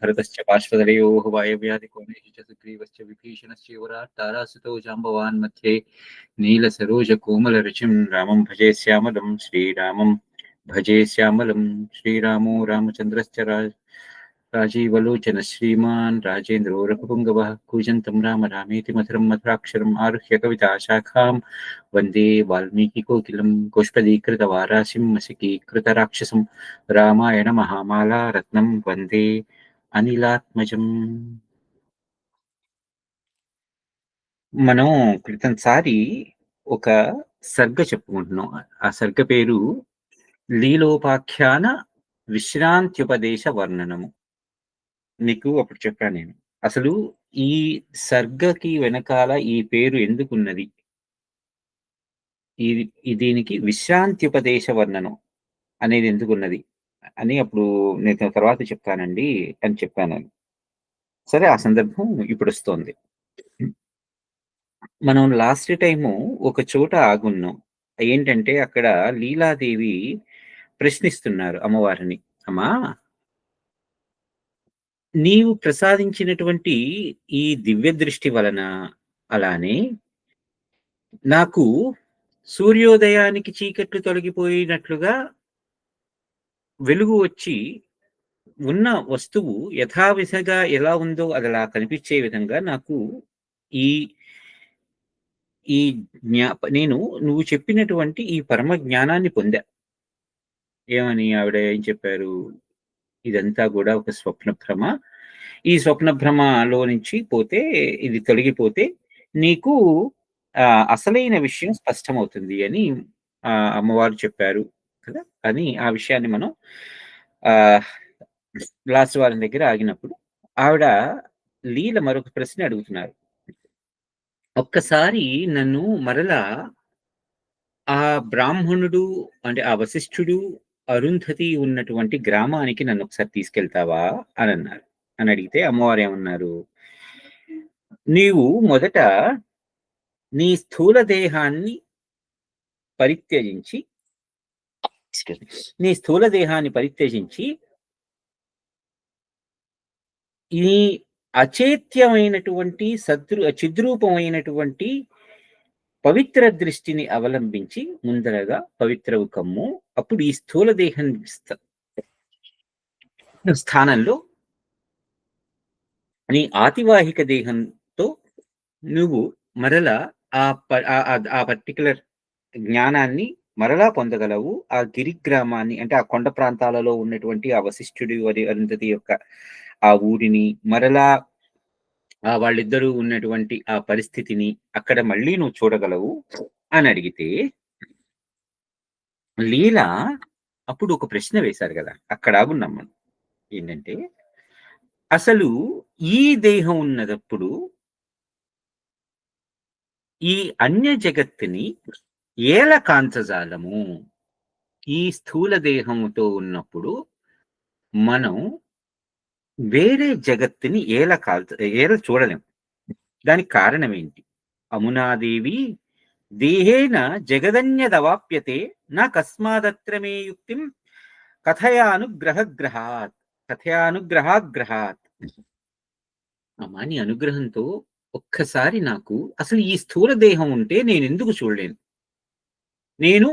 भरतश्च पार्श्वदयोः वायव्याधिकोणैः च सुग्रीवश्च विभीषणश्चैवराट् तारासुतौ जाम्बवान् मध्ये नीलसरोजकोमलरुचिं रामं भजे श्यामलं श्रीरामं भजे श्यामलं श्रीरामो रामचन्द्रश्च राजीवलोचनः श्रीमान् राजेन्द्रो रघुपुङ्गवः कूजन्तं राम रामेति मधुरं मधुराक्षरम् आरुह्य कविताशाखां वन्दे वाल्मीकिकोकिलं गोष्पदीकृतवाराशिं मशिकीकृतराक्षसं रामायण महामाला रत्नं वन्दे అనిలాత్మజం. మనం క్రితంసారి ఒక సర్గ చెప్పుకుంటున్నాం. ఆ సర్గ పేరు లీలోపాఖ్యాన విశ్రాంత్యుపదేశ వర్ణనము. నీకు అప్పుడు చెప్పాను నేను. అసలు ఈ సర్గకి వెనకాల ఈ పేరు ఎందుకున్నది? దీనికి విశ్రాంత్యుపదేశ వర్ణనం అనేది ఎందుకున్నది అని అప్పుడు నేను తర్వాత చెప్తానండి అని చెప్పాను. సరే, ఆ సందర్భం ఇప్పుడు వస్తోంది. మనం లాస్ట్ టైము ఒక చోట ఆగున్నాం. ఏంటంటే అక్కడ లీలాదేవి ప్రశ్నిస్తున్నారు అమ్మవారిని. అమ్మా, నీవు ప్రసాదించినటువంటి ఈ దివ్య దృష్టి వలన, అలానే నాకు సూర్యోదయానికి చీకట్లు తొలగిపోయినట్లుగా వెలుగు వచ్చి ఉన్న వస్తువు యథావిధిగా ఎలా ఉందో అది అలా కనిపించే విధంగా నాకు ఈ ఈ నేను నువ్వు చెప్పినటువంటి ఈ పరమ జ్ఞానాన్ని పొందా. ఏమని ఆవిడ ఏం చెప్పారు? ఇదంతా కూడా ఒక స్వప్న భ్రమ. ఈ స్వప్న భ్రమలో నుంచి పోతే, ఇది తొలగిపోతే నీకు అసలైన విషయం స్పష్టమవుతుంది అని అమ్మవారు చెప్పారు కదా అని ఆ విషయాన్ని మనం లాస్ట్ వారం దగ్గర ఆగినప్పుడు ఆవిడ లీల మరొక ప్రశ్న అడుగుతున్నారు. ఒక్కసారి నన్ను మరలా ఆ బ్రాహ్మణుడు అంటే ఆ వశిష్ఠుడు అరుంధతి ఉన్నటువంటి గ్రామానికి నన్ను ఒకసారి తీసుకెళ్తావా అని అన్నారు. అని అడిగితే అమ్మవారు ఏమన్నారు? నీవు మొదట నీ స్థూల దేహాన్ని పరిత్యజించి ఈ అచేత్యమైనటువంటి చిద్రూపమైనటువంటి పవిత్ర దృష్టిని అవలంబించి ముందరగా పవిత్రవు కమ్ము. అప్పుడు ఈ స్థూల దేహం స్థానంలో నీ ఆతివాహిక దేహంతో నువ్వు మరలా ఆ పర్టికులర్ జ్ఞానాన్ని మరలా పొందగలవు. ఆ గిరిగ్రామాన్ని అంటే ఆ కొండ ప్రాంతాలలో ఉన్నటువంటి ఆ వశిష్ఠుడి అరుంధతి యొక్క ఆ ఊరిని మరలా వాళ్ళిద్దరూ ఉన్నటువంటి ఆ పరిస్థితిని అక్కడ మళ్ళీ నువ్వు చూడగలవు అని అడిగితే లీల అప్పుడు ఒక ప్రశ్న వేశారు కదా, అక్కడ ఆగున్నాం మనం. ఏంటంటే అసలు ఈ దేహం ఉన్నదప్పుడు ఈ అన్య జగత్తుని ఏల కాంచజాలము. ఈ స్థూల దేహంతో ఉన్నప్పుడు మనం వేరే జగత్తుని ఏల చూడలేం. దానికి కారణం ఏంటి? అమునాదేవి దేహేన జగదన్యదవాప్యతే నా కస్మాదత్ర మే యుక్తిం కథయానుగ్రహాత్. అమ్మా, నీ అనుగ్రహంతో ఒక్కసారి నాకు అసలు ఈ స్థూల దేహం ఉంటే నేను ఎందుకు చూడలేను? నేను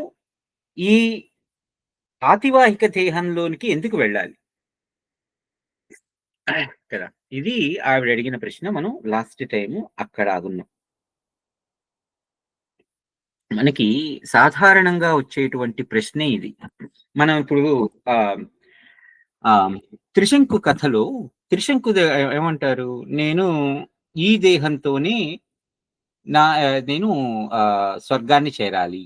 ఈ ఆతివాహిక దేహంలోనికి ఎందుకు వెళ్ళాలి కదా? ఇది ఆవిడ అడిగిన ప్రశ్న. మనం లాస్ట్ టైము అక్కడ ఆగున్నాం. మనకి సాధారణంగా వచ్చేటువంటి ప్రశ్నే ఇది. మనం ఇప్పుడు త్రిశంకు కథలో త్రిశంకు ఏమంటారు? నేను ఈ దేహంతోనే నేను స్వర్గాన్ని చేరాలి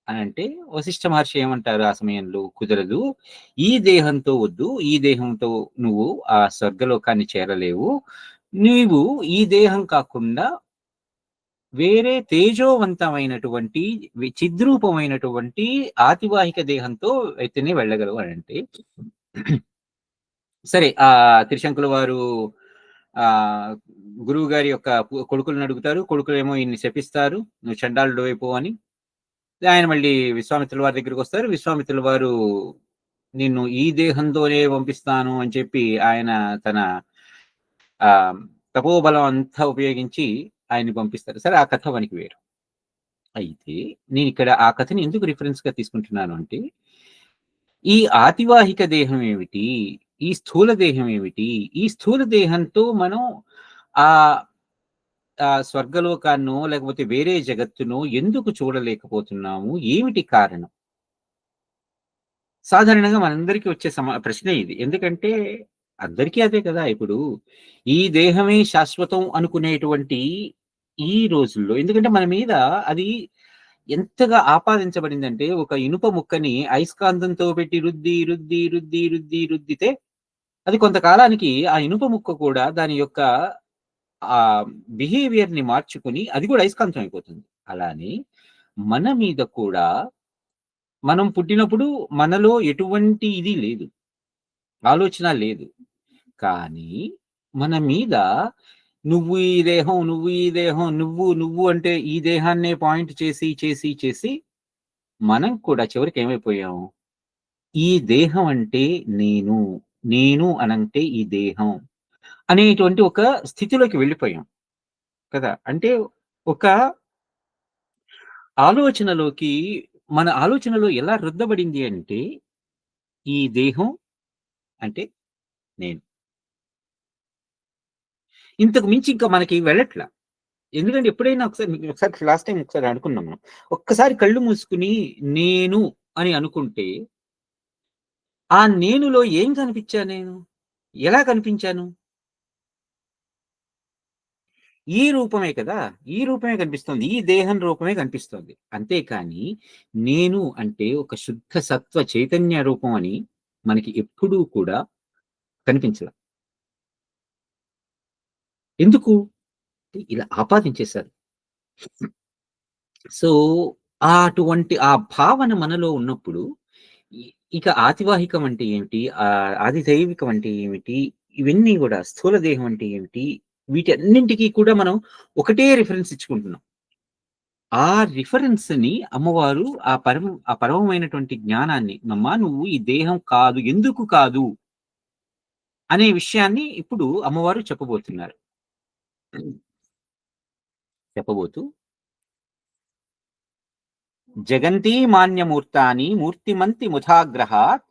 అని అంటే వశిష్ఠ మహర్షి ఏమంటారు ఆ సమయంలో? కుదరదు, ఈ దేహంతో వద్దు, ఈ దేహంతో నువ్వు ఆ స్వర్గలోకాన్ని చేరలేవు. నీవు ఈ దేహం కాకుండా వేరే తేజోవంతమైనటువంటి చిద్రూపమైనటువంటి ఆతివాహిక దేహంతో అయితేనే వెళ్ళగలవు అని అంటే, సరే, ఆ త్రిశంకుల వారు గురువు గారి యొక్క కొడుకులను అడుగుతారు. కొడుకులేమో ఈయన్ని శపిస్తారు, నువ్వు చండాలుడు అయిపో అని. ఆయన మళ్ళీ విశ్వామిత్రుల వారి దగ్గరికి వస్తారు. విశ్వామిత్రుల వారు నిన్ను ఈ దేహంతోనే పంపిస్తాను అని చెప్పి ఆయన తన ఆహ్, తపోబలం అంతా ఉపయోగించి ఆయన్ని పంపిస్తారు. సరే ఆ కథ మనకి వేరు. అయితే నేనిక్కడ ఆ కథని ఎందుకు రిఫరెన్స్‌గా తీసుకుంటున్నాను అంటే, ఈ ఆతివాహిక దేహం ఏమిటి? ఈ స్థూల దేహం ఏమిటి? ఈ స్థూల దేహంతో మనం ఆహ్, స్వర్గలోకాన్నో లేకపోతే వేరే జగత్తునో ఎందుకు చూడలేకపోతున్నాము? ఏమిటి కారణం? సాధారణంగా మనందరికీ వచ్చే ప్రశ్నే ఇది. ఎందుకంటే అందరికీ అదే కదా! ఇప్పుడు ఈ దేహమే శాశ్వతం అనుకునేటువంటి ఈ రోజుల్లో ఎందుకంటే మన మీద అది ఎంతగా ఆపాదించబడిందంటే ఒక ఇనుప ముక్కని అయస్కాంతంతో పెట్టి రుద్ది, రుద్ది, రుద్ది, రుద్ది, రుద్దితే అది కొంతకాలానికి ఆ ఇనుప ముక్క కూడా దాని యొక్క బిహేవియర్‌ని మార్చుకొని అది కూడా అయస్కాంతం అయిపోతుంది. అలానే మన మీద కూడా మనం పుట్టినప్పుడు మనలో ఎటువంటి ఇది లేదు. ఆలోచన లేదు. కానీ మన మీద నువ్వు ఈ దేహం, నువ్వు ఈ దేహం, నువ్వు అంటే ఈ దేహాన్నే పాయింట్ చేసి, చేసి, చేసి మనం కూడా చివరికి ఏమైపోయాం? ఈ దేహం అంటే నేను. నేను అనంటే ఈ దేహం అనేటువంటి ఒక స్థితిలోకి వెళ్ళిపోయాం కదా! అంటే ఒక ఆలోచనలోకి మన ఆలోచనలో ఎలా రుద్దబడింది అంటే, ఈ దేహం అంటే నేను. ఇంతకు మించి ఇంకా మనకి వెళ్ళట్ల. ఎందుకంటే ఎప్పుడైనా ఒకసారి లాస్ట్ టైమ్ ఒకసారి అనుకున్నాం మనం. ఒక్కసారి కళ్ళు మూసుకొని నేను అని అనుకుంటే, ఆ నేనులో ఏం కనిపించా నేను? ఎలా కనిపించాను? ఈ రూపమే కదా! ఈ రూపమే కనిపిస్తోంది. ఈ దేహం రూపమే కనిపిస్తోంది. అంతేకాని నేను అంటే ఒక శుద్ధ సత్వ చైతన్య రూపం అని మనకి ఎప్పుడూ కూడా కనిపించల. ఎందుకు? ఇలా ఆపాదించేశారు. సో, అటువంటి ఆ భావన మనలో ఉన్నప్పుడు, ఇ ఇక ఆతివాహికం అంటే ఏమిటి? ఆదిదైవికం అంటే ఏమిటి? ఇవన్నీ గూడా స్థూల దేహం అంటే ఏమిటి? వీటన్నింటికి కూడా మనం ఒకటే రిఫరెన్స్ ఇచ్చుకుంటున్నాం. ఆ రిఫరెన్స్‌ని అమ్మవారు ఆ పరమమైనటువంటి జ్ఞానాన్ని, "అమ్మా నువ్వు ఈ దేహం కాదు, ఎందుకు కాదు?" అనే విషయాన్ని ఇప్పుడు అమ్మవారు చెప్పబోతున్నారు. చెప్పబోతూ జగంతి మాన్యమూర్తాని మూర్తిమంతి ముధాగ్రహాత్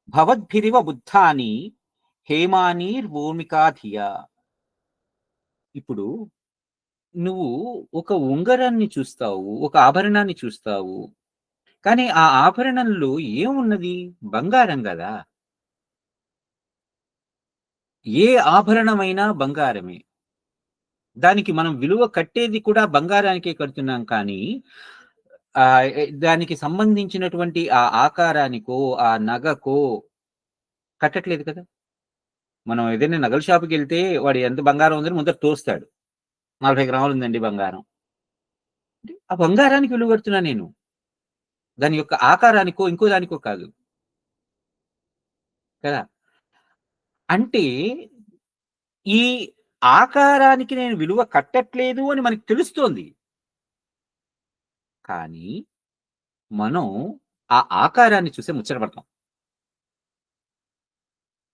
భవద్భిరివ బుద్ధాని హేమానీర్వోమికా ధియా. ఇప్పుడు నువ్వు ఒక ఉంగరాన్ని చూస్తావు, ఒక ఆభరణాన్ని చూస్తావు. కానీ ఆ ఆభరణంలో ఏమున్నది? బంగారం గదా! ఏ ఆభరణమైనా బంగారమే. దానికి మనం విలువ కట్టేది కూడా బంగారానికే కడుతున్నాం కానీ, దానికి సంబంధించినటువంటి ఆ ఆకారానికో, ఆ నగకో కట్టట్లేదు కదా! మనం ఏదైనా నగల షాప్‌కెళ్తే వాడు ఎంత బంగారం ఉందని ముందర తోస్తాడు. 40 గ్రాములు ఉందండి బంగారం. ఆ బంగారానికి విలువ కడుతున్నా నేను. దాని యొక్క ఆకారానికో, ఇంకో దానికో కాదు. కదా! అంటే ఈ ఆకారానికి నేను విలువ కట్టట్లేదు అని మనకు తెలుస్తోంది. కానీ మనం ఆ ఆకారాన్ని చూసే ముచ్చటపడతాం.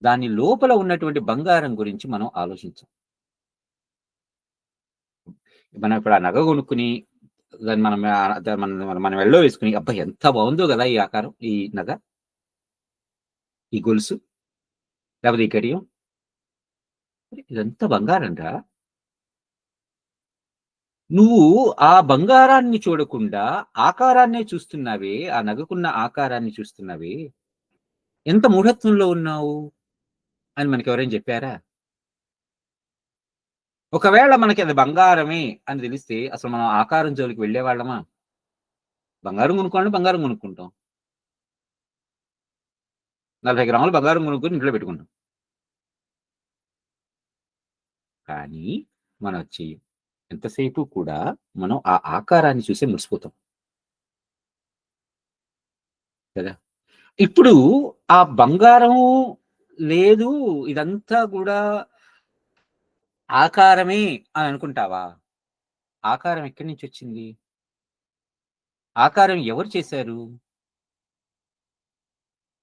దాని లోపల ఉన్నటువంటి బంగారం గురించి మనం ఆలోచించం. మనం ఇప్పుడు ఆ నగ కొనుక్కొని దాన్ని మనం దాన్ని మన మన మెడలో వేసుకొని అబ్బా! ఎంత బావుందో గదా! ఈ ఆకారం, ఈ నగ, ఈ గొలుసు లేకపోతే ఈ కడియం. ఇదంతా బంగారంరా. నువ్వు ఆ బంగారాన్ని చూడకుండా ఆకారాన్నే చూస్తున్నావే, ఆ నగకున్న ఆకారాన్ని చూస్తున్నావే, ఎంత మూఢత్వంలో ఉన్నావు అని మనకెవరైనా జెప్పారా? ఒకవేళ మనకది బంగారమే అని దెలిస్తే అసలు మనం ఆకారం జోలికి వెళ్ళేవాళ్ళమా? బంగారం కొనుక్కోవాలంటే బంగారం కొనుక్కుంటాం. 40 గ్రాములు బంగారం కొనుక్కొని ఇంట్లో పెట్టుకుంటాం. కానీ మనం అది చెయ్యం. ఎంతసేపు కూడా మనం ఆ ఆకారాన్ని చూసే మురిసిపోతాం కదా! ఇప్పుడు ఆ బంగారం లేదు, ఇదంతా గూడా ఆకారమే అని అనుకుంటావా? ఆకారం ఎక్కడి నుంచొచ్చింది? ఆకారం ఎవరు చేశారు?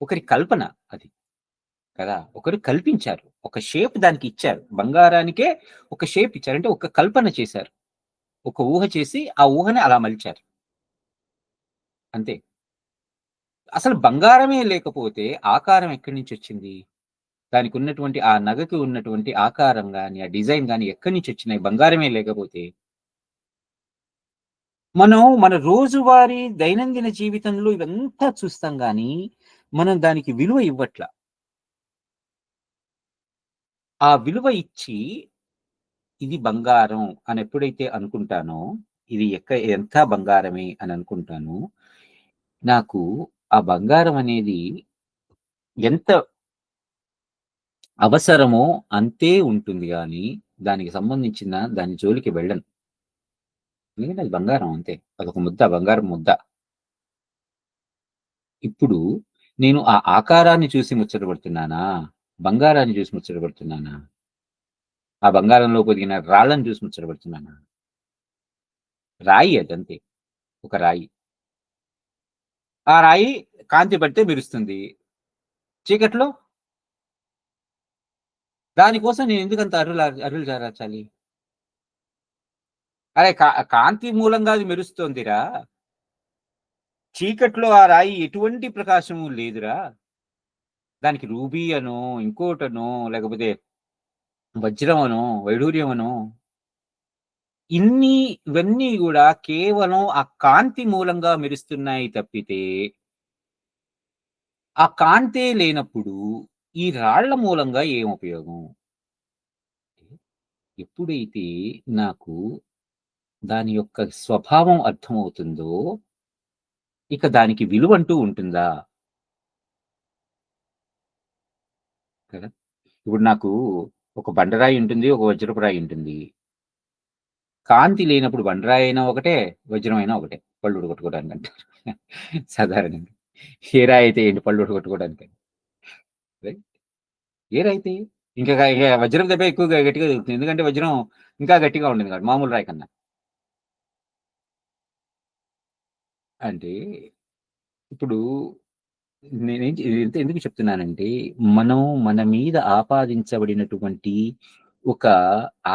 ఒకరి కల్పన అది కదా! ఒకరు కల్పించారు. ఒక షేప్ దానికి ఇచ్చారు. బంగారానికే ఒక షేప్ ఇచ్చారు. అంటే ఒక కల్పన చేశారు. ఒక ఊహ చేసి, ఆ ఊహని అలా మలిచారు. అంతే. అసలు బంగారమే లేకపోతే ఆకారం ఎక్కడి నుంచొచ్చింది? దానికున్నటువంటి ఆ నగకి ఉన్నటువంటి ఆకారం గాని, ఆ డిజైన్ గాని ఎక్కడి నుంచొచ్చినాయి బంగారమే లేకపోతే? మనం మన రోజువారీ దైనందిన జీవితంలో ఇవంతా చూస్తాం గానీ, మనం దానికి విలువ ఇవ్వట్ల. ఆ విలువ ఇచ్చి, ఇది బంగారం అని ఎప్పుడైతే అనుకుంటానో, ఇది ఎంత బంగారమే అని అనుకుంటానో, నాకు ఆ బంగారం అనేది ఎంత అవసరమో అంతే ఉంటుంది గానీ, దానికి సంబంధించిన దాని జోలికి వెళ్ళను. ఎందుకంటే అది బంగారం అంతే. అదొక ముద్ద, బంగారం ముద్ద. ఇప్పుడు నేను ఆ ఆకారాన్ని చూసి ముచ్చట పడుతున్నానా? బంగారాన్ని చూసి ముచ్చట పడుతున్నానా? ఆ బంగారంలో పొదిగిన రాళ్ళని చూసి ముచ్చట పడుతున్నానా? రాయి అదంతే. ఒక రాయి. ఆ రాయి కాంతి పడితే మెరుస్తుంది. చీకట్లో దాని కోసం నేనెందుకంత అరులు జారాచాలి? అరె కాంతి మూలంగా అది మెరుస్తోందిరా! చీకట్లో ఆ రాయి ఎటువంటి ప్రకాశము లేదురా! దానికి రూబీ అనో, ఇంకోటనో, లేకపోతే వజ్రం అనో, వైఢూర్యం అనో, ఇవన్నీ గూడా కేవలం ఆ కాంతి మూలంగా మెరుస్తున్నాయి తప్పితే, ఆ కాంతే లేనప్పుడు ఈ రాళ్ళ మూలంగా ఏం ఉపయోగం? ఎప్పుడైతే నాకు దాని యొక్క స్వభావం అర్థమవుతుందో, ఇక దానికి విలువంటూ ఉంటుందా? కదా! ఇప్పుడు నాకు ఒక బండరాయి ఉంటుంది. ఒక వజ్రపు రాయి ఉంటుంది. కాంతి లేనప్పుడు బండరాయి అయినా ఒకటే, వజ్రం అయినా ఒకటే. పళ్ళు ఊడగొట్టుకోవడానికంటారు. సాధారణంగా. ఏ రాయి అయితే ఏంటి పళ్ళు ఊడగొట్టుకోవడానికని. రైట్. ఏ రాయితే? ఇక వజ్రం దెబ్బే ఎక్కువగా గట్టిగా తగులుతుంది. ఎందుకంటే వజ్రం ఇంకా గట్టిగా ఉంటుంది కాబట్టి మామూలు రాయి కన్నా. అంటే ఇప్పుడు ఇదంతా ఎందుకు చెప్తున్నానంటే, మనం మన మీద ఆపాదించబడినటువంటి ఒక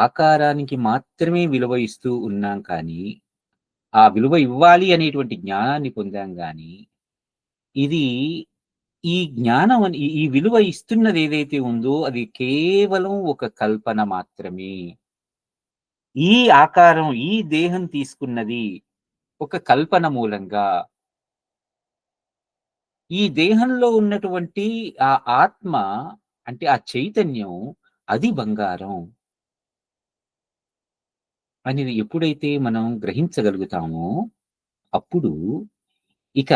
ఆకారానికి మాత్రమే విలువ ఇస్తూ ఉన్నాం కానీ, ఆ విలువ ఇవ్వాలి అనేటువంటి జ్ఞానాన్ని పొందాం గానీ, ఇది ఈ జ్ఞానం అని ఈ విలువ ఇస్తున్నది ఏదైతే ఉందో అది కేవలం ఒక కల్పన మాత్రమే. ఈ ఆకారం, ఈ దేహం తీసుకున్నది ఒక కల్పన మూలంగా. ఈ దేహంలో ఉన్నటువంటి ఆ ఆత్మ అంటే ఆ చైతన్యం అది బంగారం అనేది ఎప్పుడైతే మనం గ్రహించగలుగుతామో, అప్పుడు ఇక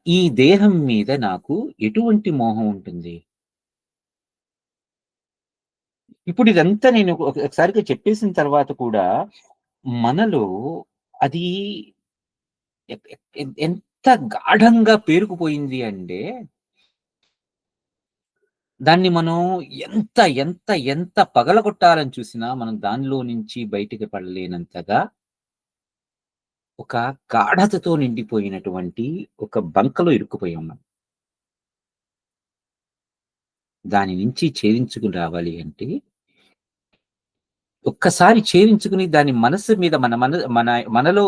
ఈ దేహం మీద నాకు ఎటువంటి మోహం ఉంటుంది? ఇప్పుడు ఇదంతా నేను ఒకసారిగా చెప్పేసిన తర్వాత కూడా మనలో అది ఎంత గాఢంగా పేరుకుపోయింది అంటే, దాన్ని మనం ఎంత పగలగొట్టాలని చూసినా మనం దానిలో నుంచి బయటికి పడలేనంతగా ఒక గాఢతతో నిండిపోయినటువంటి ఒక బంకలో ఇరుక్కుపోయి ఉన్నాం. దాని నుంచి ఛేదించుకుని రావాలి అంటే, ఒక్కసారి ఛేదించుకుని దాని మనస్సు మీద మనలో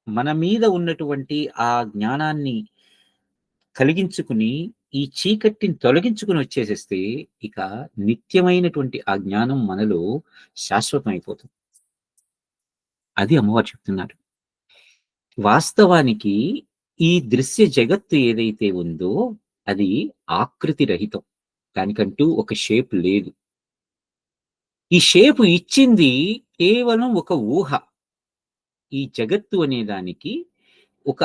మన మీద ఉన్నటువంటి ఆ జ్ఞానాన్ని కలిగించుకుని, ఈ చీకటిని తొలగించుకొని వచ్చేసేస్తే, ఇక నిత్యమైనటువంటి ఆ జ్ఞానం మనలో శాశ్వతమైపోతుంది. అది అమ్మవారు చెప్తున్నారు. వాస్తవానికి ఈ దృశ్య జగత్తు ఏదైతే ఉందో, అది ఆకృతి రహితం. దానికంటూ ఒక షేప్ లేదు. ఈ షేప్ ఇచ్చింది కేవలం ఒక ఊహ. ఈ జగత్తు అనే దానికి ఒక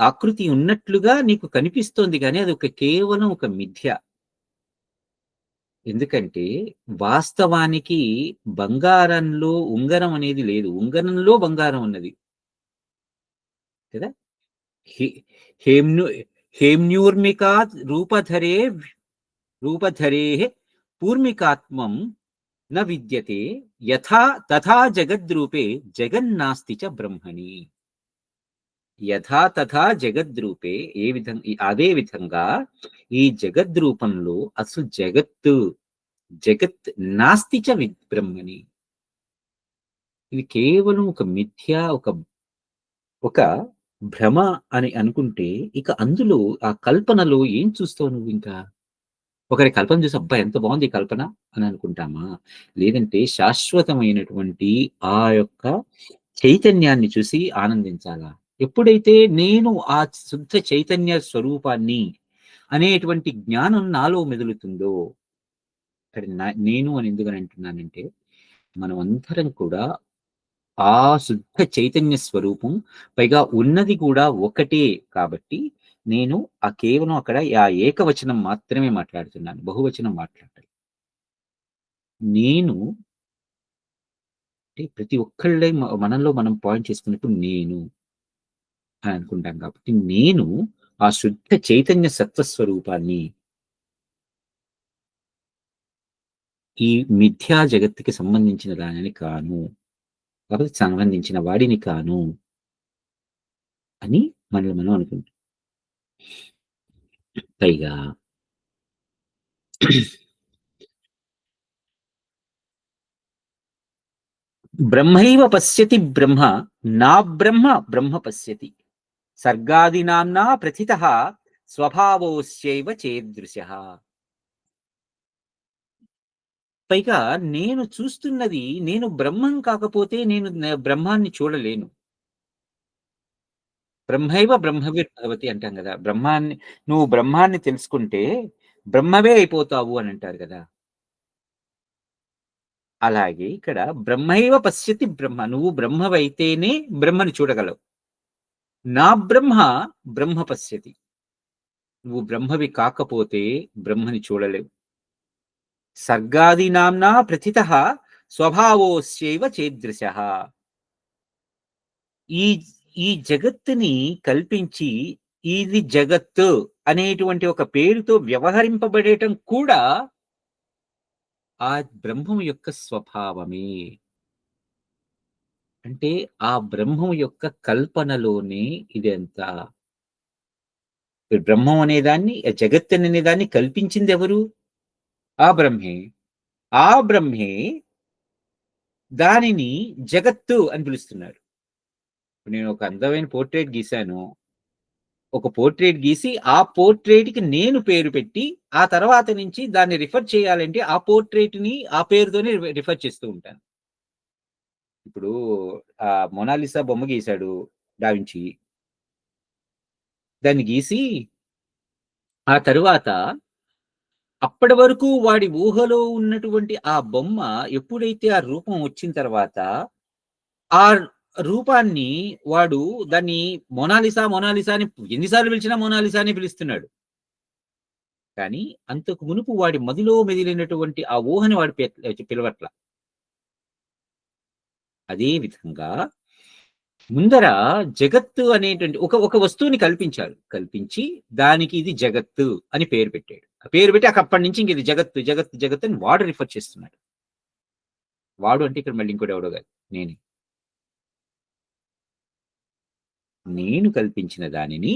ఆకృతి ఉన్నట్లుగా నీకు కనిపిస్తోంది గానీ, అది కేవలం ఒక మిథ్య. ఎందుకంటే, వాస్తవానికి బంగారంలో ఉంగరం అనేది లేదు. ఉంగరంలో బంగారం ఉన్నది. కదా! హే హేమ్ను హేమ్యూర్మికాత్ రూపధరేః పూర్మికాత్మం న విద్యతే యథా తథా జగద్రూపే జగన్నాస్తి చ బ్రహ్మణి. యథా తథా జగద్రూపే ఏ విధంగా అదే విధంగా ఈ జగద్రూపంలో అసలు జగత్ నాస్తి చ బ్రహ్మని. ఇది కేవలం ఒక మిథ్య, ఒక ఒక భ్రమ అని అనుకుంటే, ఇక అందులో ఆ కల్పనలో ఏం చూస్తావు నువ్వింకా? ఒకరి కల్పన చూసి అబ్బా! ఎంత బావుంది ఈ కల్పన అని అనుకుంటామా? లేదంటే శాశ్వతమైనటువంటి ఆ యొక్క చైతన్యాన్ని చూసి ఆనందించాలా? ఎప్పుడైతే నేను ఆ శుద్ధ చైతన్య స్వరూపాన్ని అనేటువంటి జ్ఞానం నాలో మెదులుతుందో, ఇక్కడ నేను అని ఎందుకని అంటున్నానంటే, మనమందరం కూడా ఆ శుద్ధ చైతన్య స్వరూపం, పైగా ఉన్నది కూడా ఒకటే కాబట్టి, నేను కేవలం అక్కడ ఆ ఏకవచనం మాత్రమే మాట్లాడుతున్నాను. బహువచనం మాట్లాడట్లేదు. నేను అంటే ప్రతి ఒక్కళ్ళే మనలో మనం పాయింట్ చేసుకున్నప్పుడు నేను అని అనుకుంటాం కాబట్టి, నేను ఆ శుద్ధ చైతన్య సత్వస్వరూపాన్ని ఈ మిథ్యా జగత్తుకి సంబంధించిన దానిని కాను. కాబట్టి సంబంధించిన వాడిని కాను అని మనల్ని మనం అనుకుంటాం. పైగా బ్రహ్మైవ పశ్యతి బ్రహ్మ, నా బ్రహ్మ బ్రహ్మ పశ్యతి. సర్గాదినాంనా ప్రథితః స్వభావోస్యైవ చేదృశః. పైగా నేను చూస్తున్నది నేను బ్రహ్మం కాకపోతే నేను బ్రహ్మాన్ని చూడలేను. బ్రహ్మైవ బ్రహ్మవిర్భవతి అంటాం గదా! నువ్వు బ్రహ్మాన్ని తెలుసుకుంటే బ్రహ్మవే అయిపోతావు అని అంటారు గదా! అలాగే ఇక్కడ బ్రహ్మైవ పశ్యతి బ్రహ్మ. నువ్వు బ్రహ్మవైతేనే బ్రహ్మని చూడగలవు. నా బ్రహ్మ బ్రహ్మ పశ్యతి. నువ్వు బ్రహ్మవి కాకపోతే బ్రహ్మని చూడలేవు. సర్గాదీనాంనా ప్రథితః స్వభావోస్యైవ చేదృశః. ఈ ఈ జగత్తుని కల్పించి ఇది జగత్తు అనేటువంటి ఒక పేరుతో వ్యవహరింపబడేయటం కూడా ఆ బ్రహ్మం యొక్క స్వభావమే. అంటే ఆ బ్రహ్మం యొక్క కల్పనలోనే ఇదంతా. బ్రహ్మం అనేదాన్ని, జగత్తు దాన్ని కల్పించిందెవరు? ఆ బ్రహ్మే. ఆ బ్రహ్మే దానిని జగత్తు అని పిలుస్తున్నాడు. నేను ఒక అందమైన పోర్ట్రేట్ గీశాను. ఒక పోర్ట్రేట్ గీసి, ఆ పోర్ట్రేట్‌కి నేను పేరు పెట్టి, ఆ తర్వాత నుంచి దాన్ని రిఫర్ చేయాలంటే, ఆ పోర్ట్రేట్‌ని ఆ పేరుతోనే రిఫర్ చేస్తూ ఉంటాను. ఇప్పుడు 'మొనాలిసా' బొమ్మ గీశాడు డావించి. దాన్ని గీసి, ఆ తరువాత అప్పటి వరకు వాడి ఊహలో ఉన్నటువంటి ఆ బొమ్మ ఎప్పుడైతే ఆ రూపం వచ్చిన తర్వాత, ఆ రూపాన్ని వాడు దాన్ని మొనాలిసా, మొనాలిసా అని ఎన్ని సార్లు పిలిచినా మొనాలిసా అనే పిలుస్తున్నాడు. కానీ అంతకు మునుపు వాడి మదిలో మెదిలినటువంటి ఆ ఊహని వాడు పిలవట్ల. అదే విధంగా ముందర జగత్తు అనేటువంటి ఒక వస్తువుని కల్పించారు. కల్పించి దానికి ఇది జగత్తు అని పేరు పెట్టాడు. ఆ పేరు పెట్టి అప్పటి నుంచి ఇంక ఇది జగత్తు, జగత్తు, జగత్తు అని వాడు రిఫర్ చేస్తున్నాడు. వాడు అంటే ఇక్కడ మళ్ళీ ఇంకోటి ఎవడో కాదు. నేనే. నేను కల్పించిన దానిని,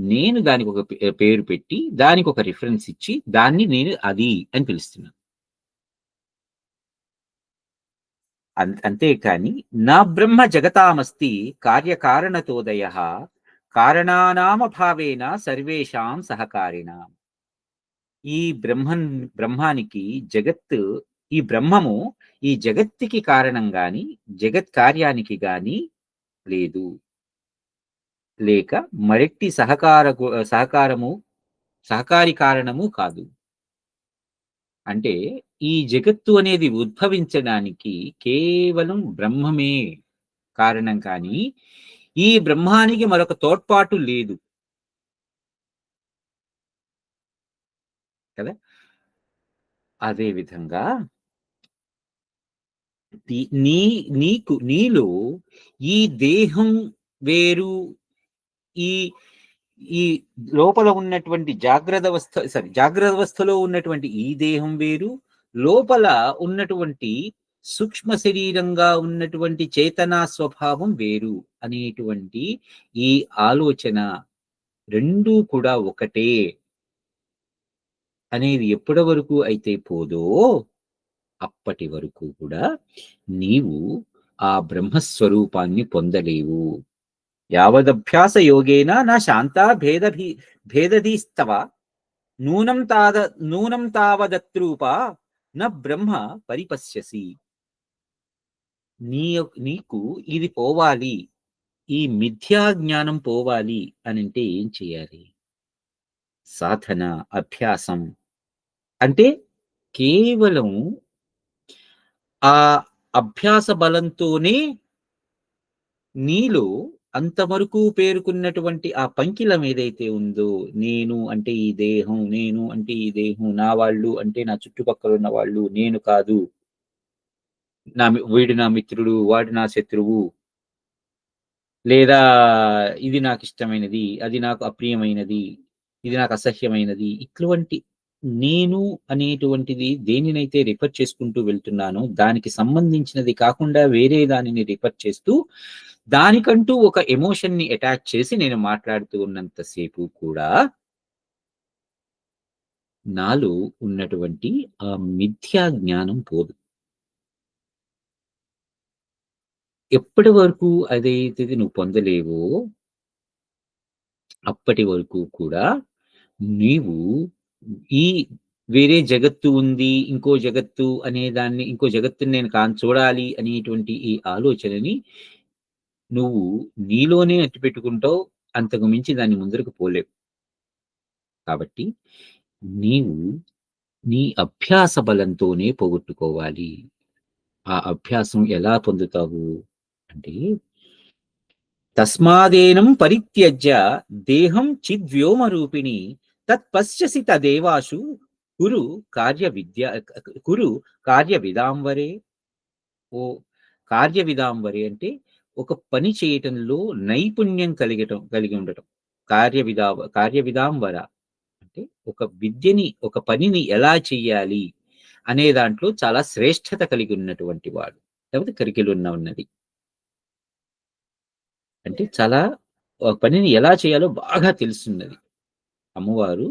నేను దానికి ఒక పేరు పెట్టి, దానికి ఒక రిఫరెన్స్ ఇచ్చి, దాన్ని నేను అది అని పిలుస్తున్నాను. అంతేకాని నా బ్రహ్మ జగతామస్తి కార్యకారణతోదయః కారణానామభావేన సర్వేషాం సహకారిణాం. ఈ బ్రహ్మానికి జగత్తు, ఈ బ్రహ్మము ఈ జగత్తుకి కారణం గాని, జగత్ కార్యానికి గాని లేదు. లేక మరెట్టి సహకారము సహకారి కారణము కాదు. అంటే ఈ జగత్తు అనేది ఉద్భవించడానికి కేవలం బ్రహ్మమే కారణం కానీ, ఈ బ్రహ్మానికి మరొక తోడ్పాటు లేదు. కదా! అదే విధంగా ది నీ నీలో ఈ దేహం వేరు, ఈ ఈ లోపల ఉన్నటువంటి జాగ్రత్త అవస్థలో ఉన్నటువంటి ఈ దేహం వేరు, లోపల ఉన్నటువంటి సూక్ష్మ శరీరంగా ఉన్నటువంటి చేతనా స్వభావం వేరు అనేటువంటి ఈ ఆలోచన రెండూ కూడా ఒకటే అనేది ఎప్పటి వరకు అయితే పోదో అప్పటి వరకు కూడా నీవు ఆ బ్రహ్మస్వరూపాన్ని పొందలేవు. యావదభ్యాస యోగేన నా శాంతా భేదధీస్తవ నూనం తావదత్రూప న బ్రహ్మ పరిపశ్యసి. నీకు ఇది పోవాలి, ఈ మిథ్యా జ్ఞానం పోవాలి అనంటే ఏం చేయాలి? సాధన, అభ్యాసం. అంటే కేవలం ఆ అభ్యాస బలంతోనే నీలో అంతవరకు పేరుకున్నటువంటి ఆ పంకిలం ఏదైతే ఉందో, నేను అంటే ఈ దేహం, నేను అంటే ఈ దేహం, నా వాళ్ళు అంటే నా చుట్టుపక్కల ఉన్న వాళ్ళు, నేను కాదు, వీడు నా మిత్రుడు, వాడు నా శత్రువు, లేదా ఇది నాకు ఇష్టమైనది, అది నాకు అప్రియమైనది, ఇది నాకు అసహ్యమైనది. ఇటువంటి నేను అనేటువంటిది దేనినైతే రిఫర్ చేసుకుంటూ వెళ్తున్నానో దానికి సంబంధించినది కాకుండా వేరే దానిని రిఫర్ చేస్తూ దానికంటూ ఒక ఎమోషన్‌ని అటాచ్ చేసి నేను మాట్లాడుతూ ఉన్నంత సేపు కూడా నాలో ఉన్నటువంటి ఆ మిథ్యా జ్ఞానం పోదు. ఎప్పటి వరకు అదైతే నువ్వు పొందలేవో అప్పటి వరకు కూడా నీవు ఈ వేరే జగత్తు ఉంది, ఇంకో జగత్తు అనే దాన్ని, ఇంకో జగత్తుని నేను చూడాలి అనేటువంటి ఈ ఆలోచనని నువ్వు నీలోనే అట్టిపెట్టుకుంటావు. అంతకు మించి దాన్ని ముందరకు పోలేవు. కాబట్టి నీవు నీ అభ్యాస బలంతోనే పోగొట్టుకోవాలి. ఆ అభ్యాసం ఎలా పొందుతావు అంటే, తస్మాదేనం పరిత్యజ్య దేహం చిద్వ్యోమ రూపిణి తత్పశ్యసి తదేవాశు కురు కార్య విద్య కురు కార్య విదాంవరే. ఓ కార్య విదాంవరే అంటే ఒక పని చేయటంలో నైపుణ్యం కలిగి ఉండటం. కార్య విదాంవర అంటే ఒక విద్యని, ఒక పనిని ఎలా చెయ్యాలి అనే దాంట్లో చాలా శ్రేష్టత కలిగి ఉన్నటువంటి వాడు. లేకపోతే ఉన్నది. అంటే చాలా పనిని ఎలా చేయాలో బాగా తెలుసున్నది. అమ్మవారు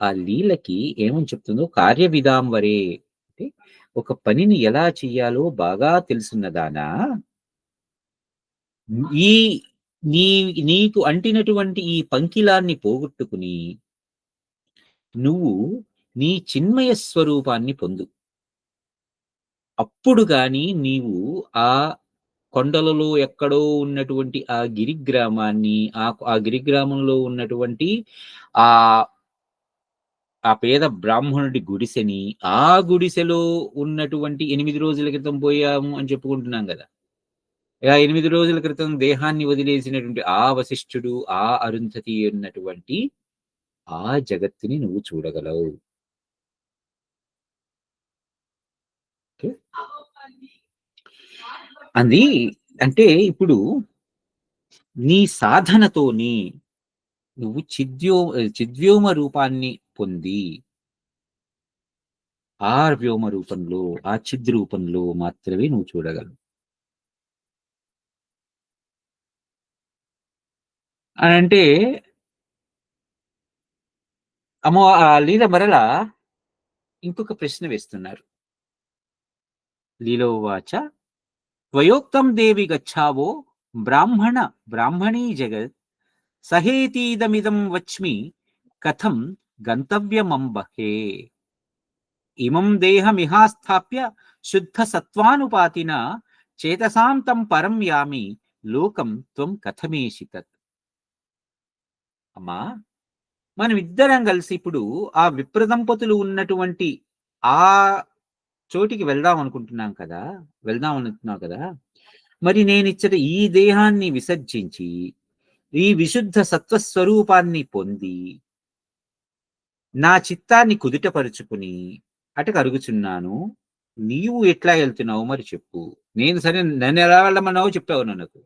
ఆ లీలకి ఏమని చెప్తుందో, కార్య విదాంవరే అంటే ఒక పనిని ఎలా చెయ్యాలో బాగా తెలుసున్నదానా, ఈ నీ నీకు అంటినటువంటి ఈ పంకిలాన్ని పోగొట్టుకుని నువ్వు నీ చిన్మయ స్వరూపాన్ని పొందు. అప్పుడు గాని నీవు ఆ కొండలలో ఎక్కడో ఉన్నటువంటి ఆ గిరిగ్రామాన్ని, ఆ గిరిగ్రామంలో ఉన్నటువంటి ఆ ఆ పేద బ్రాహ్మణుడి గుడిసెని, ఆ గుడిసెలో ఉన్నటువంటి 8 రోజుల క్రితం పోయాము అని చెప్పుకుంటున్నాం గదా! ఆ 8 రోజుల క్రితం దేహాన్ని వదిలేసినటువంటి ఆ వశిష్ఠుడు, ఆ అరుంధతి ఉన్నటువంటి ఆ జగత్తుని నువ్వు చూడగలవు. ఓకే. అది అంటే ఇప్పుడు నీ సాధనతోని నువ్వు చిద్వ్యోమ రూపాన్ని పొంది, ఆ వ్యోమ రూపంలో, ఆ చిద్ రూపంలో మాత్రమే నువ్వు చూడగలవు. అనంటే లీల మరలా ఇంకొక ప్రశ్న వేస్తున్నారు. లీలోవాచ త్వయోక్తం దేవి గచ్చావో బ్రాహ్మణ బ్రాహ్మణీ జగత్ సహేతీదమిదం వచ్మి కథం గంతవ్యమంబహే. ఇమం దేహమిహాస్థాప్య శుద్ధ సత్వానుపాతిన చేతసాం తం పరం యామి లోకం త్వం కథమేషి తత్. అమ్మా, మనం ఇద్దరం కలిసి ఇప్పుడు ఆ విప్రదంపతులు ఉన్నటువంటి ఆ చోటికి వెళ్దాం అనుకుంటున్నాం కదా, వెళ్దాం అనుకుంటున్నావు కదా. మరి నేనిచ్చట ఈ దేహాన్ని విసర్జించి ఈ విశుద్ధ సత్వస్వరూపాన్ని పొంది నా చిత్తాన్ని కుదుటపరుచుకుని అటుకరుగుచున్నాను. నీవు ఎట్లా వెళ్తున్నావు మరి చెప్పు. నేను సరే, నన్ను ఎలా వెళ్ళమన్నావో చెప్పావు నాకు.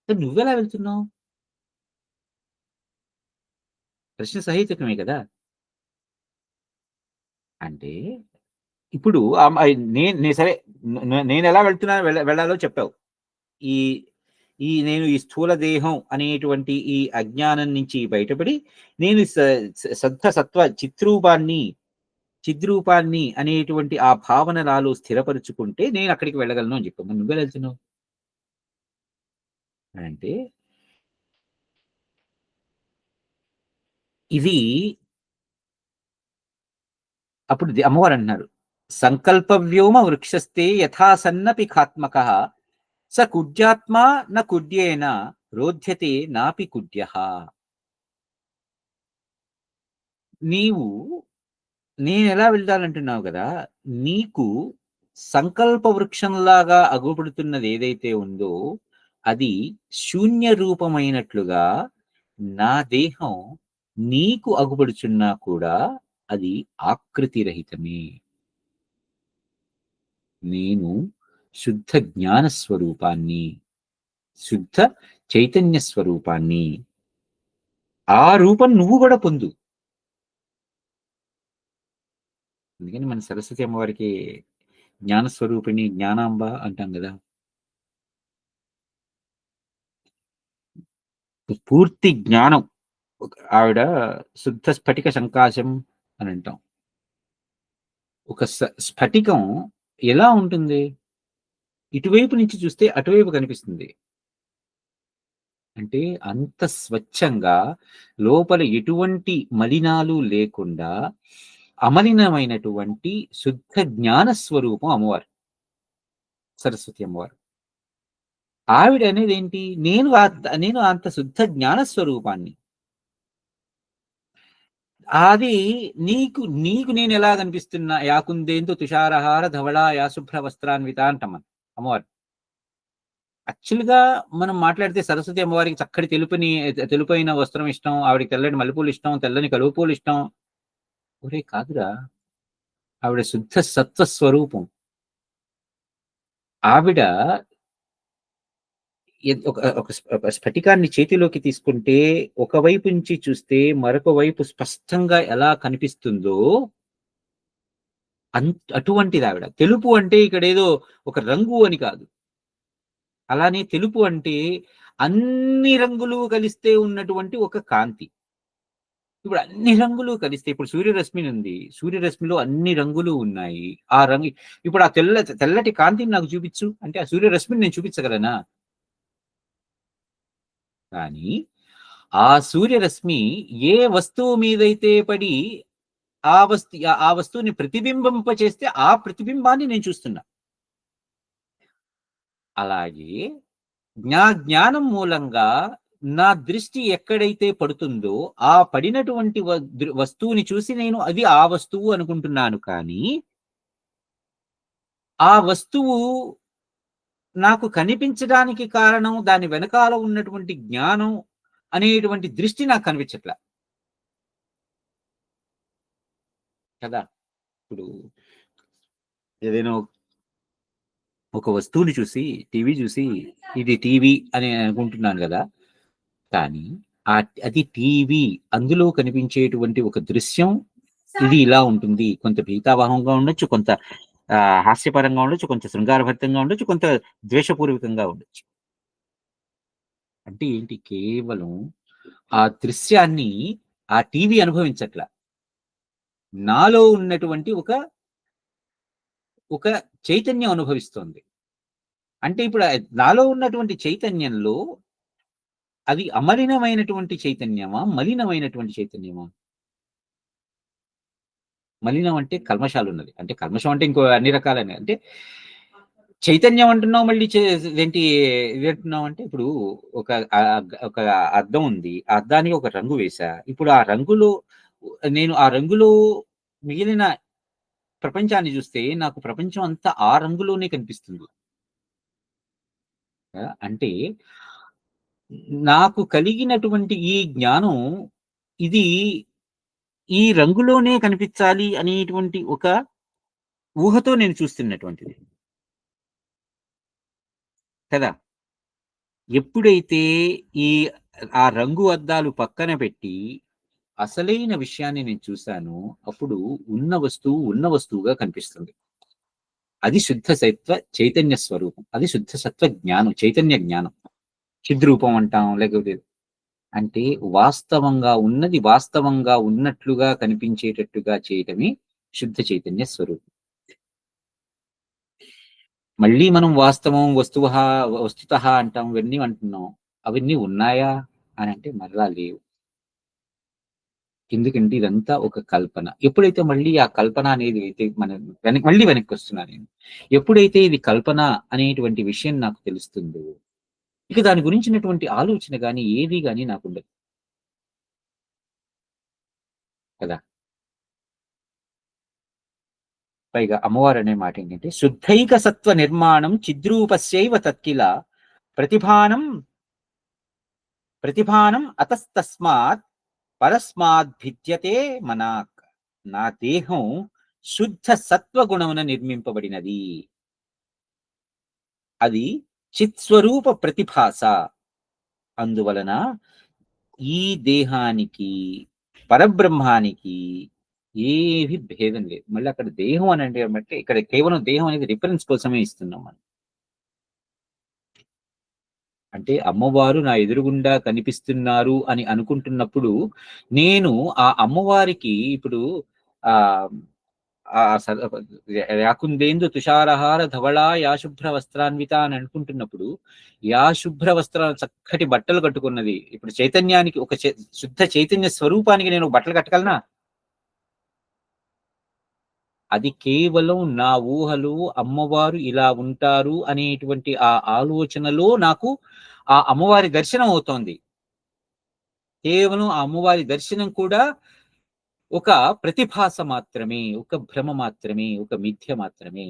నువ్వెలా వెళ్తున్నావు? ప్రశ్న సహేతుకమే కదా. అంటే ఇప్పుడు సరే నేనెలా వెళ్ళాలో చెప్పావు. ఈ నేను ఈ స్థూల దేహం అనేటువంటి ఈ అజ్ఞానం నుంచి బయటపడి నేను సత్వ సత్వ చిద్రూపాన్ని అనేటువంటి ఆ భావన నాలో స్థిరపరుచుకుంటే నేను అక్కడికి వెళ్ళగలను అని చెప్పావు. నువ్వే వెళ్తున్నావు అంటే ఇది అప్పుడు అమ్మవారు అంటున్నారు, సంకల్పవ్యోమ వృక్షస్తే యథాసన్నపి ఖాత్మక స కుడ్యాత్మా న కుడ్యేన రోధ్యతే నాపి కుడ్య. నీవు నేనెలా వెళ్తానంటున్నావు కదా, నీకు సంకల్ప వృక్షంలాగా అగుపడుతున్నది ఏదైతే ఉందో అది శూన్య రూపమైనట్లుగా నా దేహం నీకు అగుపడుచున్నా కూడా అది ఆకృతి రహితమే. నేను శుద్ధ జ్ఞాన స్వరూపాన్ని, శుద్ధ చైతన్య స్వరూపాన్ని. ఆ రూపం నువ్వు కూడా పొందు. అందుకని మన సరస్వతి అమ్మవారికి జ్ఞానస్వరూపిణి, జ్ఞానాంబ అంటాం కదా. పూర్తి జ్ఞానం ఆవిడ శుద్ధ స్ఫటిక సంకాశం అని అంటాం. ఒక స్ఫటికం ఎలా ఉంటుంది, ఇటువైపు నుంచి చూస్తే అటువైపు కనిపిస్తుంది. అంటే అంత స్వచ్ఛంగా లోపల ఎటువంటి మలినాలు లేకుండా అమలినమైనటువంటి శుద్ధ జ్ఞాన స్వరూపం అమ్మవారు, సరస్వతి అమ్మవారు. ఆవిడ అనేది ఏంటి, నేను అంత శుద్ధ జ్ఞాన స్వరూపాన్ని. అది నీకు నీకు నేను ఎలా కనిపిస్తున్నా, యాకుందేందు తుషారహార ధవళ యా శుభ్ర వస్త్రాన్విత అంటాం అమ్మవారు. యాక్చువల్గా మనం మాట్లాడితే సరస్వతి అమ్మవారికి చక్కటి తెలుపైన వస్త్రం ఇష్టం, ఆవిడకి తెల్లని మల్లెపూలు ఇష్టం, తెల్లని కలువ పూలు ఇష్టం. ఒరే కాదురా, ఆవిడ శుద్ధ సత్వ స్వరూపం. ఆవిడ ఒక స్ఫటికాన్ని చేతిలోకి తీసుకుంటే ఒకవైపు నుంచి చూస్తే మరొక వైపు స్పష్టంగా ఎలా కనిపిస్తుందో అటువంటిది ఆవిడ. తెలుపు అంటే ఇక్కడ ఏదో ఒక రంగు అని కాదు. అలానే తెలుపు అంటే అన్ని రంగులు కలిస్తే ఉన్నటువంటి ఒక కాంతి. ఇప్పుడు అన్ని రంగులు కలిస్తే, ఇప్పుడు సూర్యరశ్మి ఉంది, సూర్యరశ్మిలో అన్ని రంగులు ఉన్నాయి. ఆ రంగు ఇప్పుడు ఆ తెల్లటి కాంతిని నాకు చూపించు అంటే ఆ సూర్యరశ్మిని నేను చూపించగలనా? కానీ ఆ సూర్యరశ్మి ఏ వస్తువు మీదైతే పడి ఆ వస్తువుని ప్రతిబింబింప చేస్తే ఆ ప్రతిబింబాన్ని నేను చూస్తున్నా. అలాగే జ్ఞానం మూలంగా నా దృష్టి ఎక్కడైతే పడుతుందో ఆ పడినటువంటి వస్తువుని చూసి నేను అది ఆ వస్తువు అనుకుంటున్నాను. కానీ ఆ వస్తువు నాకు కనిపించడానికి కారణం దాని వెనకాల ఉన్నటువంటి జ్ఞానం అనేటువంటి దృష్టి నాకు కనిపించట్లా కదా. ఇప్పుడు ఏదైనా ఒక వస్తువుని చూసి, టీవీ చూసి ఇది టీవీ అని అనుకుంటున్నాను కదా. కానీ అది టీవీ, అందులో కనిపించేటువంటి ఒక దృశ్యం ఇది ఇలా ఉంటుంది. కొంత భీతావహంగా ఉండొచ్చు, కొంత హాస్యపరంగా ఉండొచ్చు, కొంత శృంగారభరితంగా ఉండొచ్చు, కొంత ద్వేషపూర్వకంగా ఉండొచ్చు. అంటే ఏంటి, కేవలం ఆ దృశ్యాన్ని ఆ టీవీ అనుభవించట్ల, నాలో ఉన్నటువంటి ఒక చైతన్యం అనుభవిస్తోంది. అంటే ఇప్పుడు నాలో ఉన్నటువంటి చైతన్యంలో అది అమలినమైనటువంటి చైతన్యమా, మలినమైనటువంటి చైతన్యమా? మలినం అంటే కల్మషాలు ఉన్నది. అంటే కల్మషం అంటే ఇంకో అన్ని రకాలని, అంటే చైతన్యం అంటున్నావు మళ్ళీ ఏంటి ఇది అంటున్నావు అంటే, ఇప్పుడు ఒక ఒక అద్దం ఉంది, ఆ అద్దానికి ఒక రంగు వేసా. ఇప్పుడు ఆ రంగులో నేను ఆ రంగులో మిగిలిన ప్రపంచాన్ని చూస్తే నాకు ప్రపంచం అంతా ఆ రంగులోనే కనిపిస్తుంది. అంటే నాకు కలిగినటువంటి ఈ జ్ఞానం ఇది ఈ రంగులోనే కనిపించాలి అనేటువంటి ఒక ఊహతో నేను చూస్తున్నటువంటిది కదా. ఎప్పుడైతే ఈ ఆ రంగు అద్దాలు పక్కన పెట్టి అసలైన విషయాన్ని నేను చూశాను. అప్పుడు ఉన్న వస్తువుగా కనిపిస్తుంది. అది శుద్ధ సత్వ చైతన్య స్వరూపం. అది శుద్ధ సత్వ జ్ఞానం, చైతన్య జ్ఞానం. చిద్రూపం అంటాం. లేకపోతే అంటే వాస్తవంగా ఉన్నది వాస్తవంగా ఉన్నట్లుగా కనిపించేటట్టుగా చేయటమే శుద్ధ చైతన్య స్వరూపం. మళ్ళీ మనం వాస్తవం, వస్తుతః అంటాం. ఇవన్నీ అంటున్నాం. అవన్నీ ఉన్నాయా అని అంటే మరలా లేవు. ఎందుకంటే ఇదంతా ఒక కల్పన. ఎప్పుడైతే మళ్ళీ ఆ కల్పన అనేది అయితే మళ్ళీ వెనక్కొస్తున్నా నేను. ఎప్పుడైతే ఇది కల్పన అనేటువంటి విషయం నాకు తెలుస్తుందో, ఇక దాని గురించినటువంటి ఆలోచన గాని, ఏది గాని నాకుండదు. కదా! పైగా అమ్మవారనే మాటేంటంటే, "శుద్ధైక సత్వ నిర్మాణం చిద్రూపస్యైవ తత్కిల ప్రతిభానం ప్రతిభానం అతస్తస్మాత్ పరస్మాద్ భిద్యతే మనాక్." నా దేహం శుద్ధ సత్వగుణమున నిర్మింపబడినది. అది చిత్స్వరూప ప్రతిభాస. అందువలన ఈ దేహానికి, పరబ్రహ్మానికి ఏవి భేదం లేదు. మళ్ళీ అక్కడ దేహం అని అంటే ఇక్కడ కేవలం దేహం అనేది రిఫరెన్స్ కోసమే ఇస్తున్నాం మనం. అంటే అమ్మవారు నా ఎదురుగుండా కనిపిస్తున్నారు అని అనుకుంటున్నప్పుడు, నేను ఆ అమ్మవారికి ఇప్పుడు ఆహ్, ఆహ్, స యాకుందేందు తుషారహార ధవళా యా శుభ్ర వస్త్రాన్విత అని అనుకుంటున్నప్పుడు, యా శుభ్ర వస్త్రాలు చక్కటి బట్టలు కట్టుకున్నది. ఇప్పుడు చైతన్యానికి ఒక శుద్ధ చైతన్య స్వరూపానికి నేను బట్టలు కట్టగలనా? అది కేవలం నా ఊహలు, అమ్మవారు ఇలా ఉంటారు అనేటువంటి ఆ ఆలోచనలో నాకు ఆ అమ్మవారి దర్శనం అవుతోంది. కేవలం ఆ అమ్మవారి దర్శనం కూడా ఒక ప్రతిభాస మాత్రమే, ఒక భ్రమ మాత్రమే, ఒక మిథ్య మాత్రమే.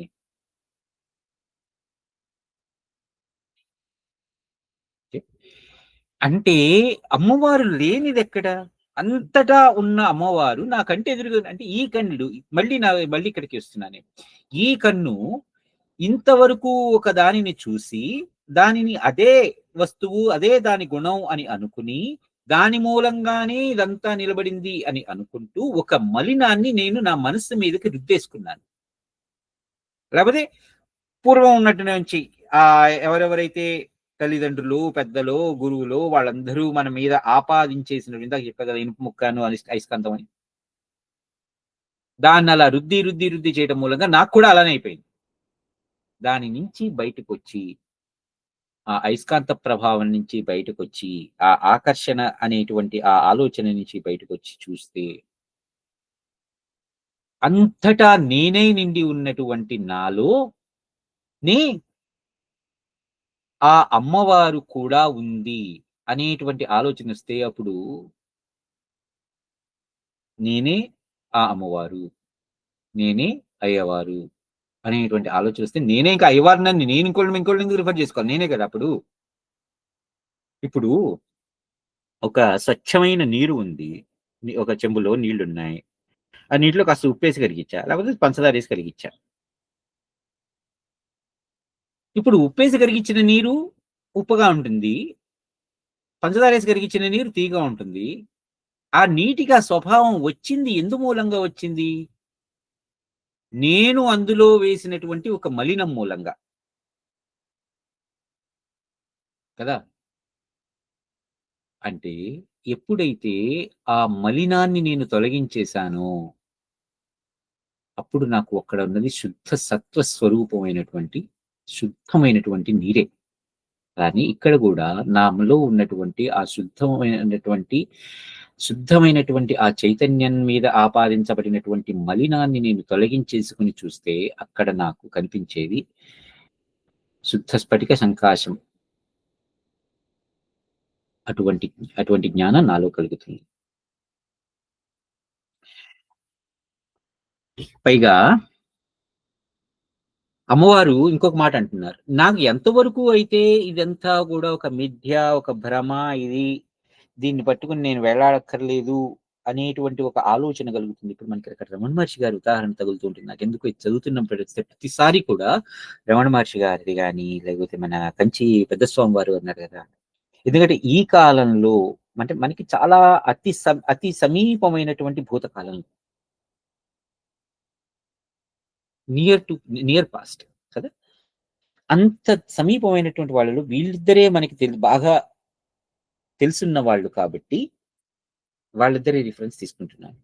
అంటే అమ్మవారు లేనిదెక్కడ? అంతటా ఉన్న అమ్మవారు నా కంటి ఎదురుగా అంటే ఈ కన్నులు మళ్ళీ ఇక్కడికి వస్తున్నా నేను. ఈ కన్ను ఇంతవరకు ఒక దానిని చూసి, దానిని అదే వస్తువు, అదే దాని గుణం అని అనుకుని, దాని మూలంగానే ఇదంతా నిలబడింది అని అనుకుంటూ, ఒక మలినాన్ని నేను నా మనస్సు మీదకి రుద్దేసుకున్నాను. లేపోతే పూర్వం ఉన్నటి నుంచి ఎవరెవరైతే తల్లిదండ్రులు, పెద్దలో, గురువులో వాళ్ళందరూ మన మీద ఆపాదించేసిన ఇందాక చెప్పా కదా! ఇనుప ముక్కను, అయస్కాంతం అని. దాన్నలా రుద్ది చేయడం మూలంగా నాకు కూడా అలానే అయిపోయింది. దాని నుంచి బయటకొచ్చి, ఆ అయస్కాంత ప్రభావం నుంచి బయటకొచ్చి, ఆ ఆకర్షణ అనేటువంటి ఆ ఆలోచన నుంచి బయటకొచ్చి చూస్తే, అంతటా నేనై నిండి ఉన్నటువంటి నాలో నే ఆ అమ్మవారు కూడా ఉంది అనేటువంటి ఆలోచనొస్తే అప్పుడు నేనే ఆ అమ్మవారు. నేనే అయ్యవారు అనేటువంటి ఆలోచనొస్తే నేనే ఇంకా అయ్యవారినని నేను ఇంకోళ్ళని ఎందుకు రిఫర్ చేసుకోవాలి? నేనే కదా అప్పుడు. ఇప్పుడు ఒక స్వచ్ఛమైన నీరు ఉంది. ఒక చెంబులో నీళ్లున్నాయి. ఆ నీటిలో కాస్త ఉప్పేసి కరిగిచ్చా. లేకపోతే పంచదారేసి కరిగిచ్చా. ఇప్పుడు ఉప్పేసి కరిగిచ్చిన నీరు ఉప్పుగా ఉంటుంది. పంచదారేసి కరిగిచ్చిన నీరు తీయగా ఉంటుంది. ఆ నీటికి ఆ స్వభావం వచ్చింది మూలంగా వచ్చింది? నేను అందులో వేసినటువంటి ఒక మలినం మూలంగా. కదా! అంటే ఎప్పుడైతే ఆ మలినాన్ని నేను తొలగించేశానో, అప్పుడు నాకు అక్కడ ఉన్నది శుద్ధ సత్వ స్వరూపమైనటువంటి, శుద్ధమైనటువంటి నీరే. కానీ ఇక్కడ గూడా నాలో ఉన్నటువంటి ఆ శుద్ధమైనటువంటి ఆ చైతన్యం మీద ఆపాదించబడినటువంటి మలినాన్ని నేను తొలగించేసుకొని చూస్తే, అక్కడ నాకు కనిపించేది శుద్ధ స్ఫటిక సంకాశం. అటువంటి అటువంటి జ్ఞానం నాలో కలుగుతుంది. పైగా అమ్మవారు ఇంకొక మాట అంటున్నారు. నాకు ఎంతవరకు అయితే ఇదంతా గూడా ఒక మిథ్య, ఒక భ్రమ, దీన్ని పట్టుకొని నేను వేలాడక్కర్లేదు అనేటువంటి ఒక ఆలోచన కలుగుతుంది. ఇప్పుడు మనకి అక్కడ రమణ మహర్షి గారి ఉదాహరణ తగులుతూ ఉంటుంది. నాకెందుకో ఇది చదువుతున్న ప్రతిసారి కూడా రమణ మహర్షి గారిది గాని, లేకపోతే మన కంచి పెద్ద స్వామి వారు అన్నారు కదా! ఎందుకంటే ఈ కాలంలో అంటే మనకి చాలా అతి సమీపమైనటువంటి భూతకాలం. నియర్ టు నియర్ పాస్ట్ కదా! అంత సమీపమైనటువంటి వాళ్ళలో వీళ్ళిద్దరే మనకి బాగా తెలిసున్న వాళ్ళు కాబట్టి, వాళ్ళిద్దరి రిఫరెన్స్ తీసుకుంటున్నాను.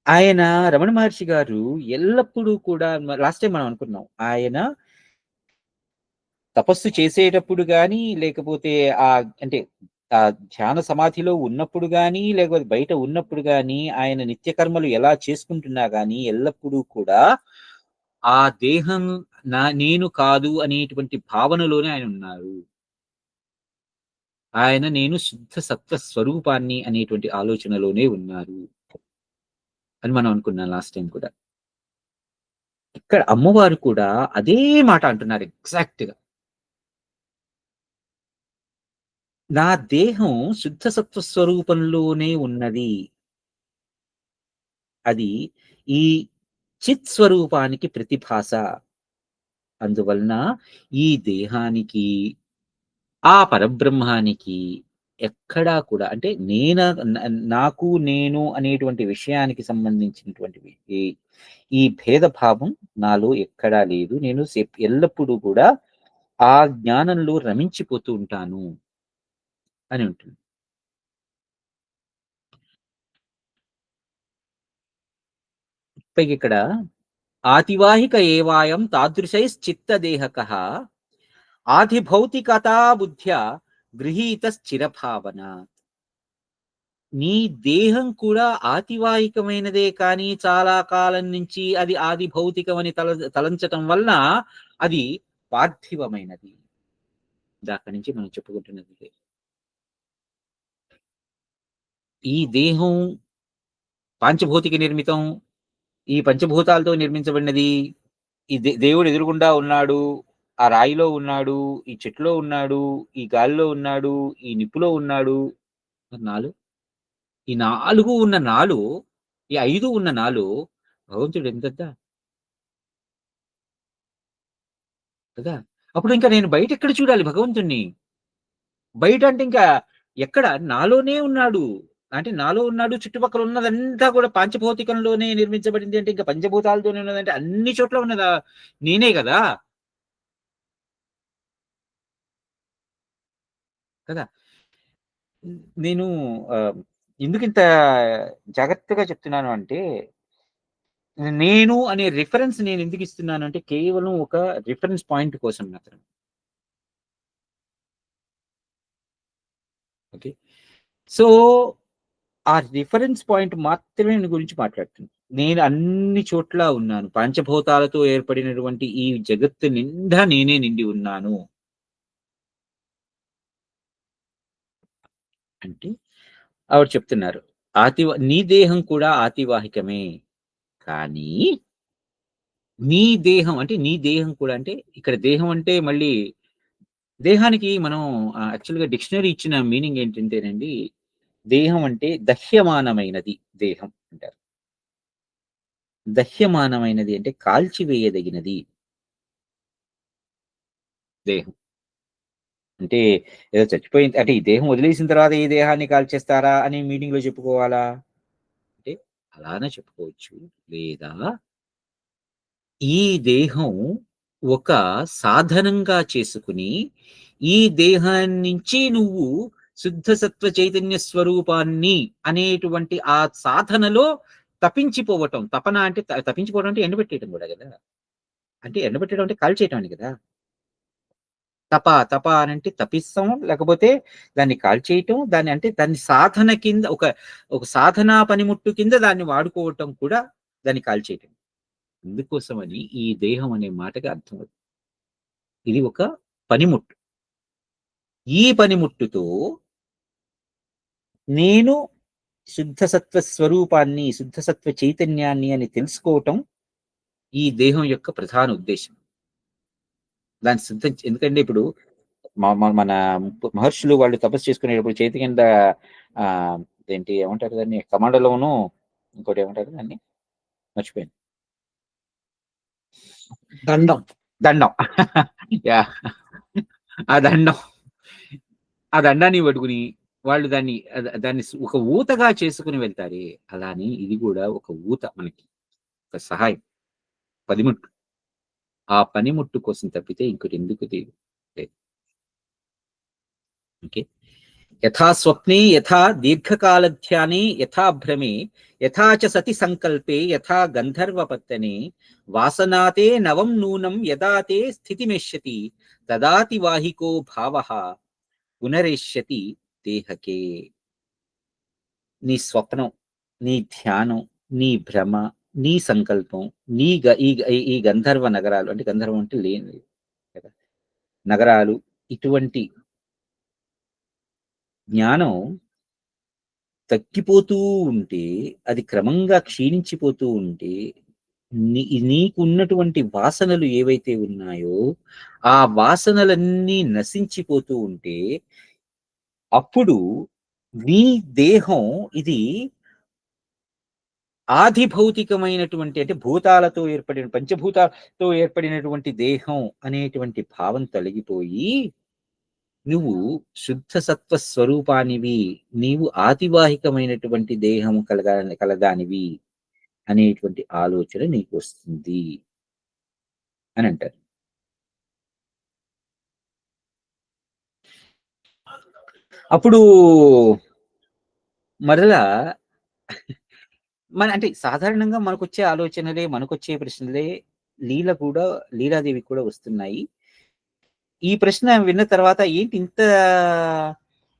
ఆయన రమణ మహర్షి గారు ఎల్లప్పుడూ కూడా లాస్ట్ టైమ్ మనం అనుకున్నాం. ఆయన తపస్సు చేసేటప్పుడు గాని, లేకపోతే అంటే ధ్యాన సమాధిలో ఉన్నప్పుడు గాని, లేకపోతే బయట ఉన్నప్పుడు గాని, ఆయన నిత్య కర్మలు ఎలా చేసుకుంటున్నా గాని, ఎల్లప్పుడూ కూడా ఆ దేహం నేను కాదు అనేటువంటి భావనలోనే ఆయన ఉన్నారు. ఆయన నేను శుద్ధ సత్వ స్వరూపాన్ని అనేటువంటి ఆలోచనలోనే ఉన్నారు అని మనం అనుకున్నాం లాస్ట్ టైం కూడా. ఇక్కడ అమ్మవారు కూడా అదే మాట అంటున్నారు ఎగ్జాక్ట్‌గా. నా దేహం శుద్ధ సత్వ స్వరూపంలోనే ఉన్నది. అది ఈ చిత్ స్వరూపానికి ప్రతిభాస. అందువలన ఈ దేహానికి, ఆ పరబ్రహ్మానికి ఎక్కడా కూడా అంటే నాకు నేను అనేటువంటి విషయానికి సంబంధించినటువంటివి ఈ ఈ భేదభావం నాలో ఎక్కడా లేదు. నేను ఎల్లప్పుడూ కూడా ఆ జ్ఞానంలో రమించిపోతూ ఉంటాను అని ఉంటుంది. పైగా ఇక్కడ ఆతివాహిక ఏవాయం తాదృశైశ్చిత్తదేహకః ఆధిభౌతికతా బుద్ధ్యా గృహీత స్థిరభావన. నీ దేహం కూడా ఆతివాహికమైనదే కానీ చాలా కాలం నుంచి అది ఆది భౌతికమని తలంచటం వలన అది పార్థివమైనది. దాకా నుంచి మనం చెప్పుకుంటున్నది ఈ దేహం పాంచభౌతిక నిర్మితం. ఈ పంచభూతాలతో నిర్మించబడినది. ఈ దేవుడు ఎదురుగుండా ఉన్నాడు. ఆ రాయిలో ఉన్నాడు. ఈ చెట్టులో ఉన్నాడు. ఈ గాలిలో ఉన్నాడు. ఈ నిప్పులో ఉన్నాడు. నాలో ఈ 4 ఉన్న నాలో, ఈ 5 ఉన్న నాలో భగవంతుడు ఎంతద్ద కదా! అప్పుడు ఇంకా నేను బయటెక్కడ చూడాలి భగవంతుడిని? బయట అంటే ఇంకా ఎక్కడ? నాలోనే ఉన్నాడు. అంటే నాలో ఉన్నాడు. చుట్టుపక్కల ఉన్నదంతా కూడా పాంచభౌతికంలోనే నిర్మించబడింది అంటే ఇంకా పంచభూతాలతోనే ఉన్నదంటే అన్ని చోట్ల ఉన్నదా నేనే గదా! కదా! నేను ఎందుకింత జాగ్రత్తగా చెప్తున్నాను అంటే, నేను అనే రిఫరెన్స్ నేనెందుకు ఇస్తున్నాను అంటే, కేవలం ఒక రిఫరెన్స్ పాయింట్ కోసం మాత్రమే. ఓకే. సో, ఆ రిఫరెన్స్ పాయింట్ మాత్రమే నేను గురించి మాట్లాడుతున్నాను. నేను అన్ని చోట్ల ఉన్నాను. పంచభూతాలతో ఏర్పడినటువంటి ఈ జగత్తు నిండా నేనే నిండి ఉన్నాను. అంటే ఆవిడ చెప్తున్నారు. నీ దేహం కూడా ఆతివాహికమే. కానీ నీ దేహం అంటే నీ దేహం కూడా అంటే ఇక్కడ దేహం అంటే మళ్ళీ దేహానికి మనం యాక్చువల్‌గా డిక్షనరీ ఇచ్చిన మీనింగ్ ఏంటంటేనండి, దేహం అంటే దహ్యమానమైనది దేహం అంటారు. దహ్యమానమైనది అంటే కాల్చివేయదగినది దేహం. అంటే ఏదో చచ్చిపోయింది అంటే ఈ దేహం వదిలేసిన తర్వాత ఈ దేహాన్ని కాల్చేస్తారా అని మీటింగ్‌లో చెప్పుకోవాలా? అంటే అలానే చెప్పుకోవచ్చు. లేదా ఈ దేహం ఒక సాధనంగా చేసుకొని, ఈ దేహాన్నించి నువ్వు శుద్ధ సత్వ చైతన్య స్వరూపాన్ని అనేటువంటి ఆ సాధనలో తపించిపోవటం. తపన అంటే తపించిపోవడం అంటే ఎండబెట్టేయటం గూడా గదా! అంటే ఎండబెట్టడం అంటే కాల్చేయటం అని గదా! తప అనంటే తపిస్తాం. లేకపోతే దాన్ని కాల్చేయటం. దాన్ని అంటే దాన్ని సాధన కింద ఒక సాధనా పనిముట్టు కింద దాన్ని వాడుకోవటం కూడా దాన్ని కాల్చేయటం. అందుకోసమని ఈ దేహం అనే మాటకి అర్థం అది. ఇది ఒక పనిముట్టు. ఈ పనిముట్టుతో నేను శుద్ధ సత్వ స్వరూపాన్ని, శుద్ధ సత్వ చైతన్యాన్ని అని తెలుసుకోవటం ఈ దేహం యొక్క ప్రధాన ఉద్దేశ్యం. దాన్ని ఎందుకంటే ఇప్పుడు మన మహర్షులు వాళ్ళు తపస్సు చేసుకునేటప్పుడు చేతి కింద అదేంటి ఏమంటారు దాన్ని? కమండలోను ఇంకోటి ఏమంటారు దాన్ని? మర్చిపోయాను. దండం. దండం. యాహ్! ఆ దండం. ఆ దండాన్ని పట్టుకొని వాళ్ళు దాన్ని ఒక ఊతగా చేసుకొని వెళ్తారే, అలా అని ఇది కూడా ఒక ఊత మనకి. ఒక సహాయం. పనిముట్టు. ఆ పనిముట్టు కోసం తప్పితే ఇంకోటెందుకు లేదు. ఓకే. యథా స్వప్నే, యథా దీర్ఘకాలధ్యానే, యథా భ్రమే, యథా చ సతి సంకల్పే, యథా గంధర్వపత్తనే, వాసనాతే నవం నూనం యదా తే స్థితిమెష్యతి, తదాతివాహికో భావః పునరేష్యతి దేహకే. నీ స్వప్నం, నీ ధ్యానం, నీ భ్రమ, నీ సంకల్పం, నీ ఈ గంధర్వ నగరాలు అంటే గంధర్వం అంటే లేని కదా, నగరాలు, ఇటువంటి జ్ఞానం తగ్గిపోతూ ఉంటే, అది క్రమంగా క్షీణించిపోతూ ఉంటే, నీ నీకున్నటువంటి వాసనలు ఏవైతే ఉన్నాయో, ఆ వాసనలన్నీ నశించిపోతూ ఉంటే, అప్పుడు నీ దేహం ఇది ఆది భౌతికమైనటువంటి అంటే భూతాలతో ఏర్పడిన పంచభూతాలతో ఏర్పడినటువంటి దేహం అనేటువంటి భావం తొలగిపోయి, నువ్వు శుద్ధ సత్వ స్వరూపానివి, నీవు ఆతివాహికమైనటువంటి దేహము కలదానివి అనేటువంటి ఆలోచన నీకు వస్తుంది అని అంటారు. అప్పుడు మరలా అంటే సాధారణంగా మనకొచ్చే ఆలోచనలే, మనకొచ్చే ప్రశ్నలే లీలాదేవికి కూడా వస్తున్నాయి. ఈ ప్రశ్న విన్న తర్వాత ఏంటి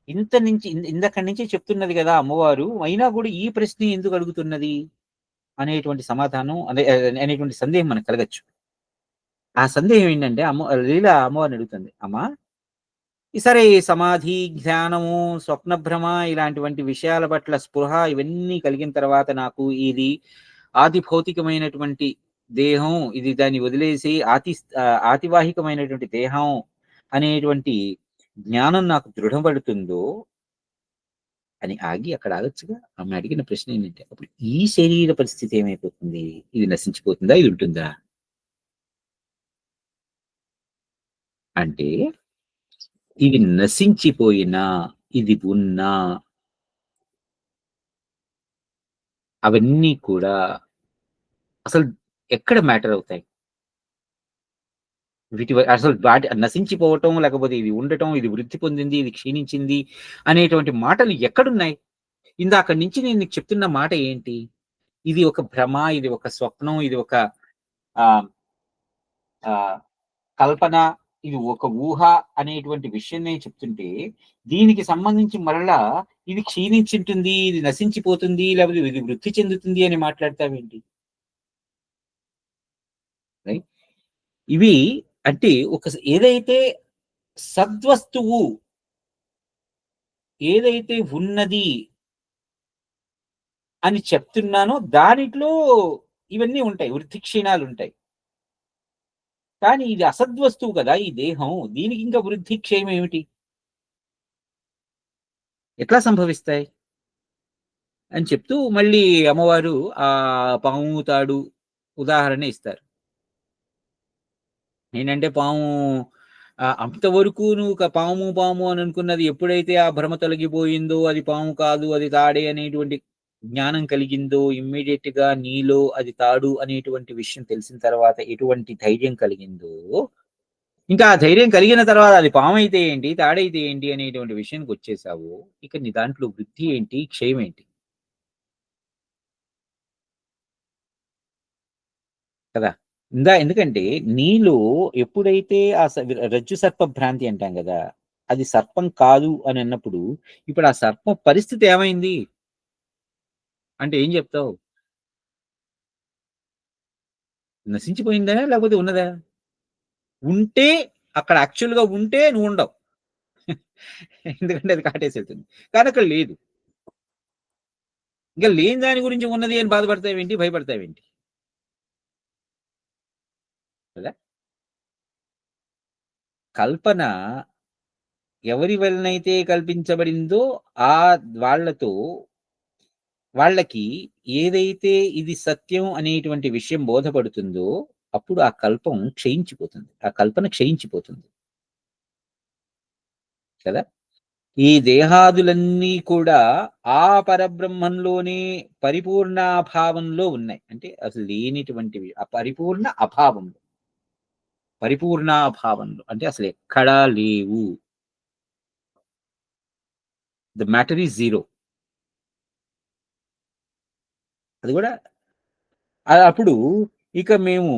ఇంత నుంచి ఇందక్కడి నుంచి చెప్తున్నది కదా అమ్మవారు, అయినా కూడా ఈ ప్రశ్న ఎందుకు అడుగుతున్నది అనేటువంటి సమాధానం అనేటువంటి సందేహం మనకు కలగచ్చు. ఆ సందేహం ఏంటంటే లీల అమ్మవారిని అడుగుతుంది, అమ్మా సరే సమాధి, ధ్యానము, స్వప్నభ్రమ ఇలాంటివంటి విషయాల పట్ల స్పృహ ఇవన్నీ కలిగిన తర్వాత నాకు ఇది ఆది భౌతికమైనటువంటి దేహం, ఇది దాన్ని వదిలేసి ఆతివాహికమైనటువంటి దేహం అనేటువంటి జ్ఞానం నాకు దృఢపడుతుందో అని ఆగి అక్కడ ఆగొచ్చుగా. ఆమె అడిగిన ప్రశ్న ఏంటంటే, అప్పుడు ఈ శరీర పరిస్థితి ఏమైపోతుంది? ఇది నశించిపోతుందా? ఇది ఉంటుందా? అంటే ఇది నశించిపోయినా, ఇది ఉన్నా, అవన్నీ కూడా అసలు ఎక్కడ మ్యాటర్ అవుతాయి? వాటి నశించిపోవటం, లేకపోతే ఇది ఉండటం, ఇది వృద్ధి పొందింది, ఇది క్షీణించింది అనేటువంటి మాటలు ఎక్కడున్నాయి? ఇందాక నుంచి నేను నీకు చెప్తున్న మాట ఏంటి? ఇది ఒక భ్రమ, ఇది ఒక స్వప్నం, ఇది ఒక ఆహ్, ఆహ్, కల్పన, ఇది ఒక ఊహ అనేటువంటి విషయం నేను చెప్తుంటే, దీనికి సంబంధించి మరలా ఇది క్షీణించుంటుంది, ఇది నశించిపోతుంది, లేకపోతే ఇది వృద్ధి చెందుతుంది అని మాట్లాడతావేంటి? రైట్? ఇవి అంటే ఏదైతే సద్వస్తువు ఏదైతే ఉన్నది అని చెప్తున్నానో దానిట్లో ఇవన్నీ ఉంటాయి. వృద్ధి క్షీణాలుంటాయి. కానీ ఇది అసద్వస్తువు కదా ఈ దేహం. దీనికి ఇంకా వృద్ధి, క్షయం ఏమిటి? ఎట్లా సంభవిస్తాయి? అని చెప్తూ మళ్ళీ అమ్మవారు పాము, తాడు ఉదాహరణ ఇస్తారు. ఏంటంటే పాము అంతవరకు నువ్వు పాము, పాము అని అనుకున్నది ఎప్పుడైతే ఆ భ్రమ తొలగిపోయిందో, అది పాము కాదు, అది తాడే అనేటువంటి జ్ఞానం కలిగిందో, ఇమ్మీడియేట్‌గా నీలో అది తాడు అనేటువంటి విషయం తెలిసిన తర్వాత ఎటువంటి ధైర్యం కలిగిందో, ఇంకా ఆ ధైర్యం కలిగిన తర్వాత అది పామైతే ఏంటి, తాడైతే ఏంటి అనేటువంటి విషయానికొచ్చేసావో, ఇక నీ దాంట్లో వృద్ధి ఏంటి, క్షయం ఏంటి? కదా! ఎందుకంటే నీలో ఎప్పుడైతే రజ్జు సర్ప భ్రాంతి అంటాం గదా! అది సర్పం కాదు అని అన్నప్పుడు, ఇప్పుడు ఆ సర్పం పరిస్థితి ఏమైంది? అంటే ఏం జెప్తావు? నశించిపోయిందా? లేకపోతే ఉన్నదా? ఉంటే అక్కడ యాక్చువల్‌గా ఉంటే నువ్వుండవు. ఎందుకంటే అది కాటేసెళ్తుంది. కానీ అక్కడ లేదు. ఇంక లేని దాని గురించి ఉన్నది అని బాధపడతావేంటి? భయపడతావేంటి? కదా! కల్పన ఎవరి వలనైతే కల్పించబడిందో ఆ వాళ్ళతో వాళ్ళకి ఏదైతే ఇది సత్యం అనేటువంటి విషయం బోధపడుతుందో, అప్పుడు ఆ కల్పం క్షయించిపోతుంది. ఆ కల్పన క్షయించిపోతుంది. కదా! ఈ దేహాదులన్నీ కూడా ఆ పరబ్రహ్మంలోనే పరిపూర్ణాభావంలో ఉన్నాయి. అంటే అసలు లేనిటువంటివి. ఆ పరిపూర్ణ అభావంలో. పరిపూర్ణాభావంలో. అంటే అసలు ఎక్కడా లేవు. The matter is zero. అది కూడా అప్పుడు ఇక మేము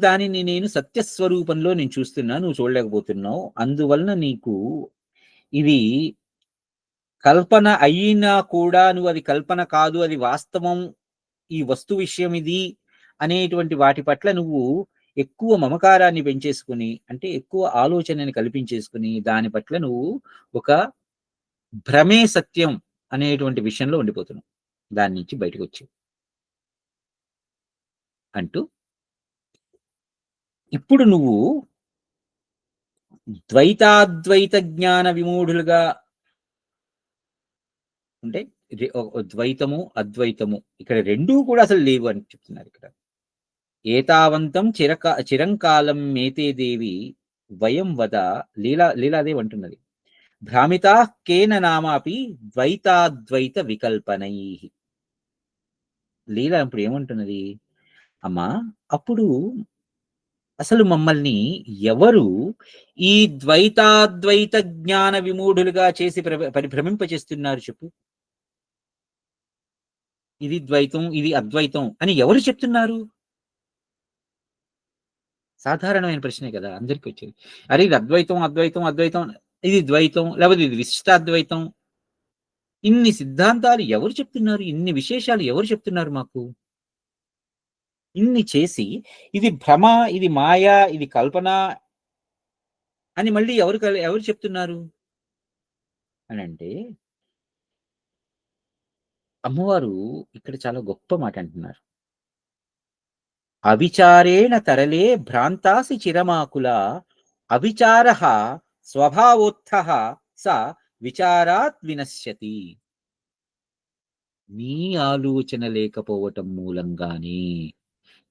దానిని నేను సత్యస్వరూపంలో నేను చూస్తున్నా. నువ్వు చూడలేకపోతున్నావు. అందువలన నీకు ఇది కల్పన అయినా కూడా నువ్వు అది కల్పన కాదు, అది వాస్తవం, ఈ వస్తు విషయం ఇది అనేటువంటి వాటి పట్ల నువ్వు ఎక్కువ మమకారాన్ని పెంచేసుకుని, అంటే ఎక్కువ ఆలోచనని కల్పించేసుకుని, దాని పట్ల నువ్వు ఒక భ్రమే సత్యం అనేటువంటి విషయంలో ఉండిపోతున్నావు. దాని నుంచి బయటకొచ్చి. అంటూ ఇప్పుడు నువ్వు ద్వైతాద్వైత జ్ఞాన విమూఢులుగా అంటే ద్వైతము, అద్వైతము ఇక్కడ రెండూ కూడా అసలు లేవు అని చెప్తున్నారు ఇక్కడ. ఏతావంతం చిరంకాలం మేతే దేవి వయం వద లీలాదేవి అంటున్నది. భ్రామితా కేన నామాపి ద్వైతాద్వైత వికల్పనై. లీల ఇప్పుడు ఏమంటున్నది? అమ్మా, అప్పుడు అసలు మమ్మల్ని ఎవరు ఈ ద్వైతాద్వైత జ్ఞాన విమూఢులుగా చేసి పరిభ్రమింపచేస్తున్నారు చెప్పు? ఇది ద్వైతం, ఇది అద్వైతం అని ఎవరు చెప్తున్నారు? సాధారణమైన ప్రశ్నే కదా అందరికి వచ్చేది. అరే ఇది అద్వైతం, అద్వైతం, అద్వైతం, ఇది ద్వైతం, లేకపోతే ఇది విశిష్టాద్వైతం. ఇన్ని సిద్ధాంతాలు ఎవరు చెప్తున్నారు? ఇన్ని విశేషాలు ఎవరు చెప్తున్నారు మాకు? ఇన్ని చేసి ఇది భ్రమ, ఇది మాయ, ఇది కల్పన అని మళ్ళీ ఎవరు చెప్తున్నారు అని అంటే, అమ్మవారు ఇక్కడ చాలా గొప్ప మాట అంటున్నారు. అవిచారేణ తరలే భ్రాంతాసి చిరమాకుల అవిచార స్వభావోత్థ స విచారాత్ వినశ్యతి. నీ ఆలోచన లేకపోవటం మూలంగానే,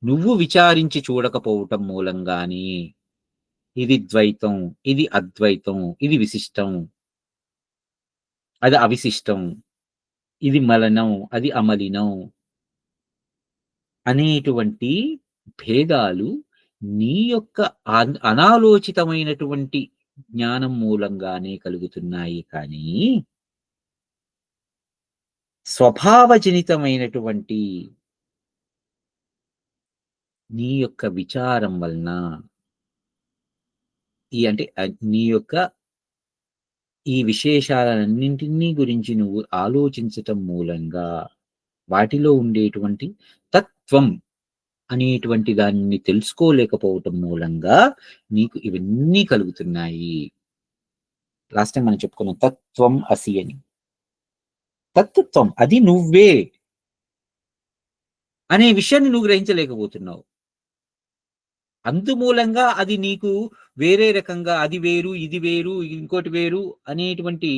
నువ్వు విచారించి చూడకపోవటం మూలంగానే ఇది ద్వైతం, ఇది అద్వైతం, ఇది విశిష్టం, అది అవిశిష్టం, ఇది మలనం, అది అమలినం అనేటువంటి భేదాలు నీ యొక్క అనాలోచితమైనటువంటి జ్ఞానం మూలంగానే కలుగుతున్నాయి. కానీ స్వభావజనితమైనటువంటి నీ యొక్క విచారం వలన, అంటే నీ యొక్క ఈ విశేషాలన్నింటినీ గురించి నువ్వు ఆలోచించటం మూలంగా వాటిలో ఉండేటువంటి తత్వం అనేటువంటి దాన్ని తెలుసుకోలేకపోవటం మూలంగా నీకు ఇవన్నీ కలుగుతున్నాయి. లాస్ట్ టైం మనం చెప్పుకున్నాం తత్వం అసి అని. తత్వం అది నువ్వే అనే విషయాన్ని నువ్వు గ్రహించలేకపోతున్నావు. అందుమూలంగా అది నీకు వేరే రకంగా అది వేరు, ఇది వేరు, ఇంకోటి వేరు అనేటువంటి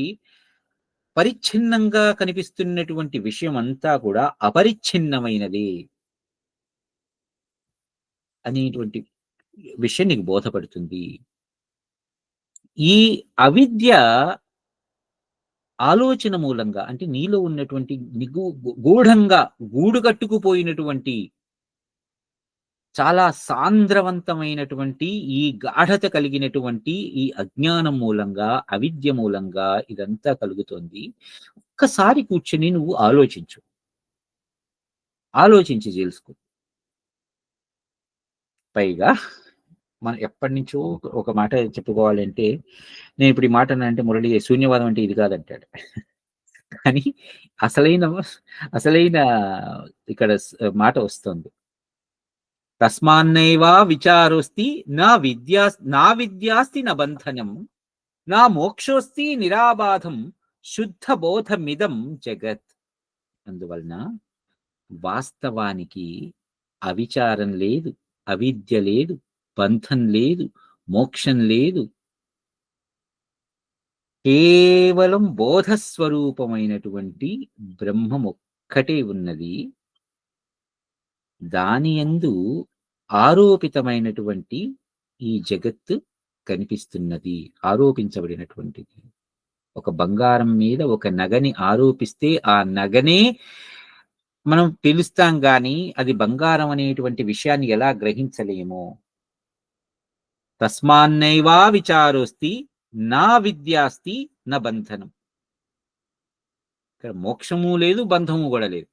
పరిచ్ఛిన్నంగా కనిపిస్తున్నటువంటి విషయం అంతా కూడా అపరిచ్ఛిన్నమైనది అనేటువంటి విషయం నీకు బోధపడుతుంది. ఈ అవిద్య ఆలోచన మూలంగా, అంటే నీలో ఉన్నటువంటి గూఢంగా గూడు కట్టుకుపోయినటువంటి చాలా సాంద్రవంతమైనటువంటి ఈ గాఢత కలిగినటువంటి ఈ అజ్ఞానం మూలంగా, అవిద్య మూలంగా ఇదంతా కలుగుతోంది. ఒక్కసారి కూర్చొని నువ్వు ఆలోచించు. ఆలోచించి తెలుసుకో. పైగా మనం ఎప్పటినుంచో ఒక మాట చెప్పుకోవాలంటే, నేను ఇప్పుడు ఈ మాట అన్నానంటే మురళి శూన్యవాదం అంటే ఇది కాదంటాడు. కానీ అసలైన అసలైన ఇక్కడ మాట వస్తుంది. తస్మాన్నైవా విచారోస్తి నా విద్యాస్తి న బంధనం నా మోక్షోస్తి నిరాబాధం శుద్ధ బోధమిదం జగత్. అందువలన వాస్తవానికి అవిచారం లేదు, అవిద్య లేదు, బంధం లేదు, మోక్షం లేదు. కేవలం బోధస్వరూపమైనటువంటి బ్రహ్మం ఒక్కటే ఉన్నది. దాని యందు ఆరోపితమైనటువంటి ఈ జగత్తు కనిపిస్తున్నది, ఆరోపించబడినటువంటిది. ఒక బంగారం మీద ఒక నగని ఆరోపిస్తే ఆ నగనే మనం పిలుస్తాం గాని అది బంగారం అనేటువంటి విషయాన్ని ఎలా గ్రహించలేము. తస్మాన్నైవా విచారోస్తి నా విద్యాస్తి నా బంధనం. ఇక్కడ మోక్షము లేదు, బంధము కూడా లేదు.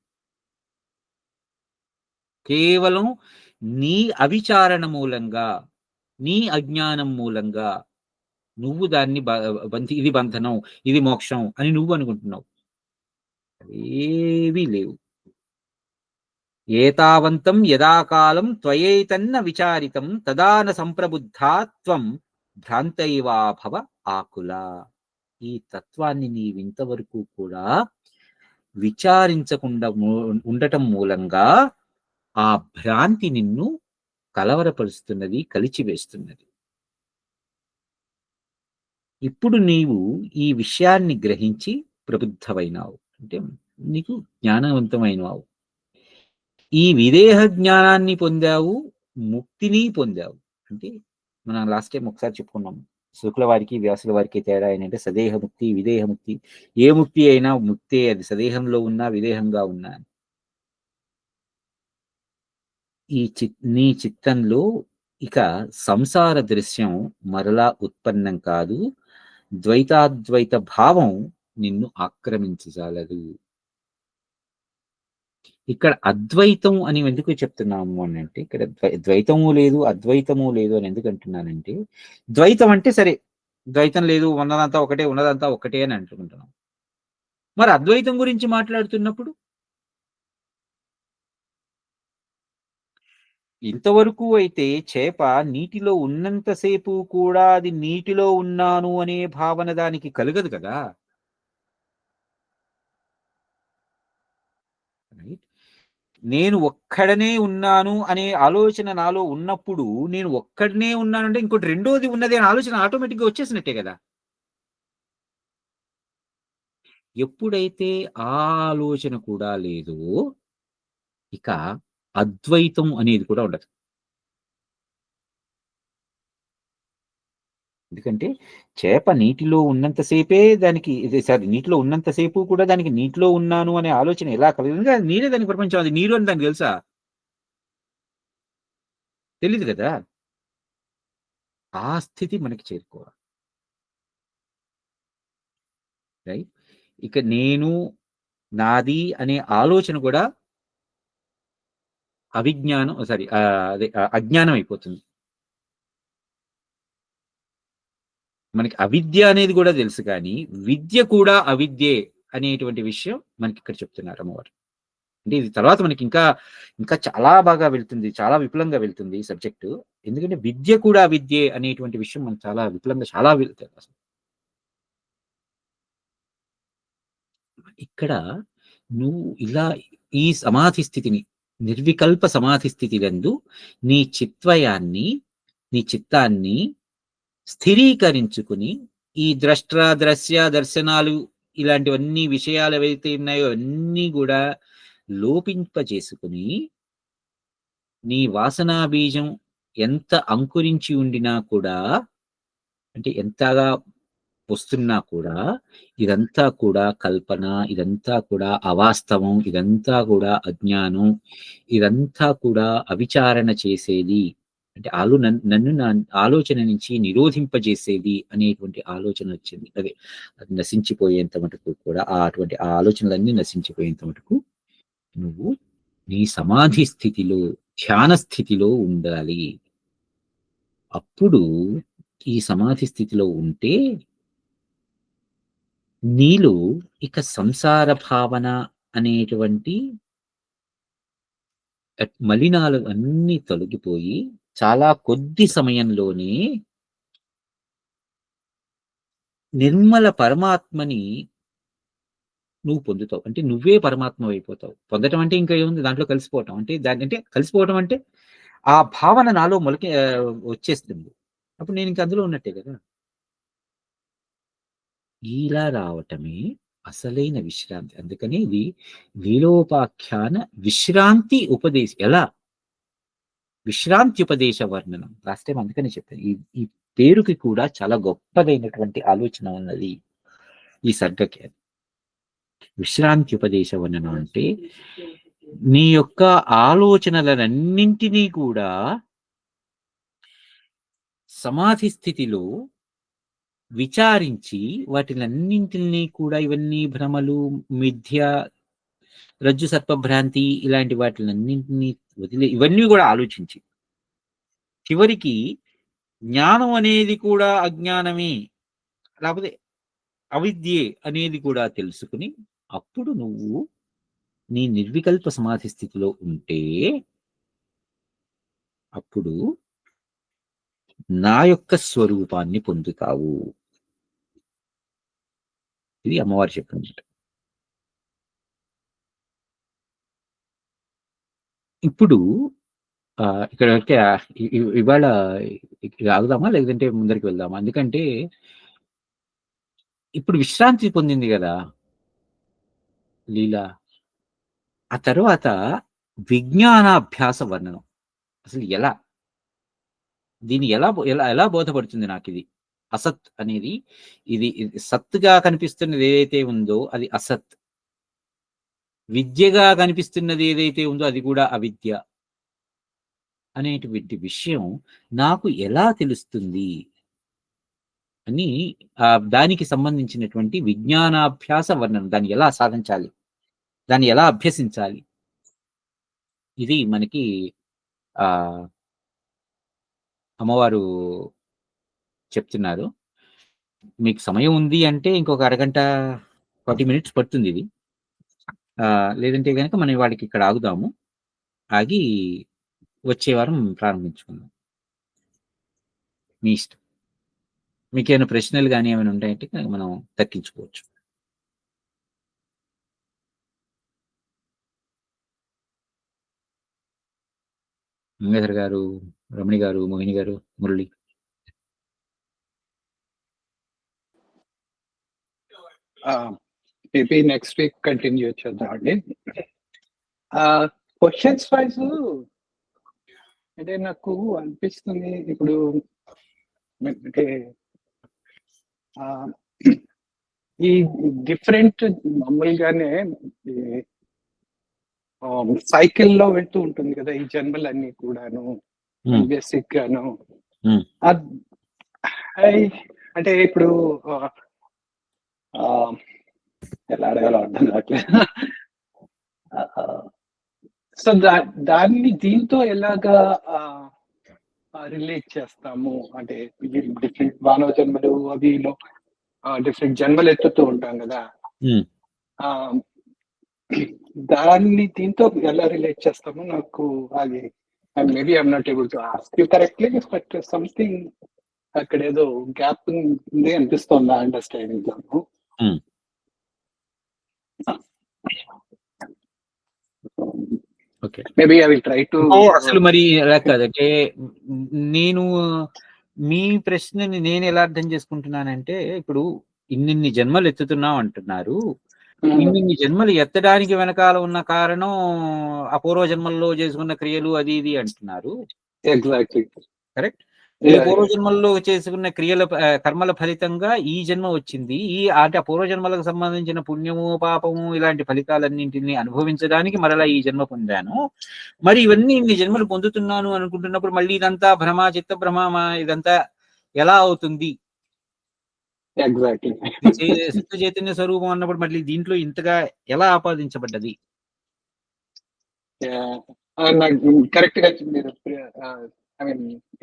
కేవలం నీ అవిచారణ మూలంగా, నీ అజ్ఞానం మూలంగా నువ్వు దాన్ని ఇది బంధనం, ఇది మోక్షం అని నువ్వు అనుకుంటున్నావు. ఏవీ లేవు. ఏతావంతం యదాకాలం త్వయైతన్న విచారితం తదాన సంప్రబుద్ధా త్వం భ్రాంతైవా భవ ఆకుల. ఈ తత్వాన్ని నీవింతవరకు కూడా విచారించకుండా ఉండటం మూలంగా ఆ భ్రాంతి నిన్ను కలవరపరుస్తున్నది, కలిచివేస్తున్నది. ఇప్పుడు నీవు ఈ విషయాన్ని గ్రహించి ప్రబుద్ధమైనావు, అంటే నీకు జ్ఞానవంతమైనవావు. ఈ విదేహ జ్ఞానాన్ని పొందావు, ముక్తిని పొందావు. అంటే మనం లాస్ట్ టైం ఒకసారి చెప్పుకున్నాం, శుక్ల వారికి వ్యాసుల వారికి తేడా ఏంటంటే సదేహ ముక్తి, విదేహ ముక్తి. ఏ ముక్తి అయినా ముక్తే, అది సదేహంలో ఉన్నా విదేహంగా ఉన్నా. నీ చిత్తంలో ఇక సంసార దృశ్యం మరలా ఉత్పన్నం కాదు, ద్వైతాద్వైత భావం నిన్ను ఆక్రమించజాలదు. ఇక్కడ అద్వైతం అని ఎందుకు చెప్తున్నాము అని అంటే, ఇక్కడ ద్వైతము లేదు అద్వైతము లేదు అని ఎందుకు అంటున్నానంటే, ద్వైతం అంటే సరే ద్వైతం లేదు, ఉన్నదంతా ఒకటే, ఉన్నదంతా ఒకటే అని అంటుకుంటున్నాం. మరి అద్వైతం గురించి మాట్లాడుతున్నప్పుడు ఇంతవరకు అయితే చేప నీటిలో ఉన్నంతసేపు కూడా అది నీటిలో ఉన్నాను అనే భావన దానికి కలగదు కదా. నేను ఒక్కడనే ఉన్నాను అనే ఆలోచన నాలో ఉన్నప్పుడు, నేను ఒక్కడనే ఉన్నానంటే ఇంకోటి రెండోది ఉన్నది అనే ఆలోచన ఆటోమేటిక్గా వచ్చేసినట్టే కదా. ఎప్పుడైతే ఆ ఆలోచన కూడా లేదో ఇక అద్వైతం అనేది కూడా ఉండదు. ఎందుకంటే చేప నీటిలో ఉన్నంత సేపే దానికి సారీ నీటిలో ఉన్నంత సేపు కూడా దానికి నీటిలో ఉన్నాను అనే ఆలోచన ఎలా కలిగింది? నీరే దానికి ప్రపంచం, అది నీరు అని దానికి తెలుసా? తెలీదు కదా. ఆ స్థితి మనకి చేరుకోవాలి. రైట్. ఇక నేను, నాది అనే ఆలోచన కూడా అవిజ్ఞానం, సారీ అదే అజ్ఞానం అయిపోతుంది. మనకి అవిద్య అనేది కూడా తెలుసు కానీ విద్య కూడా అవిద్యే అనేటువంటి విషయం మనకి ఇక్కడ చెప్తున్నారు అమ్మవారు. అంటే ఇది తర్వాత మనకి ఇంకా ఇంకా చాలా బాగా వెళ్తుంది, చాలా విపులంగా వెళ్తుంది ఈ సబ్జెక్టు. ఎందుకంటే విద్య కూడా అవిద్యే అనేటువంటి విషయం మనకు చాలా విపులంగా చాలా వెళ్తుంది అసలు. ఇక్కడ నువ్వు ఇలా ఈ సమాధి స్థితిని, నిర్వికల్ప సమాధి స్థితి నందు నీ చిత్వయాన్ని, నీ చిత్తాన్ని స్థిరీకరించుకుని ఈ ద్రష్ట్ర దర్శనాలు ఇలాంటివన్నీ విషయాలు ఏవైతే ఉన్నాయో అన్నీ కూడా లోపింపజేసుకుని నీ వాసనా బీజం ఎంత అంకురించి ఉండినా కూడా, అంటే ఎంతగా వస్తున్నా కూడా ఇదంతా కూడా కల్పన, ఇదంతా కూడా అవాస్తవం, ఇదంతా కూడా అజ్ఞానం, ఇదంతా కూడా అవిచారణ చేసేది, అంటే నన్ను నా ఆలోచన నుంచి నిరోధింపజేసేది అనేటువంటి ఆలోచన వచ్చింది. అదే అది నశించిపోయేంత మటుకు కూడా అటువంటి ఆ ఆలోచనలన్నీ నశించిపోయేంత మటుకు నువ్వు నీ సమాధి స్థితిలో, ధ్యాన స్థితిలో ఉండాలి. అప్పుడు ఈ సమాధి స్థితిలో ఉంటే నీలో ఇక సంసార భావన అనేటువంటి మలినాలు అన్నీ తొలగిపోయి చాలా కొద్ది సమయంలోనే నిర్మల పరమాత్మని నువ్వు పొందుతావు. అంటే నువ్వే పరమాత్మ అయిపోతావు. పొందటం అంటే ఇంకా ఏముంది, దాంట్లో కలిసిపోవటం. అంటే దాన్ని, అంటే కలిసిపోవటం అంటే ఆ భావన నాలో వచ్చేస్తుంది. అప్పుడు నేను ఇంక అందులో ఉన్నట్టే కదా. ఇలా రావటమే అసలైన విశ్రాంతి. అందుకని ఇది లీలోపాఖ్యాన విశ్రాంతి ఉపదేశం. ఎలా విశ్రాంత్యుపదేశ వర్ణనం. లాస్ట్ టైం అందుకని చెప్పాను. ఈ పేరుకి కూడా చాలా గొప్పదైనటువంటి ఆలోచన ఉన్నది ఈ సర్గకి. విశ్రాంత్యుపదేశ వర్ణనం అంటే నీ యొక్క ఆలోచనలన్నింటినీ కూడా సమాధి స్థితిలో విచారించి వాటిలన్నింటినీ కూడా ఇవన్నీ భ్రమలు, మిథ్య, రజ్జు సర్పభ్రాంతి ఇలాంటి వాటిలన్నింటినీ వదిలే ఇవన్నీ కూడా ఆలోచించి చివరికి జ్ఞానం అనేది కూడా అజ్ఞానమే, లేకపోతే అవిద్యే అనేది కూడా తెలుసుకుని అప్పుడు నువ్వు నీ నిర్వికల్ప సమాధి స్థితిలో ఉంటే అప్పుడు నా యొక్క స్వరూపాన్ని పొందుతావు. ఇది అమ్మవారు చెప్పింది. ఇప్పుడు ఇక్కడ ఇవాళ ఆగుదామా లేదంటే ముందరికి వెళ్దామా? ఎందుకంటే ఇప్పుడు విశ్రాంతి పొందింది కదా లీల. ఆ తర్వాత విజ్ఞానాభ్యాస వర్ణనం. అసలు ఎలా దీన్ని ఎలా ఎలా ఎలా బోధపడుతుంది నాకు ఇది అసత్ అనేది. ఇది సత్తుగా కనిపిస్తున్నది ఏదైతే ఉందో అది అసత్, విద్యగా కనిపిస్తున్నది ఏదైతే ఉందో అది కూడా అవిద్య అనేటువంటి విషయం నాకు ఎలా తెలుస్తుంది అని దానికి సంబంధించినటువంటి విజ్ఞానాభ్యాస వర్ణన. దాన్ని ఎలా సాధించాలి, దాన్ని ఎలా అభ్యసించాలి, ఇది మనకి అమ్మవారు చెప్తున్నారు. మీకు సమయం ఉంది అంటే ఇంకొక అరగంట 40 minutes పడుతుంది ఇది. లేదంటే కనుక మనం వాడికి ఇక్కడ ఆగుదాము, ఆగి వచ్చే వారం ప్రారంభించుకుందాం. మీ ఇష్టం. మీకు ఏమైనా ప్రశ్నలు కానీ ఏమైనా ఉంటాయంటే మనం తగ్గించుకోవచ్చు. గంగాధర్ గారు, రమణి గారు, మోహిని గారు, Murali. Maybe next week continue చేద్దామండి. క్వశ్చన్స్ వైజ్ అంటే నాకు అనిపిస్తుంది ఇప్పుడు అంటే ఈ డిఫరెంట్ మామూలుగానే సైకిల్లో వెళ్తూ ఉంటుంది కదా ఈ జన్మలన్నీ కూడాను బేసిక్ గాను. అంటే ఇప్పుడు ఎలా అడగాలో అర్థం కావట్లేదు. సో దాన్ని దీంతో ఎలాగా రిలేట్ చేస్తాము అంటే డిఫరెంట్ మానవ జన్మలు అవిలో డిఫరెంట్ జన్మలు ఎత్తుతూ ఉంటాం కదా, దాన్ని దీంతో ఎలా రిలేట్ చేస్తామో నాకు అది maybe I'm not able to ask you correctly, but something అక్కడ ఏదో గ్యాప్ ఉంది అనిపిస్తుంది అండర్స్టాండింగ్ లో. Maybe I will try to. అసలు మరి ఎలా కాదంటే నేను మీ ప్రశ్నని నేను ఎలా అర్థం చేసుకుంటున్నానంటే ఇప్పుడు ఇన్నిన్ని జన్మలు ఎత్తుతున్నాం అంటున్నారు. ఇన్నిన్ని జన్మలు ఎత్తడానికి వెనకాల ఉన్న కారణం అపూర్వ జన్మల్లో చేసుకున్న క్రియలు అది ఇది అంటున్నారు. Exactly correct. ఈ పూర్వజన్మల్లో చేసుకున్న క్రియల కర్మల ఫలితంగా ఈ జన్మ వచ్చింది. అంటే ఆ పూర్వజన్మలకు సంబంధించిన పుణ్యము పాపము ఇలాంటి ఫలితాలన్నింటినీ అనుభవించడానికి మరలా ఈ జన్మ పొందాను. మరి ఇవన్నీ ఇన్ని జన్మలు పొందుతున్నాను అనుకుంటున్నప్పుడు మళ్ళీ ఇదంతా భ్రమ, చిత్త భ్రమ, ఇదంతా ఎలా అవుతుంది? శుద్ధ చైతన్య స్వరూపం అన్నప్పుడు మళ్ళీ దీంట్లో ఇంతగా ఎలా ఆపాదించబడ్డది? కరెక్ట్ గా మీరు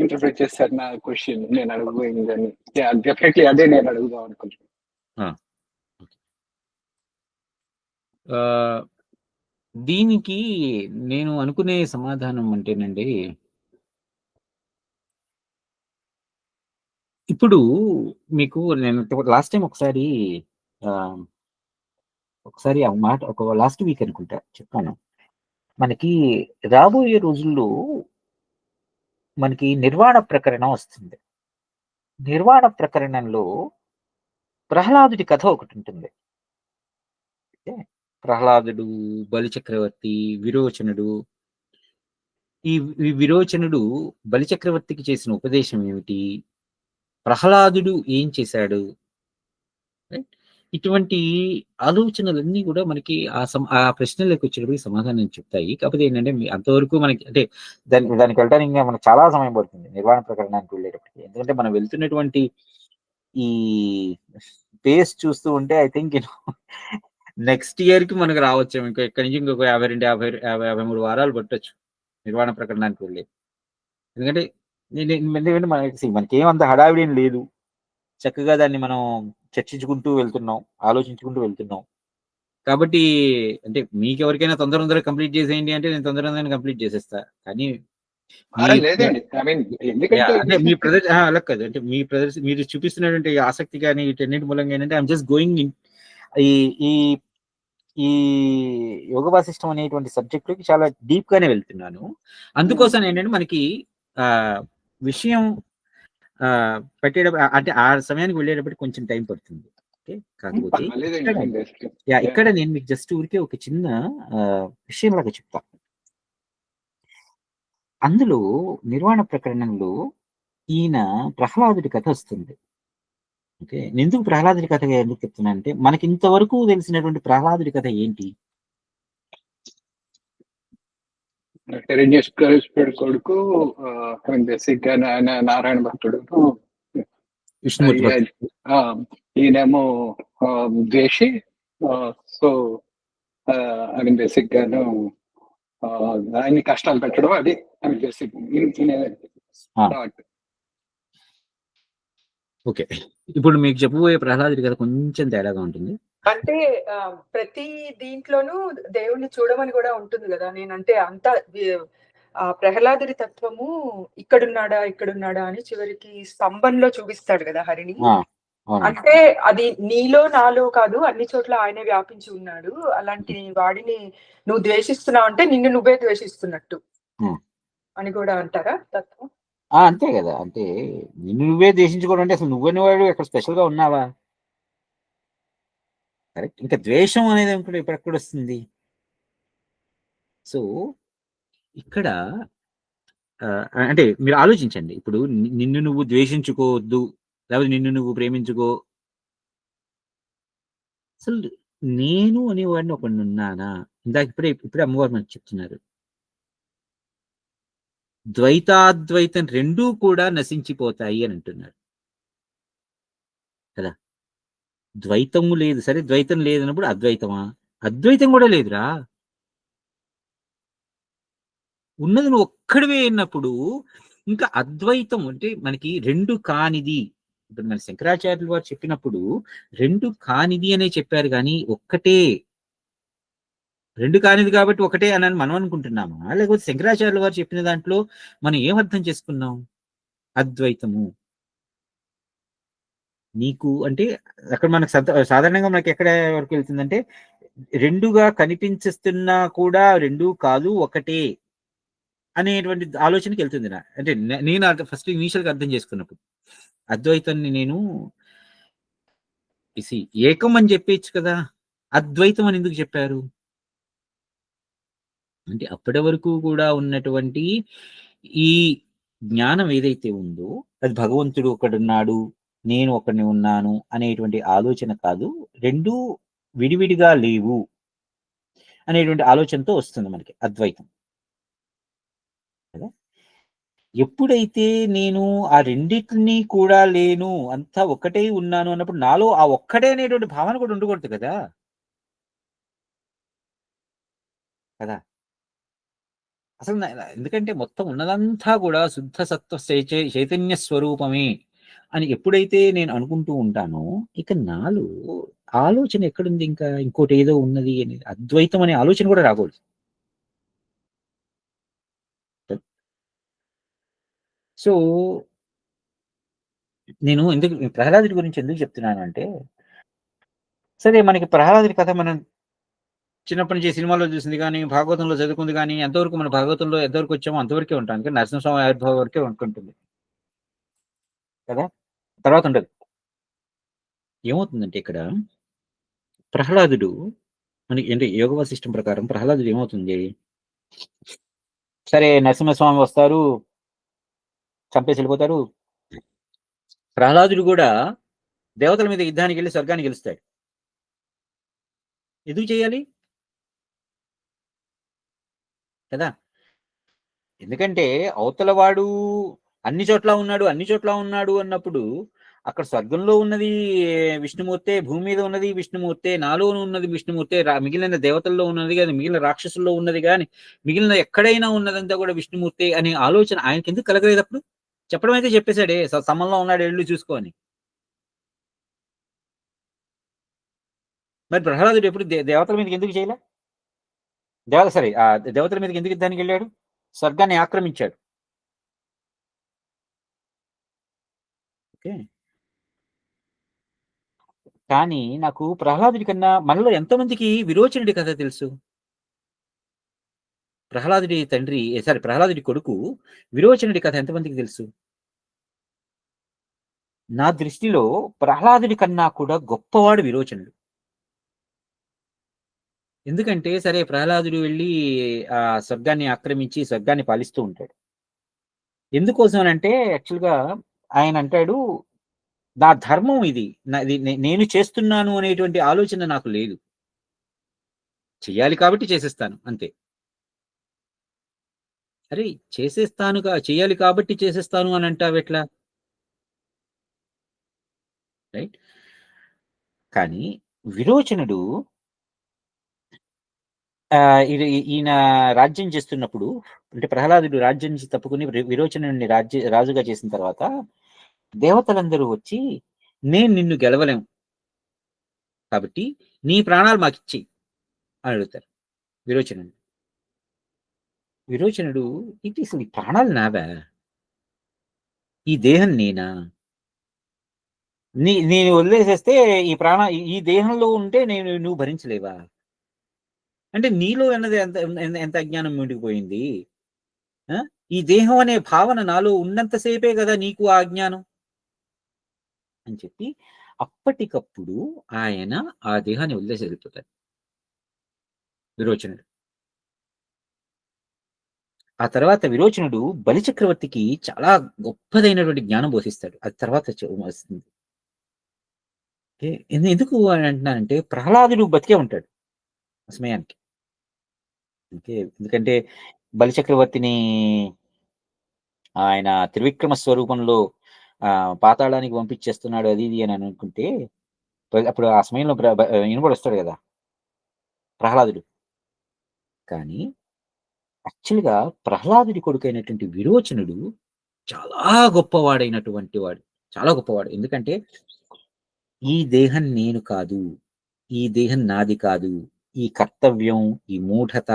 ఇంటర్ప్రిట్ చేస్తారు నా క్వశ్చన్. నేను అడగబోయిందని డెఫినెట్లీ అదే నేను అడుగుదాం అనుకుంటున్నాను. దీనికి నేను అనుకునే సమాధానం అంటేనండి, ఇప్పుడు మీకు నేను లాస్ట్ టైం ఒకసారి ఆ మాట ఒక లాస్ట్ వీక్ అనుకుంటా చెప్పాను. మనకి రాబోయే రోజుల్లో మనకి నిర్వాణ ప్రకరణం వస్తుంది. నిర్వాణ ప్రకరణంలో ప్రహ్లాదుడి కథ ఒకటి ఉంటుంది. ప్రహ్లాదుడు, బలి చక్రవర్తి, విరోచనుడు ఈ విరోచనుడు బలిచక్రవర్తికి చేసిన ఉపదేశం ఏమిటి? ప్రహ్లాదుడు ఏం చేశాడు? ఇటువంటి ఆలోచనలన్నీ కూడా మనకి ఆ ప్రశ్నలకు వచ్చేటప్పటికి సమాధానం చెప్తాయి. కాకపోతే ఏంటంటే అంతవరకు మనకి అంటే దానికి వెళ్ళడానికి ఇంకా మనకు చాలా సమయం పడుతుంది నిర్వాణ ప్రకరణానికి వెళ్ళేటప్పటికి. ఎందుకంటే మనం వెళ్తున్నటువంటి ఈ పేస్ చూస్తూ ఉంటే ఐ థింక్ నెక్స్ట్ ఇయర్ కి మనకు రావచ్చు. ఇంకా ఇక్కడి నుంచి ఇంకొక 52 వారాలు పట్టొచ్చు నిర్వాణ ప్రకరణానికి వెళ్ళి. ఎందుకంటే మనకి ఏమంత హడావిడి ఏం లేదు. చక్కగా దాన్ని మనం చర్చించుకుంటూ వెళ్తున్నాం, ఆలోచించుకుంటూ వెళ్తున్నాం. కాబట్టి అంటే మీకు ఎవరికైనా తొందరగా కంప్లీట్ చేసేయండి అంటే నేను తొందరగానే కంప్లీట్ చేసేస్తా. కానీ లేదండి, అంటే మీ అలా కాదు. అంటే మీరు చూపిస్తున్నటువంటి ఆసక్తి కానీ వీటన్నిటి మూలంగా ఏంటంటే ఐఎమ్ జస్ట్ గోయింగ్ ఇన్ ఈ ఈ యోగ వాసిష్టం అనేటువంటి సబ్జెక్ట్ లోకి చాలా డీప్ గానే వెళ్తున్నాను. అందుకోసం ఏంటంటే మనకి విషయం పెట్టేటప్పుడు అంటే ఆ సమయానికి వెళ్ళేటప్పటికి కొంచెం టైం పడుతుంది. ఓకే, కాకపోతే ఇక్కడ నేను మీకు జస్ట్ ఊరికే ఒక చిన్న విషయం లాగా చెప్తా. అందులో నిర్వాణ ప్రకరణంలో ఈయన ప్రహ్లాదుడి కథ వస్తుంది. ఓకే, ఎందుకు ప్రహ్లాదుడి కథ ఎందుకు చెప్తున్నా అంటే మనకి ఇంతవరకు తెలిసినటువంటి ప్రహ్లాదుడి కథ ఏంటి? హిరణ్యకశిపుడి కొడుకు, బేసిక్ గా నారాయణ భక్తుడు, విష్ణుమూర్తి. ఈయనేమో ద్వేషి. సో అది బేసిక్ గాను ఆయన్ని కష్టాలు పెట్టడం, అది బేసిక్. ఓకే, ఇప్పుడు మీకు చెప్పబోయే ప్రహ్లాదుడి కథ కొంచెం తేడాగా ఉంటుంది. అంటే ప్రతి దీంట్లోనూ దేవుణ్ణి చూడమని కూడా ఉంటుంది కదా. నేనంటే అంత ఆ ప్రహ్లాదుడి తత్వము ఇక్కడున్నాడా అని చివరికి స్తంభంలో చూపిస్తాడు కదా హరిని. అంటే అది నీలో నాలో కాదు, అన్ని చోట్ల ఆయనే వ్యాపించి ఉన్నాడు. అలాంటి వాడిని నువ్వు ద్వేషిస్తున్నావు అంటే నిన్ను నువ్వే ద్వేషిస్తున్నట్టు అని కూడా అంటారా తత్వం? అంతే కదా. అంటే నిన్ను నువ్వే ద్వేషించుకోవడం అంటే అసలు నువ్వని వాడు ఎక్కడ స్పెషల్ గా ఉన్నావా? కరెక్ట్. ఇంకా ద్వేషం అనేది ఇప్పుడు ఎక్కడ వస్తుంది? సో ఇక్కడ అంటే మీరు ఆలోచించండి. ఇప్పుడు నిన్ను నువ్వు ద్వేషించుకోవద్దు, లేకపోతే నిన్ను నువ్వు ప్రేమించుకో. అసలు నేను అనేవాడిని ఒకడిని ఉన్నానా? ఇందాక ఇప్పుడే అమ్మవారు మనకు చెప్తున్నారు, ద్వైతాద్వైతం రెండూ కూడా నశించిపోతాయి అని అంటున్నారు కదా. ద్వైతము లేదు, సరే ద్వైతం లేదన్నప్పుడు అద్వైతమా? అద్వైతం కూడా లేదురా. ఉన్నది నువ్వు ఒక్కడివే అన్నప్పుడు ఇంకా అద్వైతం అంటే మనకి రెండు కానిది. ఇప్పుడు మన శంకరాచార్యులు వారు చెప్పినప్పుడు రెండు కానిది అనే చెప్పారు, కానీ ఒక్కటే. రెండు కానిది కాబట్టి ఒకటే అని మనం అనుకుంటున్నామా? లేకపోతే శంకరాచార్యుల వారు చెప్పిన దాంట్లో మనం ఏం అర్థం చేసుకున్నాం? అద్వైతము నీకు అంటే అక్కడ మనకు సాధారణంగా మనకి ఎక్కడ వరకు వెళ్తుందంటే రెండుగా కనిపించుతున్నా కూడా రెండు కాదు ఒకటే అనేటువంటి ఆలోచనకి వెళ్తుంది. అంటే నేను ఫస్ట్ ఇనీషియల్గా అర్థం చేసుకున్నప్పుడు అద్వైతాన్ని నేను ఏకం అని చెప్పేచ్చు కదా, అద్వైతం అని ఎందుకు చెప్పారు అంటే అప్పటి వరకు కూడా ఉన్నటువంటి ఈ జ్ఞానం ఏదైతే ఉందో అది భగవంతుడు ఒకడున్నాడు, నేను ఒకడిని ఉన్నాను అనేటువంటి ఆలోచన కాదు, రెండు విడివిడిగా లేవు అనేటువంటి ఆలోచనతో వస్తుంది మనకి అద్వైతం కదా. ఎప్పుడైతే నేను ఆ రెండింటినీ కూడా లేను, అంతా ఒక్కటే ఉన్నాను అన్నప్పుడు నాలో ఆ ఒక్కటే అనేటువంటి భావన కూడా ఉండకూడదు కదా కదా. అసలు ఎందుకంటే మొత్తం ఉన్నదంతా కూడా శుద్ధ సత్వ చైతన్య స్వరూపమే అని ఎప్పుడైతే నేను అనుకుంటూ ఉంటానో ఇక నాలో ఆలోచన ఎక్కడుంది? ఇంకా ఇంకోటి ఏదో ఉన్నది అనేది అద్వైతం అనే ఆలోచన కూడా రాకూడదు. సో నేను ఎందుకు ప్రహ్లాదుడి గురించి ఎందుకు చెప్తున్నాను అంటే, సరే మనకి ప్రహ్లాదుడి కథ మనం చిన్నప్పటి నుంచి సినిమాలో చూసింది కానీ భాగవతంలో చదువుకుంది కానీ ఎంతవరకు మన భాగవతంలో ఎంతవరకు వచ్చామో అంతవరకే ఉంటాం. కానీ నరసింహస్వామి ఆవిర్భావం వరకే ఉంటుంది కదా, తర్వాత ఉండదు. ఏమవుతుందంటే ఇక్కడ ప్రహ్లాదుడు మనకి అంటే యోగ వాసిష్టం ప్రకారం ప్రహ్లాదుడు ఏమవుతుంది, సరే నరసింహస్వామి వస్తారు, చంపేసి వెళ్ళిపోతారు. ప్రహ్లాదుడు కూడా దేవతల మీద యుద్ధానికి వెళ్ళి స్వర్గాన్ని గెలుస్తాడు. ఎందుకు చేయాలి కదా? ఎందుకంటే అవతల వాడు అన్ని చోట్ల ఉన్నాడు అన్నప్పుడు అక్కడ స్వర్గంలో ఉన్నది విష్ణుమూర్తే, భూమి మీద ఉన్నది విష్ణుమూర్తే, నాలో ఉన్నది విష్ణుమూర్తే, మిగిలిన దేవతల్లో ఉన్నది కానీ, మిగిలిన రాక్షసుల్లో ఉన్నది కానీ, మిగిలిన ఎక్కడైనా ఉన్నదంతా కూడా విష్ణుమూర్తే అనే ఆలోచన ఆయనకి ఎందుకు కలగలేదు? అప్పుడు చెప్పడం అయితే చెప్పేశాడే, సమంలో ఉన్నాడు ఎళ్ళు చూసుకోని. మరి ప్రహ్లాదుడు ఎప్పుడు దేవతల మీదకి ఎందుకు చేయలే? దేవతల మీదకి ఎందుకు యుద్ధానికి వెళ్ళాడు? స్వర్గాన్ని ఆక్రమించాడు. ఓకే, కానీ నాకు ప్రహ్లాదుడి కన్నా మనలో ఎంతమందికి విరోచనుడి కథ తెలుసు? ప్రహ్లాదుడి కొడుకు విరోచనుడి కథ ఎంతమందికి తెలుసు? నా దృష్టిలో ప్రహ్లాదుడి కన్నా కూడా గొప్పవాడు విరోచనుడు. ఎందుకంటే సరే, ప్రహ్లాదుడు వెళ్ళి ఆ స్వర్గాన్ని ఆక్రమించి స్వర్గాన్ని పాలిస్తూ ఉంటాడు. ఎందుకోసం అంటే యాక్చువల్గా ఆయన అంటాడు, నా ధర్మం ఇది, నేను చేస్తున్నాను అనేటువంటి ఆలోచన నాకు లేదు, చెయ్యాలి కాబట్టి చేసేస్తాను అంతే. అరే, చెయ్యాలి కాబట్టి చేసేస్తాను అని అంటావు ఎట్లా? రైట్. కానీ విరోచనుడు ఈయన రాజ్యం చేస్తున్నప్పుడు, అంటే ప్రహ్లాదుడు రాజ్యం నుంచి తప్పుకుని విరోచనుడిని రాజుగా చేసిన తర్వాత దేవతలందరూ వచ్చి, నేను నిన్ను గెలవలేం కాబట్టి నీ ప్రాణాలు మాకిచ్చి అని అడుగుతారు విరోచనుడు. విరోచనుడు, ఇది అసలు ఈ ప్రాణాలు నావా, ఈ దేహం నేనా, నేను వదిలేసేస్తే ఈ దేహంలో ఉంటే నువ్వు భరించలేవా? అంటే నీలో అన్నది ఎంత అజ్ఞానం ముండిపోయింది. ఈ దేహం అనే భావన నాలో ఉన్నంతసేపే కదా నీకు ఆ అజ్ఞానం అని చెప్పి అప్పటికప్పుడు ఆయన ఆ దేహాన్ని వదిలేసి వెళ్ళిపోతాడు విరోచనుడు. ఆ తర్వాత విరోచనుడు బలిచక్రవర్తికి చాలా గొప్పదైనటువంటి జ్ఞానం బోధిస్తాడు. అది తర్వాత వస్తుంది. ఎందుకు అని అంటున్నానంటే, ప్రహ్లాదుడు బతికే ఉంటాడు ఆ సమయానికి. ఎందుకంటే బలిచక్రవర్తిని ఆయన త్రివిక్రమ స్వరూపంలో పాతాళానికి పంపించేస్తున్నాడు అది ఇది అని అనుకుంటే, అప్పుడు ఆ సమయంలో ఈయన వస్తాడు కదా ప్రహ్లాదుడు. కానీ యాక్చువల్గా ప్రహ్లాదుడి కొడుకైనటువంటి విరోచనుడు చాలా గొప్పవాడైనటువంటి వాడు, చాలా గొప్పవాడు. ఎందుకంటే ఈ దేహం నేను కాదు, ఈ దేహం నాది కాదు, ఈ కర్తవ్యం, ఈ మూఢత,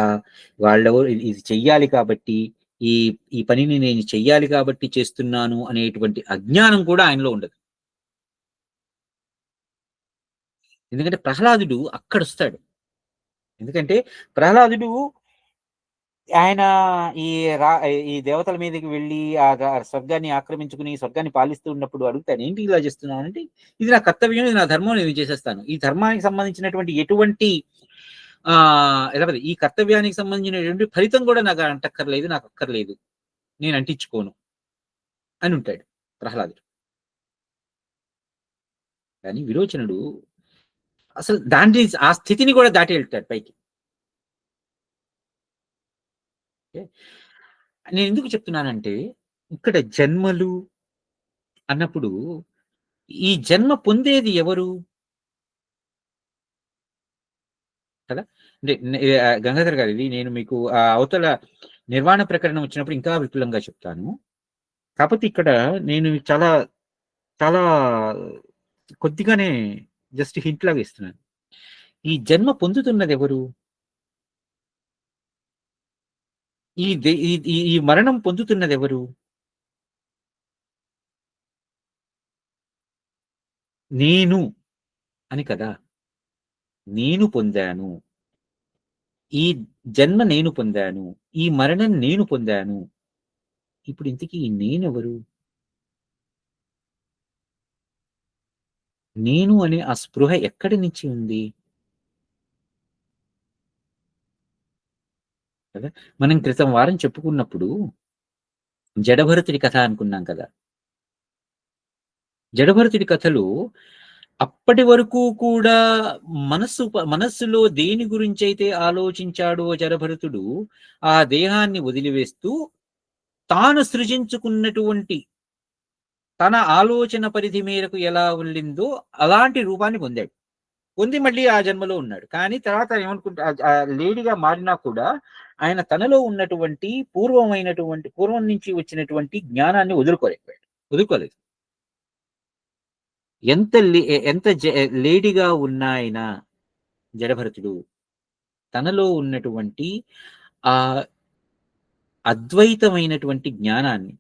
వాళ్ళెవరు ఇది చెయ్యాలి కాబట్టి, ఈ ఈ పనిని నేను చెయ్యాలి కాబట్టి చేస్తున్నాను అనేటువంటి అజ్ఞానం కూడా ఆయనలో ఉండదు. ఎందుకంటే ప్రహ్లాదుడు అక్కడ వస్తాడు. ఎందుకంటే ప్రహ్లాదుడు ఆయన ఈ దేవతల మీదకి వెళ్ళి ఆ స్వర్గాన్ని ఆక్రమించుకుని స్వర్గాన్ని పాలిస్తూ ఉన్నప్పుడు అడుగుతాను, ఏంటి ఇలా చేస్తున్నాను అంటే, ఇది నా కర్తవ్యం, ఇది నా ధర్మం, నేను చేసేస్తాను. ఈ ధర్మానికి సంబంధించినటువంటి ఎటువంటి ఈ కర్తవ్యానికి సంబంధించినటువంటి ఫలితం కూడా నాకు అంటక్కర్లేదు, నాకు అక్కర్లేదు, నేను అంటించుకోను అని ఉంటాడు ప్రహ్లాదుడు. కానీ విరోచనుడు అసలు ఆ స్థితిని కూడా దాటి వెళ్తాడు పైకి. నేను ఎందుకు చెప్తున్నానంటే, ఇక్కడ జన్మలు అన్నప్పుడు ఈ జన్మ పొందేది ఎవరు కదా? అంటే గంగాధర్ గారు, ఇది నేను మీకు అవతల నిర్వాణ ప్రకరణం వచ్చినప్పుడు ఇంకా విపులంగా చెప్తాను. కాకపోతే ఇక్కడ నేను చాలా చాలా కొద్దిగానే జస్ట్ హింట్ లాగా ఇస్తున్నాను. ఈ జన్మ పొందుతున్నది ఎవరు? ఈ మరణం పొందుతున్నది ఎవరు? నేను అని కదా. నేను పొందాను, ఈ జన్మ నేను పొందాను, ఈ మరణం నేను పొందాను. ఇప్పుడు ఇంతకీ నేనెవరు? నేను అనే ఆ స్పృహ ఎక్కడి నుంచి ఉంది? కదా. మనం క్రితం వారం చెప్పుకున్నప్పుడు జడభరతుడి కథ అనుకున్నాం కదా. జడభరతుడి కథలో అప్పటి వరకు కూడా మనస్సులో దేని గురించి అయితే ఆలోచించాడో జడభరతుడు ఆ దేహాన్ని వదిలివేస్తూ తాను సృజించుకున్నటువంటి తన ఆలోచన పరిధి మేరకు ఎలా వెళ్ళిందో అలాంటి రూపాన్ని పొందాడు. పొంది మళ్ళీ ఆ జన్మలో ఉన్నాడు. కానీ తర్వాత ఏమనుకుంటా లేడీగా మారినా కూడా ఆయన తనలో ఉన్నటువంటి పూర్వం నుంచి వచ్చినటువంటి జ్ఞానాన్ని వదులుకోలేదు. ఎంత లేడీగా ఉన్న ఆయన జడభరతుడు తనలో ఉన్నటువంటి ఆ అద్వైతమైనటువంటి జ్ఞానాన్ని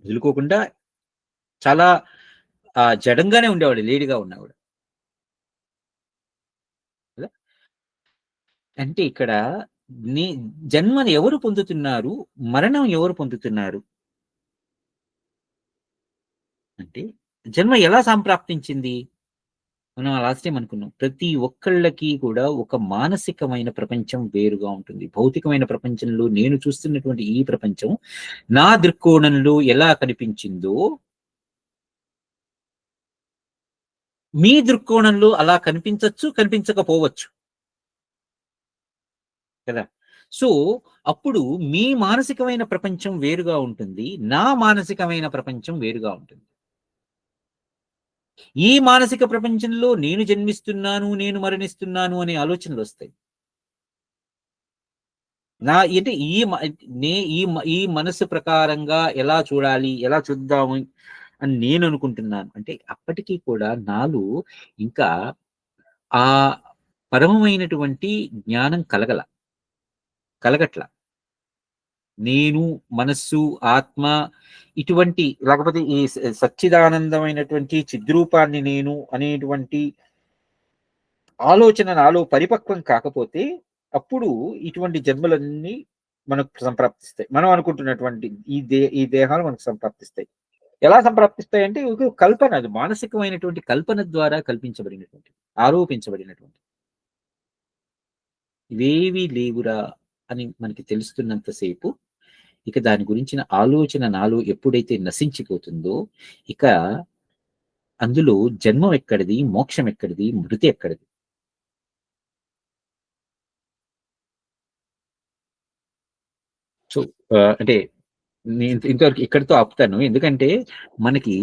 వదులుకోకుండా చాలా జడంగానే ఉండేవాడు లేడీగా ఉన్నవాడు. అంటే ఇక్కడ జన్మను ఎవరు పొందుతున్నారు, మరణం ఎవరు పొందుతున్నారు అంటే జన్మ ఎలా సంప్రాప్తించింది? మనం లాస్ట్ టైం అనుకున్నాం, ప్రతి ఒక్కళ్ళకి కూడా ఒక మానసికమైన ప్రపంచం వేరుగా ఉంటుంది. భౌతికమైన ప్రపంచంలో నేను చూస్తున్నటువంటి ఈ ప్రపంచం నా దృక్కోణంలో ఎలా కనిపించిందో మీ దృక్కోణంలో అలా కనిపించవచ్చు, కనిపించకపోవచ్చు కదా. సో అప్పుడు మీ మానసికమైన ప్రపంచం వేరుగా ఉంటుంది, నా మానసికమైన ప్రపంచం వేరుగా ఉంటుంది. ఈ మానసిక ప్రపంచంలో నేను జన్మిస్తున్నాను, నేను మరణిస్తున్నాను అనే ఆలోచనలు వస్తాయి. అంటే ఈ మనసు ప్రకారంగా ఎలా చూడాలి, ఎలా చూద్దాము అని నేను అనుకుంటున్నాను. అంటే అప్పటికీ కూడా నాలో ఇంకా ఆ పరమమైనటువంటి జ్ఞానం కలగట్ల. నేను, మనస్సు, ఆత్మ ఇటువంటి, లేకపోతే ఈ సచ్చిదానందమైనటువంటి చిద్రూపాన్ని నేను అనేటువంటి ఆలోచన నాలో పరిపక్వం కాకపోతే అప్పుడు ఇటువంటి జన్మలన్నీ మనకు సంప్రాప్తిస్తాయి. మనం అనుకుంటున్నటువంటి ఈ దేహాలు మనకు సంప్రాప్తిస్తాయి. ఎలా సంప్రాప్తిస్తాయి అంటే కల్పన, అది మానసికమైనటువంటి కల్పన ద్వారా కల్పించబడినటువంటి, ఆరోపించబడినటువంటి. ఇవేవి లేవురా అని మనకి తెలుస్తున్నంతసేపు ఇక దాని గురించిన ఆలోచన నాలో ఎప్పుడైతే నశించిపోతుందో ఇక అందులో జన్మం ఎక్కడిది, మోక్షం ఎక్కడిది, మృతి ఎక్కడిది. సో అంటే నేను ఇంతవరకు ఇక్కడితో ఆపుతాను. ఎందుకంటే మనకి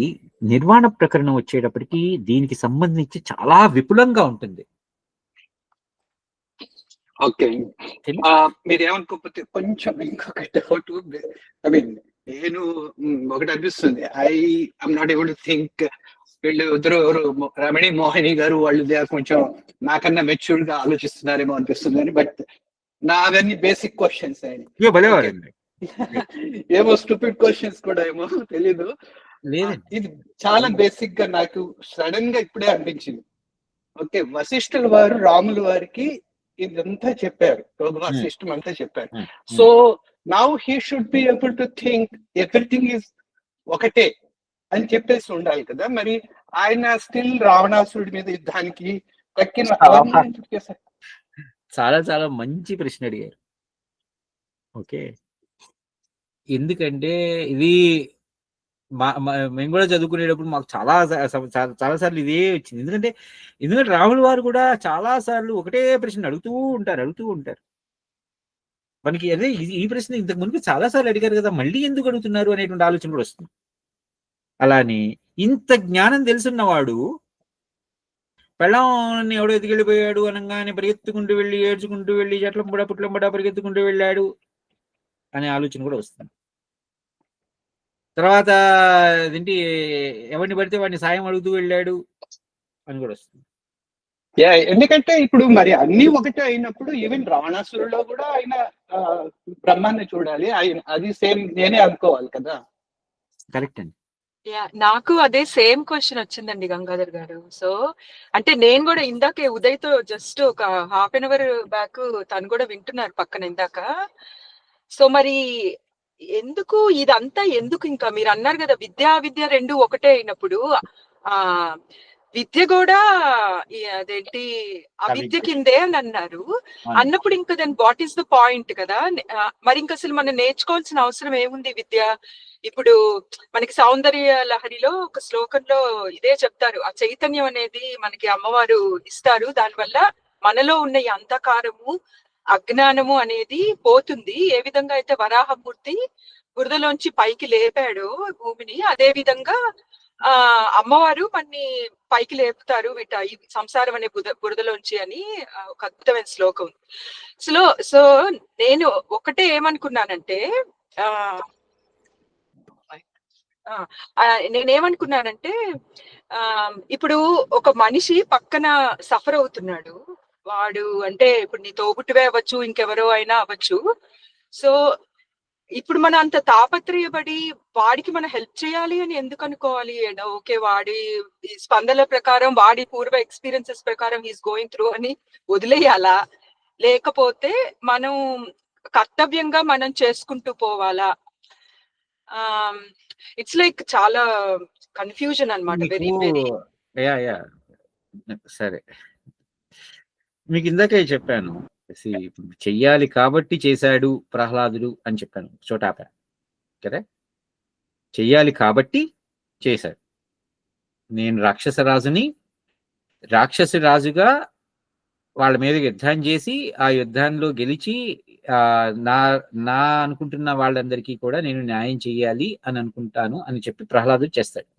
నిర్వాణ ప్రకరణం వచ్చేటప్పటికి దీనికి సంబంధించి చాలా విపులంగా ఉంటుంది. ఓకే, మీరు ఏమనుకోకపోతే కొంచెం ఇంకొక డౌట్. ఐ మీన్ నేను ఒకటి అనిపిస్తుంది, I'm not able to think వీళ్ళు ఇద్దరు ఎవరు రమణి మోహిని గారు వాళ్ళు కొంచెం నాకన్నా మెచ్యూర్డ్ గా ఆలోచిస్తున్నారేమో అనిపిస్తుంది అని. బట్ నా అవన్నీ బేసిక్ క్వశ్చన్స్ అండి, ఏమో స్టూపిడ్ క్వశ్చన్స్ కూడా ఏమో తెలీదు. ఇది చాలా బేసిక్ గా నాకు సడన్ గా ఇప్పుడే అనిపించింది. ఓకే, వశిష్ఠుల వారు రాముల వారికి ఇదంతా చెప్పారు, యోగ సిస్టమ్ అంతా చెప్పారు. So now he should be able to think everything is ఒకటే అని చెప్పేసి ఉండాలి కదా. మరి ఆయన స్టిల్ రావణాసురుడి మీద యుద్ధానికి చాలా చాలా మంచి ప్రశ్న అడిగారు. ఓకే, ఎందుకంటే ఇది మేము కూడా చదువుకునేటప్పుడు మాకు చాలా సార్లు ఇదే వచ్చింది. ఎందుకంటే రాముల వారు కూడా చాలా సార్లు ఒకటే ప్రశ్న అడుగుతూ ఉంటారు. మనకి అదే ఈ ప్రశ్న ఇంతకు ముందు చాలా సార్లు అడిగారు కదా, మళ్ళీ ఎందుకు అడుగుతున్నారు అనేటువంటి ఆలోచన కూడా వస్తుంది. అలానే ఇంత జ్ఞానం తెలుసున్నవాడు పెళ్ళాన్ని ఎవడో ఎదిగిపోయాడు అనగానే పరిగెత్తుకుంటూ వెళ్ళి, ఏడ్చుకుంటూ వెళ్ళి, పుట్లంబడా పరిగెత్తుకుంటూ వెళ్ళాడు అనే ఆలోచన కూడా వస్తుంది. తర్వాత ఏంటి, ఎవరిని పడితే వాడిని సాయం అడుగుతూ వెళ్ళాడు అని కూడా వస్తుంది. ఎందుకంటే ఇప్పుడు మరి అన్ని ఒకటే అయినప్పుడు ఈవెన్ రావణాసురులో కూడా ఆయన బ్రహ్మాన్ని చూడాలి, ఆయన అది సేమ్ నేనే అనుకోవాలి కదా. కరెక్ట్ అండి. నాకు అదే సేమ్ క్వశ్చన్ వచ్చిందండి గంగాధర్ గారు. సో అంటే నేను కూడా ఇందాకే ఉదయ్తో జస్ట్ ఒక హాఫ్ అన్ అవర్ బ్యాక్ తను కూడా వింటున్నారు పక్కన ఇందాక. సో మరి ఎందుకు ఇదంతా, ఎందుకు ఇంకా మీరు అన్నారు కదా విద్య రెండు ఒకటే అయినప్పుడు విద్య కూడా అదేంటి అవిద్య కిందే అని అన్నారు. అన్నప్పుడు ఇంకా దాని వాట్ ఈస్ ద పాయింట్ కదా. మరి ఇంకా అసలు మనం నేర్చుకోవాల్సిన అవసరం ఏముంది విద్య? ఇప్పుడు మనకి సౌందర్య లహరిలో ఒక శ్లోకంలో ఇదే చెప్తారు, ఆ చైతన్యం అనేది మనకి అమ్మవారు ఇస్తారు, దానివల్ల మనలో ఉన్న ఈ అంధకారము అజ్ఞానము అనేది పోతుంది. ఏ విధంగా అయితే వరాహమూర్తి బురదలోంచి పైకి లేపాడో భూమిని, అదే విధంగా అమ్మవారు మన్ని పైకి లేపుతారు ఈ సంసారం అనే బురదలోంచి అని ఒక అద్భుతమైన శ్లోకం. సో నేను ఒకటే ఏమనుకున్నానంటే నేనేమనుకున్నానంటే ఇప్పుడు ఒక మనిషి పక్కన సఫర్ అవుతున్నాడు, వాడు అంటే ఇప్పుడు నీ తోబుట్టువే అవ్వచ్చు, ఇంకెవరో అయినా అవ్వచ్చు. సో ఇప్పుడు మనం అంత తాపత్రయపడి వాడికి మనం హెల్ప్ చేయాలి అని ఎందుకు అనుకోవాలి? ఓకే, వాడి స్పందనల ప్రకారం, వాడి పూర్వ ఎక్స్పీరియన్సెస్ ప్రకారం హీస్ గోయింగ్ త్రూ అని వదిలేయాలా, లేకపోతే మనం కర్తవ్యంగా మనం చేసుకుంటూ పోవాలా? ఇట్స్ లైక్ చాలా కన్ఫ్యూజన్ అన్నమాట. వెరీ వెరీ సరే, మీకు ఇందాకే చెప్పాను, చెయ్యాలి కాబట్టి చేశాడు ప్రహ్లాదుడు అని చెప్పాను, చోట ఆపా కదా. చెయ్యాలి కాబట్టి చేశాడు. నేను రాక్షస రాజుగా వాళ్ళ మీద యుద్ధం చేసి ఆ యుద్ధంలో గెలిచి నా అనుకుంటున్న వాళ్ళందరికీ కూడా నేను న్యాయం చెయ్యాలి అని అనుకుంటాను అని చెప్పి ప్రహ్లాదుడు చేస్తాడు.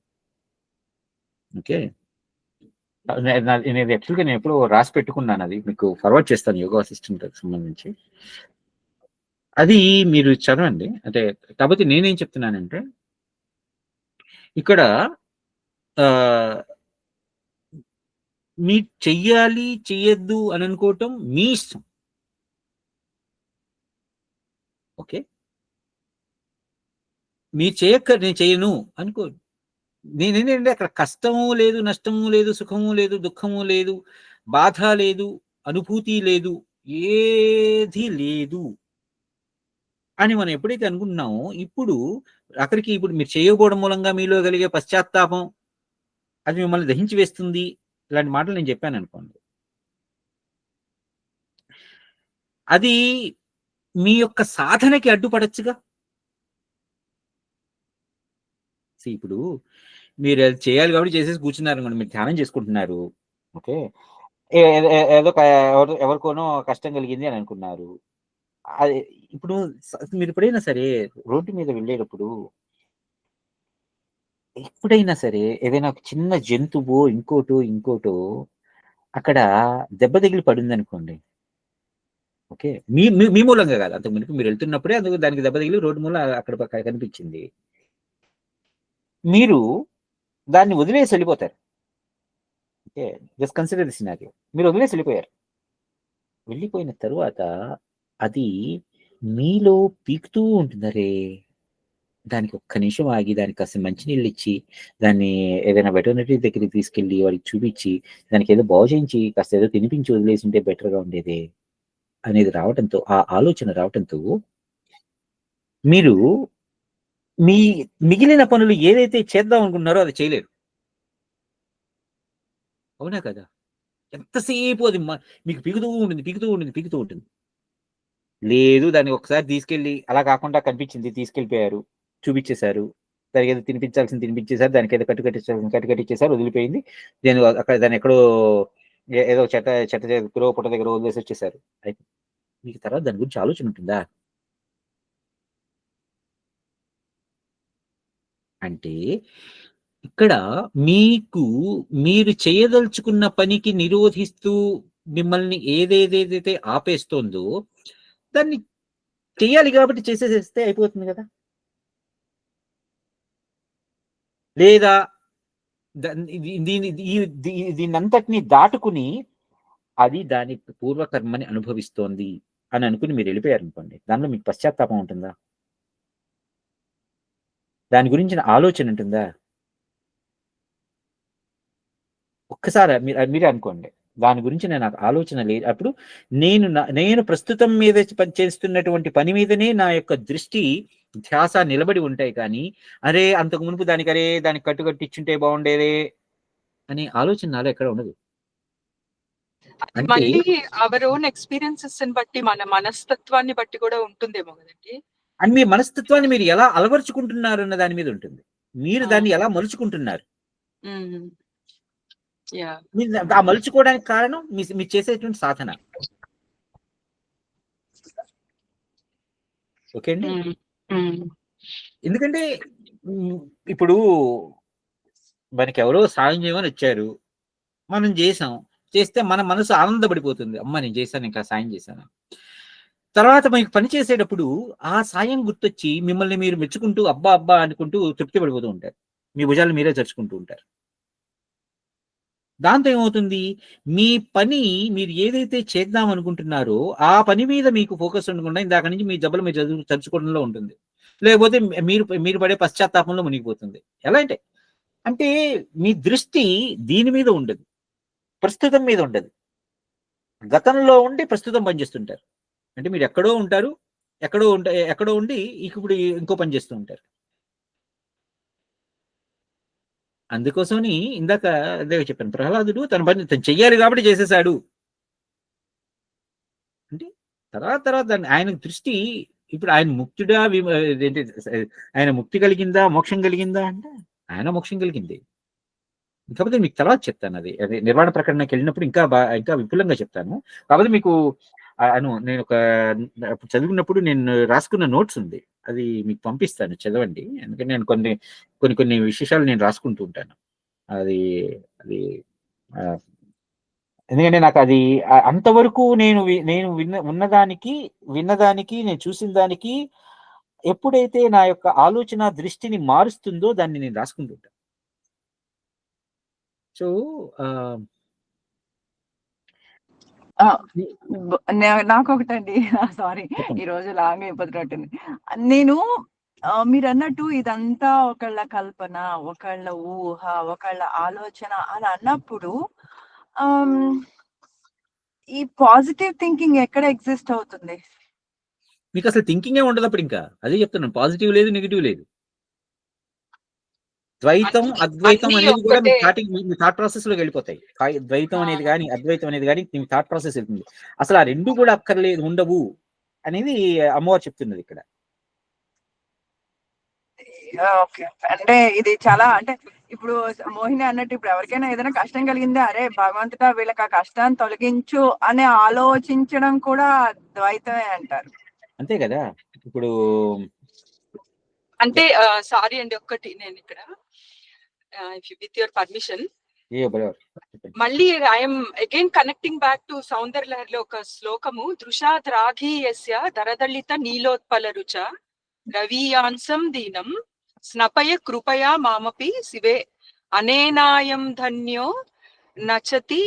ఓకే, నేను యాక్చువల్గా నేను ఎప్పుడు రాసి పెట్టుకున్నాను, అది మీకు ఫార్వర్డ్ చేస్తాను యోగా అసిస్టెంట్ సంబంధించి. అది మీరు చదవండి. అంటే కాబట్టి నేనేం చెప్తున్నానంటే ఇక్కడ మీ చెయ్యాలి చెయ్యొద్దు అని అనుకోవటం మీ ఇష్టం. ఓకే, మీరు నేను చెయ్యను అనుకో. నేనేంటంటే అక్కడ కష్టము లేదు, నష్టము లేదు, సుఖము లేదు, దుఃఖము లేదు, బాధ లేదు, అనుభూతి లేదు, ఏది లేదు అని మనం ఎప్పుడైతే అనుకుంటున్నామో ఇప్పుడు మీరు చేయకపోవడం మూలంగా మీలో కలిగే పశ్చాత్తాపం అది మిమ్మల్ని దహించి వేస్తుంది. ఇలాంటి మాటలు నేను చెప్పాను అనుకోండి, అది మీ యొక్క సాధనకి అడ్డుపడచ్చుగా. ఇప్పుడు మీరు చేయాలి కాబట్టి చేసేసి కూర్చున్నారు అనుకోండి, మీరు ధ్యానం చేసుకుంటున్నారు. ఓకే, ఏదో ఎవరికోనో కష్టం కలిగింది అని అనుకున్నారు. అది ఇప్పుడు మీరు ఎప్పుడైనా సరే రోడ్డు మీద వెళ్ళేటప్పుడు ఎప్పుడైనా సరే ఏదైనా ఒక చిన్న జంతువు ఇంకోటో అక్కడ దెబ్బ తగిలి పడింది అనుకోండి. ఓకే, మీ మూలంగా కాదు, అంతకు మునుపు మీరు వెళ్తున్నప్పుడే అందుకు దానికి దెబ్బ తగిలి రోడ్డు మూల అక్కడ కనిపించింది, మీరు దాన్ని వదిలేసి వెళ్ళిపోతారు. Okay, just consider the scenario. మీరు వదిలేసి వెళ్ళిపోయిన తరువాత అది మీలో పీకుతూ ఉంటుంది. అరే, దానికి ఒక్క నిమిషం ఆగి దానికి కాస్త మంచినీళ్ళు ఇచ్చి దాన్ని ఏదైనా వెటర్నరీ దగ్గరికి తీసుకెళ్ళి వాడికి చూపించి దానికి ఏదో బాగు చేయించి కాస్త ఏదో తినిపించి వదిలేసి ఉంటే బెటర్గా ఉండేదే అనేది రావడంతో, ఆ ఆలోచన రావడంతో మీరు మీ మిగిలిన పనులు ఏదైతే చేద్దాం అనుకుంటున్నారో అది చేయలేరు. అవునా కదా? ఎంతసేపు అది మీకు పీకుతూ ఉంటుంది. లేదు, దాన్ని ఒకసారి తీసుకెళ్ళి అలా కాకుండా కనిపించింది, తీసుకెళ్ళిపోయారు, చూపించేశారు, దానికి ఏదో తినిపించేశారు, దానికి ఏదో కట్టిచ్చేసారు, వదిలిపోయింది. దాన్ని ఎక్కడో ఏదో చెట్ట దగ్గర పుట్ట దగ్గర వదిలేసి వచ్చేసారు. అయితే మీకు తర్వాత దాని గురించి ఆలోచన ఉంటుందా? అంటే ఇక్కడ మీరు చేయదలుచుకున్న పనికి నిరోధిస్తూ మిమ్మల్ని ఏదేదైతే ఆపేస్తోందో దాన్ని చెయ్యాలి కాబట్టి చేసేసేస్తే అయిపోతుంది కదా. లేదా దీన్నంతటిని దాటుకుని అది దాని పూర్వకర్మని అనుభవిస్తోంది అని అనుకుని మీరు వెళ్ళిపోయారు అనుకోండి, దానిలో మీకు పశ్చాత్తాపం ఉంటుందా? దాని గురించిన ఆలోచన ఉంటుందా? ఒక్కసారి మీరే అనుకోండి, దాని గురించి నాకు ఆలోచన లేదు. అప్పుడు నేను ప్రస్తుతం మీద చేస్తున్నటువంటి పని మీదనే నా యొక్క దృష్టి ధ్యాస నిలబడి ఉంటాయి. కానీ అరే అంతకు మునుపు దానికి కట్టుకట్టించుంటే బాగుండేదే అనే ఆలోచన నాలో ఎక్కడ ఉండదు. అది అంటే మళ్ళీ అవర్ ఓన్ ఎక్స్‌పీరియన్సెస్ బట్టి మన మనస్తత్వాన్ని బట్టి కూడా ఉంటుందేమో గదండీ! అండ్ మీ మనస్తత్వాన్ని మీరు ఎలా అలవరుచుకుంటున్నారు అన్న దాని మీద ఉంటుంది. మీరు దాన్ని ఎలా మలుచుకుంటున్నారు. హ్మ్. యాహ్! మీరు ఆ మలుచుకోవడానికి కారణం మీరు చేసేటువంటి సాధన. ఓకే అండి. ఎందుకంటే ఇప్పుడు మనకెవరో సాయం చేయమని వచ్చారు. మనం చేసాం. చేస్తే మన మనసు ఆనందపడిపోతుంది. అమ్మ నేను చేశాను, ఇంకా సాయం చేశాను. తర్వాత మీకు పని చేసేటప్పుడు ఆ సాయం గుర్తొచ్చి మిమ్మల్ని మీరు మెచ్చుకుంటూ అబ్బా అబ్బా అనుకుంటూ తృప్తి పడిపోతూ ఉంటారు. మీ భుజాలు మీరే చరుచుకుంటూ ఉంటారు. దాంతో ఏమవుతుంది, మీ పని మీరు ఏదైతే చేద్దాం అనుకుంటున్నారో ఆ పని మీద మీకు ఫోకస్ ఉండకుండా ఇందాక నుంచి మీ జబ్బలు మీరు చరుచుకోవడంలో ఉంటుంది. లేకపోతే మీరు పడే పశ్చాత్తాపంలో మునిగిపోతుంది. ఎలా అంటే మీ దృష్టి దీని మీద ఉండదు, ప్రస్తుతం మీద ఉండదు. గతంలో ఉండి ప్రస్తుతం పనిచేస్తుంటారు. అంటే మీరు ఎక్కడో ఉంటారు, ఎక్కడో ఉండి ఇప్పుడు ఇంకో పని చేస్తూ ఉంటారు. అందుకోసమని ఇందాక అదే చెప్పాను, ప్రహ్లాదుడు తన పని తను చెయ్యాలి కాబట్టి చేసేసాడు అంటే తర్వాత ఆయన దృష్టి ఇప్పుడు ఆయన ముక్తుడా ఏంటి, ఆయన ముక్తి కలిగిందా మోక్షం కలిగిందా అంటే ఆయన మోక్షం కలిగింది. కాకపోతే మీకు తర్వాత చెప్తాను. అది నిర్వాణ ప్రకటనకి వెళ్ళినప్పుడు ఇంకా విపులంగా చెప్తాను. కాకపోతే మీకు నేను చదివినప్పుడు నేను రాసుకున్న నోట్స్ ఉంది, అది మీకు పంపిస్తాను, చదవండి. ఎందుకంటే నేను కొన్ని విశేషాలు నేను రాసుకుంటూ ఉంటాను. అది అది ఎందుకంటే నాకు అది అంతవరకు నేను విన్నదానికి నేను చూసిన దానికి ఎప్పుడైతే నా యొక్క ఆలోచన దృష్టిని మారుస్తుందో దాన్ని నేను రాసుకుంటుంటాను. సో నాకు ఒకటండి సారీ ఈ రోజు లాంగ్ అయిపోతున్నట్టుంది. నేను మీరు అన్నట్టు ఇదంతా ఒకళ్ళ కల్పన, ఒకళ్ళ ఊహ, ఒకళ్ళ ఆలోచన అని అన్నప్పుడు ఈ పాజిటివ్ థింకింగ్ ఎక్కడ ఎగ్జిస్ట్ అవుతుంది? మీకు అసలు థింకింగే ఉండదు అప్పుడు. ఇంకా అదే చెప్తున్నాను, పాజిటివ్ లేదు, నెగిటివ్ లేదు. ద్వైతం అద్వైతం అనేది కూడా మీ థాట్ ప్రాసెస్ లోకి వెళ్ళిపోతాయి. ద్వైతం అనేది కానీ అద్వైతం అనేది కానీ మీ థాట్ ప్రాసెస్ వెళ్తుంది. అసలు ఆ రెండు కూడా అక్కర్లేదు, ఉండవు అనేది అమ్మవారు చెప్తున్నది ఇక్కడ. ఓకే, అంటే ఇది చాలా అంటే ఇప్పుడు మోహిని అన్నట్టు ఇప్పుడు ఎవరికైనా ఏదైనా కష్టం కలిగింది, అరే భగవంతుడా వీళ్ళకి ఆ కష్టాన్ని తొలగించు అని ఆలోచించడం కూడా ద్వైతమే అంటారు. అంతే కదా. ఇప్పుడు అంటే సారీ అండి, ఒక్కటి నేను ఇక్కడ విత్ యువర్ పర్మిషన్ మళ్ళీ I'm again connecting back to సౌందర్యలహరిలో ఒక శ్లోకము, దృశాద్రాఘీయస్య దరదళిత నీలోత్పల రుచ రవీయాంసం దీనం స్నపయ కృపయా మామపి శివే అనేనాయం ధన్యో నచతి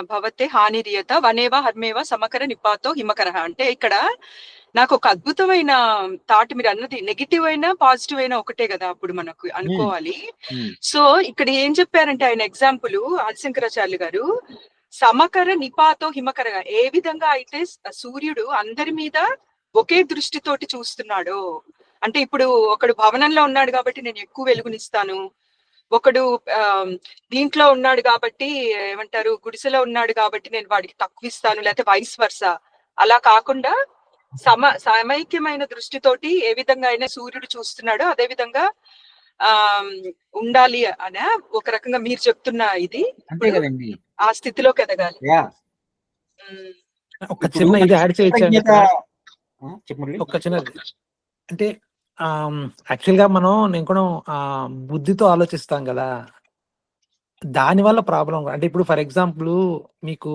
భవతే హానిరియత వనేవ హర్మేవ సమకర నిపాతో హిమకర. అంటే ఇక్కడ నాకు ఒక అద్భుతమైన థాట్, మీరు అన్నది నెగిటివ్ అయినా పాజిటివ్ అయినా ఒకటే కదా అప్పుడు మనకు అనుకోవాలి. సో ఇక్కడ ఏం చెప్పారంటే ఆయన ఎగ్జాంపుల్ ఆదిశంకరాచార్యులు గారు, సమకర నిపాతో హిమకరగా, ఏ విధంగా అయితే సూర్యుడు అందరి మీద ఒకే దృష్టితోటి చూస్తున్నాడో, అంటే ఇప్పుడు ఒకడు భవనంలో ఉన్నాడు కాబట్టి నేను ఎక్కువ వెలుగునిస్తాను, ఒకడు దీంట్లో ఉన్నాడు కాబట్టి ఏమంటారు గుడిసెలో ఉన్నాడు కాబట్టి నేను వాడికి తక్కువ ఇస్తాను, లేకపోతే వైస్ వర్సా. అలా కాకుండా సమైక్యమైన దృష్టితోటి ఏ విధంగా అయినా సూర్యుడు చూస్తున్నాడో అదే విధంగా ఉండాలి అనే ఒక రకంగా మీరు చెప్తున్న ఇది ఆ స్థితిలోకి ఎదగాలి. ఒక చిన్న ఇది యాడ్ చేయొచ్చు, ఒక చిన్నది. అంటే యాక్చువల్ గా నేను కూడా బుద్ధితో ఆలోచిస్తాం కదా, దాని వల్ల ప్రాబ్లం. అంటే ఇప్పుడు ఫర్ ఎగ్జాంపుల్ మీకు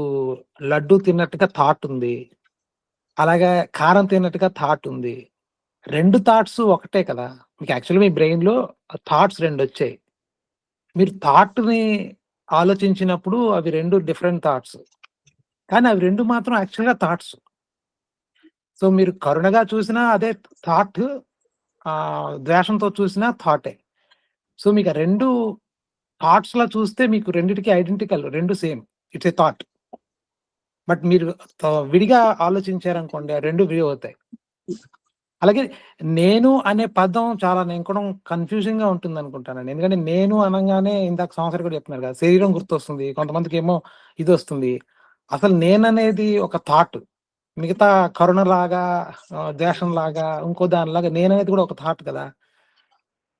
లడ్డు తిన్నట్టుగా థాట్ ఉంది, అలాగే కారం తిన్నట్టుగా థాట్ ఉంది. రెండు థాట్స్ ఒకటే కదా మీకు. యాక్చువల్గా మీ బ్రెయిన్ లో థాట్స్ రెండు వచ్చాయి. మీరు థాట్ ని ఆలోచించినప్పుడు అవి రెండు డిఫరెంట్ థాట్స్, కానీ అవి రెండు మాత్రం యాక్చువల్గా థాట్స్. సో మీరు కరుణగా చూసినా అదే థాట్, ద్వేషంతో చూసినా థాటే. సో మీకు రెండు థాట్స్ లా చూస్తే మీకు రెండిటికి ఐడెంటికల్, రెండు same, it's a thought. But మీరు విడిగా ఆలోచించారనుకోండి, ఆ రెండు వ్యూ అవుతాయి. అలాగే నేను అనే పదం చాలా నేను కూడా కన్ఫ్యూజింగ్ గా ఉంటుంది అనుకుంటానండి. ఎందుకంటే నేను అనగానే ఇందాక సంవత్సరం కూడా చెప్తున్నారు కదా, శరీరం గుర్తొస్తుంది, కొంతమందికి ఏమో ఇది వస్తుంది. అసలు నేననేది ఒక థాట్. మిగతా కరుణలాగా, ద్వేషంలాగా, ఇంకో దానిలాగా నేననేది కూడా ఒక థాట్ కదా.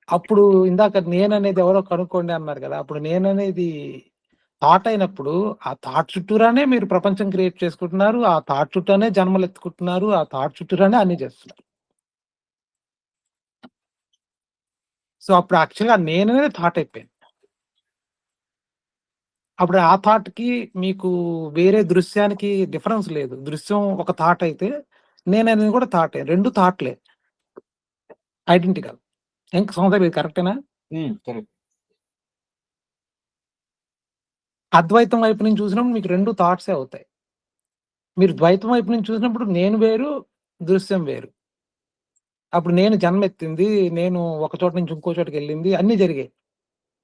అప్పుడు ఇందాక నేననేది ఎవరో కనుక్కోండి అన్నారు కదా. అప్పుడు నేననేది థాట్ అయినప్పుడు ఆ థాట్ చుట్టూరానే మీరు ప్రపంచం క్రియేట్ చేసుకుంటున్నారు. ఆ థాట్ చుట్టూనే జన్మలు ఎత్తుకుంటున్నారు. ఆ థాట్ చుట్టూరానే అన్ని చేస్తున్నారు. సో అప్పుడు యాక్చువల్‌గా నేననేది థాట్ అయిపోయింది. అప్పుడు ఆ థాట్‌కి మీకు వేరే దృశ్యానికి డిఫరెన్స్ లేదు. దృశ్యం ఒక థాట్ అయితే నేననేది కూడా థాటే. 2 థాట్‌లే. ఐడెంటికల్. ఇంక సౌందర్య ఇది కరెక్టేనా? కరెక్ట్. అద్వైతం వైపు నుంచి చూసినప్పుడు మీకు 2 థాట్సే అవుతాయి. మీరు ద్వైతం వైపు నుంచి చూసినప్పుడు నేను వేరు, దృశ్యం వేరు. అప్పుడు నేను జన్మెత్తింది, నేను ఒక చోట నుంచి ఇంకో చోటకెళ్ళింది అన్నీ జరిగాయి.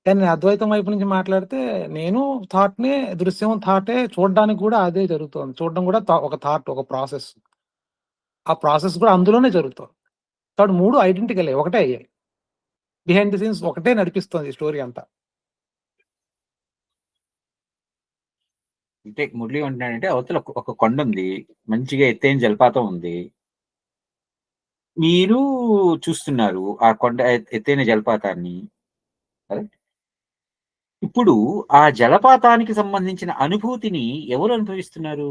కానీ నేను అద్వైతం వైపు నుంచి మాట్లాడితే నేను థాట్‌నే, దృశ్యం థాటే, చూడడానికి కూడా అదే జరుగుతోంది. చూడడం కూడా ఒక థాట్, ఒక ప్రాసెస్. ఆ ప్రాసెస్ కూడా అందులోనే జరుగుతోంది. కాబట్టి 3 ఐడెంటికలే, ఒకటే అయ్యాయి. బిహైండ్ ది సీన్స్ ఒకటే నడిపిస్తోంది ఈ స్టోరీ అంతా. అంటే మురళి ఏమంటున్నాడంటే అవతల ఒక కొండ ఉంది, మంచిగా ఎత్తైన జలపాతం ఉంది. మీరు చూస్తున్నారు ఆ కొండ ఎత్తైన జలపాతాన్ని. కరెక్ట్. ఇప్పుడు ఆ జలపాతానికి సంబంధించిన అనుభూతిని ఎవరు అనుభవిస్తున్నారు?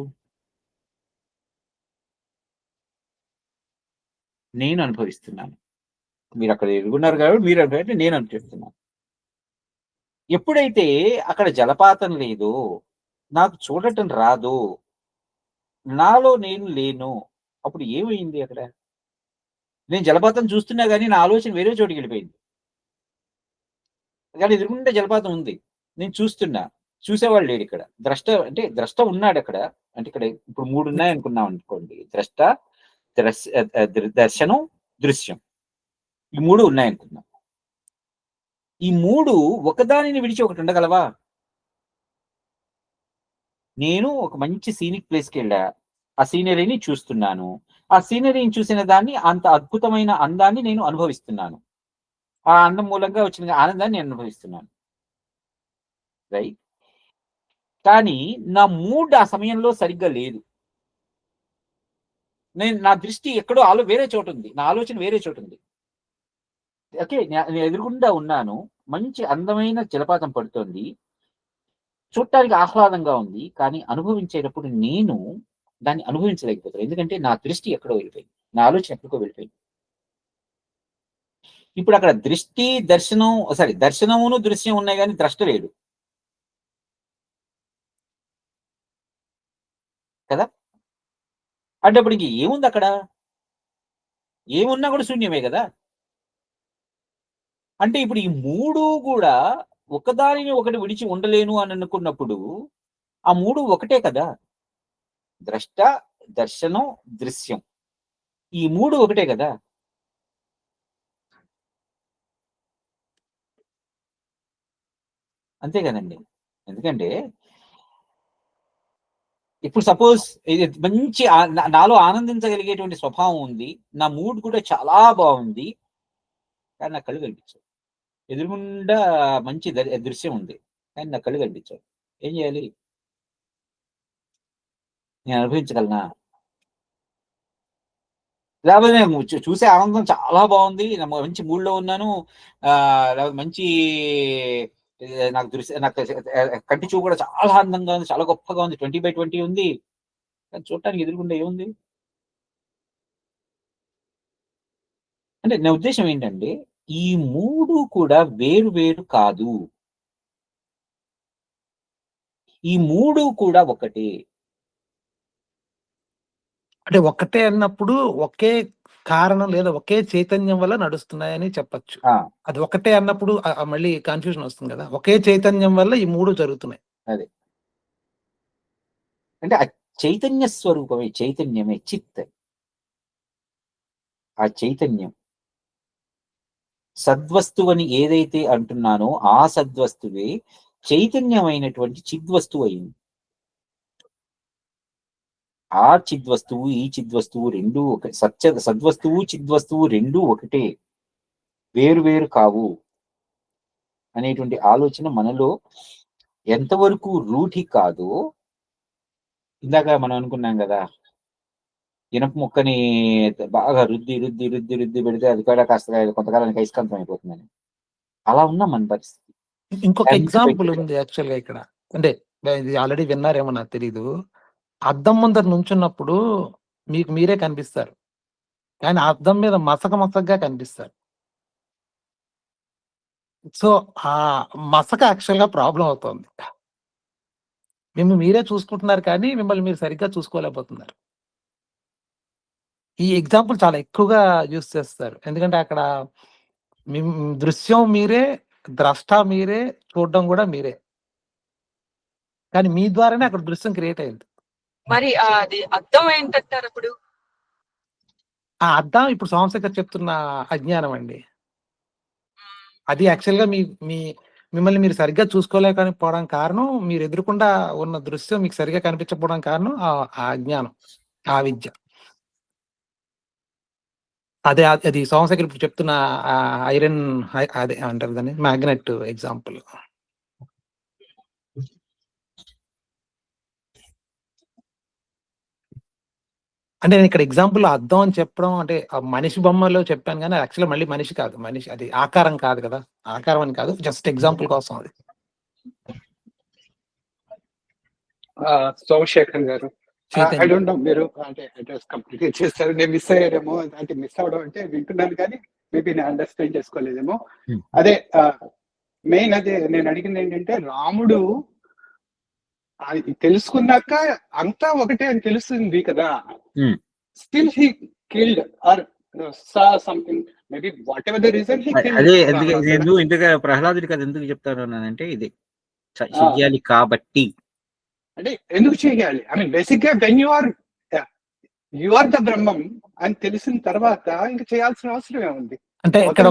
నేను అనుభవిస్తున్నాను. మీరు అక్కడ ఎరుగున్నారు కాబట్టి మీరు అంటే నేను అనుభవిస్తున్నాను. ఎప్పుడైతే అక్కడ జలపాతం లేదో, నాకు చూడటం రాదో, నాలో నేను లేను, అప్పుడు ఏమైంది అక్కడ? నేను జలపాతం చూస్తున్నా గానీ నా ఆలోచన వేరే చోటుకెళ్ళిపోయింది. కానీ ఎదురుగుండా జలపాతం ఉంది. నేను చూస్తున్నా. చూసేవాడు లేడిక్కడ. అంటే ద్రష్ట ఉన్నాడక్కడ. అంటే ఇక్కడ ఇప్పుడు 3 ఉన్నాయనుకున్నాం అనుకోండి. ద్రష్ట, దర్శనం, దృశ్యం. ఈ 3 ఉన్నాయనుకుందాం. ఈ 3 ఒకదానిని విడిచి ఒకటి ఉండగలవా? నేను ఒక మంచి సీనిక్ ప్లేస్‌కెళ్ళా. ఆ సీనరీని చూస్తున్నాను. ఆ సీనరీని చూసిన దాన్ని అంత అద్భుతమైన అందాన్ని నేను అనుభవిస్తున్నాను. ఆ అందం మూలంగా వచ్చిన ఆనందాన్ని నేను అనుభవిస్తున్నాను. రైట్. కానీ నా మూడ్ ఆ సమయంలో సరిగ్గా లేదు. నా దృష్టి ఎక్కడో వేరే చోటుంది. నా ఆలోచన వేరే చోటుంది. ఓకే. నేను ఎదురుగుండా ఉన్నాను. మంచి అందమైన జలపాతం పడుతోంది. చూడటానికి ఆహ్లాదంగా ఉంది. కానీ అనుభవించేటప్పుడు నేను దాన్ని అనుభవించలేకపోతున్నాను. ఎందుకంటే నా దృష్టి ఎక్కడో వెళ్ళిపోయింది. నా ఆలోచన ఎక్కడికో వెళ్ళిపోయింది. ఇప్పుడు అక్కడ దర్శనమును, దృశ్యం ఉన్నాయి గానీ ద్రష్ట లేడు. కదా! అంటే అప్పుడు ఇంక ఏముంది అక్కడ? ఏమున్నా కూడా శూన్యమే గదా! అంటే ఇప్పుడు ఈ 3 గూడా ఒకదానిని ఒకటి విడిచి ఉండలేను అని అనుకున్నప్పుడు, ఆ 3 ఒకటే కదా! ద్రష్ట, దర్శనం, దృశ్యం. ఈ 3 ఒకటే గదా! అంతే గదండీ. ఎందుకంటే ఇప్పుడు సపోజ్ ఇది మంచి నాలో ఆనందించగలిగేటువంటి స్వభావం ఉంది. నా మూడ్ కూడా చాలా బావుంది. కానీ నా కళ్ళు కనిపించవు. ఎదురుగుండా మంచి దృశ్యం ఉంది. కానీ నా కళ్ళు కనిపించవు. ఏం జేయాలి? నేను అనుభవించగలనా? లేకపోతే నేను చూసే ఆనందం చాలా బావుంది. మంచి మూడ్‌లో ఉన్నాను. లేకపోతే మంచి నాకు కంటి చూపు కూడా చాలా అందంగా ఉంది. చాలా గొప్పగా ఉంది. 20/20 ఉంది. కానీ చూడటానికి ఎదురుగుండా ఏముంది? అంటే నా ఉద్దేశ్యం ఏంటంటే, ఈ 3 కూడా వేరు వేరు కాదు. ఈ 3 కూడా ఒకటే. అంటే ఒక్కటే అన్నప్పుడు ఒకే కారణం లేదా ఒకే చైతన్యం వల్ల నడుస్తున్నాయని చెప్పొచ్చు. ఆ! అది ఒకటే అన్నప్పుడు మళ్ళీ కన్‌ఫ్యూజన్ వస్తుంది గదా! ఒకే చైతన్యం వల్ల ఈ 3 జరుగుతున్నాయి. అదే. అంటే ఆ చైతన్య స్వరూపమే, చైతన్యమే చిత్. ఆ చైతన్యం. సద్వస్తువని ఏదైతే అంటున్నానో, ఆ సద్వస్తువే చైతన్యమైనటువంటి చిద్వస్తువు అయింది. ఆ చిద్వస్తువు ఈ చిద్వస్తువు రెండు ఒకటి, సద్వస్తువు చిద్వస్తువు రెండు ఒకటే, వేరు వేరు కావు అనేటువంటి ఆలోచన మనలో ఎంతవరకు రూఢి కాదో, ఇందాక మనం అనుకున్నాం కదా, ఇనప ముక్కని బాగా రుద్ది రుద్ది రుద్ది రుద్ది పెడితే అది కూడా కాస్త కొంతకాలానికి అయస్కాంతం అయిపోతుందని, అలా ఉన్నాం మన పరిస్థితి. ఇంకొక ఎగ్జాంపుల్ ఉంది యాక్చువల్ గా ఇక్కడ, అంటే ఇది ఆల్రెడీ విన్నారేమో నాకు తెలీదు. అద్దం ముందర నుంచున్నప్పుడు మీకు మీరే కనిపిస్తారు, కానీ అద్దం మీద మసకగా కనిపిస్తారు. సో ఆ మసక యాక్చువల్ గా ప్రాబ్లం అవుతుంది. మిమ్మల్ని మీరే చూసుకుంటున్నారు కానీ మిమ్మల్ని మీరు సరిగ్గా చూసుకోలేకపోతున్నారు. ఈ ఎగ్జాంపుల్ చాలా ఎక్కువగా యూస్ చేస్తారు, ఎందుకంటే అక్కడ దృశ్యం మీరే, ద్రష్ట మీరే, చూడడం కూడా మీరే, కానీ మీ ద్వారానే అక్కడ దృశ్యం క్రియేట్ అయింది. మరి అది అర్థం ఏంటంటారు అప్పుడు? ఆ అర్థం ఇప్పుడు సోమశేఖర్ చెప్తున్న అజ్ఞానం అండి. అది యాక్చువల్ గా మిమ్మల్ని మీరు సరిగ్గా చూసుకోలేకపోవడం కారణం, మీరు ఎదురుకుండా ఉన్న దృశ్యం మీకు సరిగ్గా కనిపించకపోవడం కారణం ఆ అజ్ఞానం, ఆ విద్య. అదే అది సోమశేఖర్ ఇప్పుడు చెప్తున్న ఐరన్, అదే అంటారు దాన్ని మ్యాగ్నెట్ ఎగ్జాంపుల్. అంటే నేను ఇక్కడ ఎగ్జాంపుల్ అర్థం అని చెప్పడం అంటే మనిషి బొమ్మలో చెప్పాను, కానీ యాక్చువల్గా మళ్ళీ మనిషి కాదు, మనిషి అది ఆకారం కాదు కదా, ఆకారం అని కాదు, జస్ట్ ఎగ్జాంపుల్ కోసం అది. సోమశేఖర్ గారు, ఐ డోంట్ నో మీరు అంటే అడ్రస్ కంప్లీట్ చేస్తారు, నేను మిస్ అయ్యారేమో. అంటే మిస్ అవడం అంటే వింటున్నాను కానీ మేబీ నేను అండర్స్టాండ్ చేసుకోలేదేమో. అదే మెయిన్ అదే నేను అడిగింది ఏంటంటే, రాముడు తెలుసుకున్నాక అంతా ఒకటే అని తెలుస్తుంది కదా, still he killed or saw something, maybe whatever the reason he killed. అదే నేను ఇంతగా ప్రహ్లాదుడికి అది ఎందుకు చెప్తాను అంటే, ఇది చెయ్యాలి కాబట్టి. అంటే ఎందుకు చేయాలి? ఐ మీన్ బేసిక్ గా వెన్ యు ఆర్ ద బ్రహ్మం అని తెలిసిన తర్వాత ఇంకా చేయాల్సిన అవసరం ఏముంది? అంటే ఇక్కడ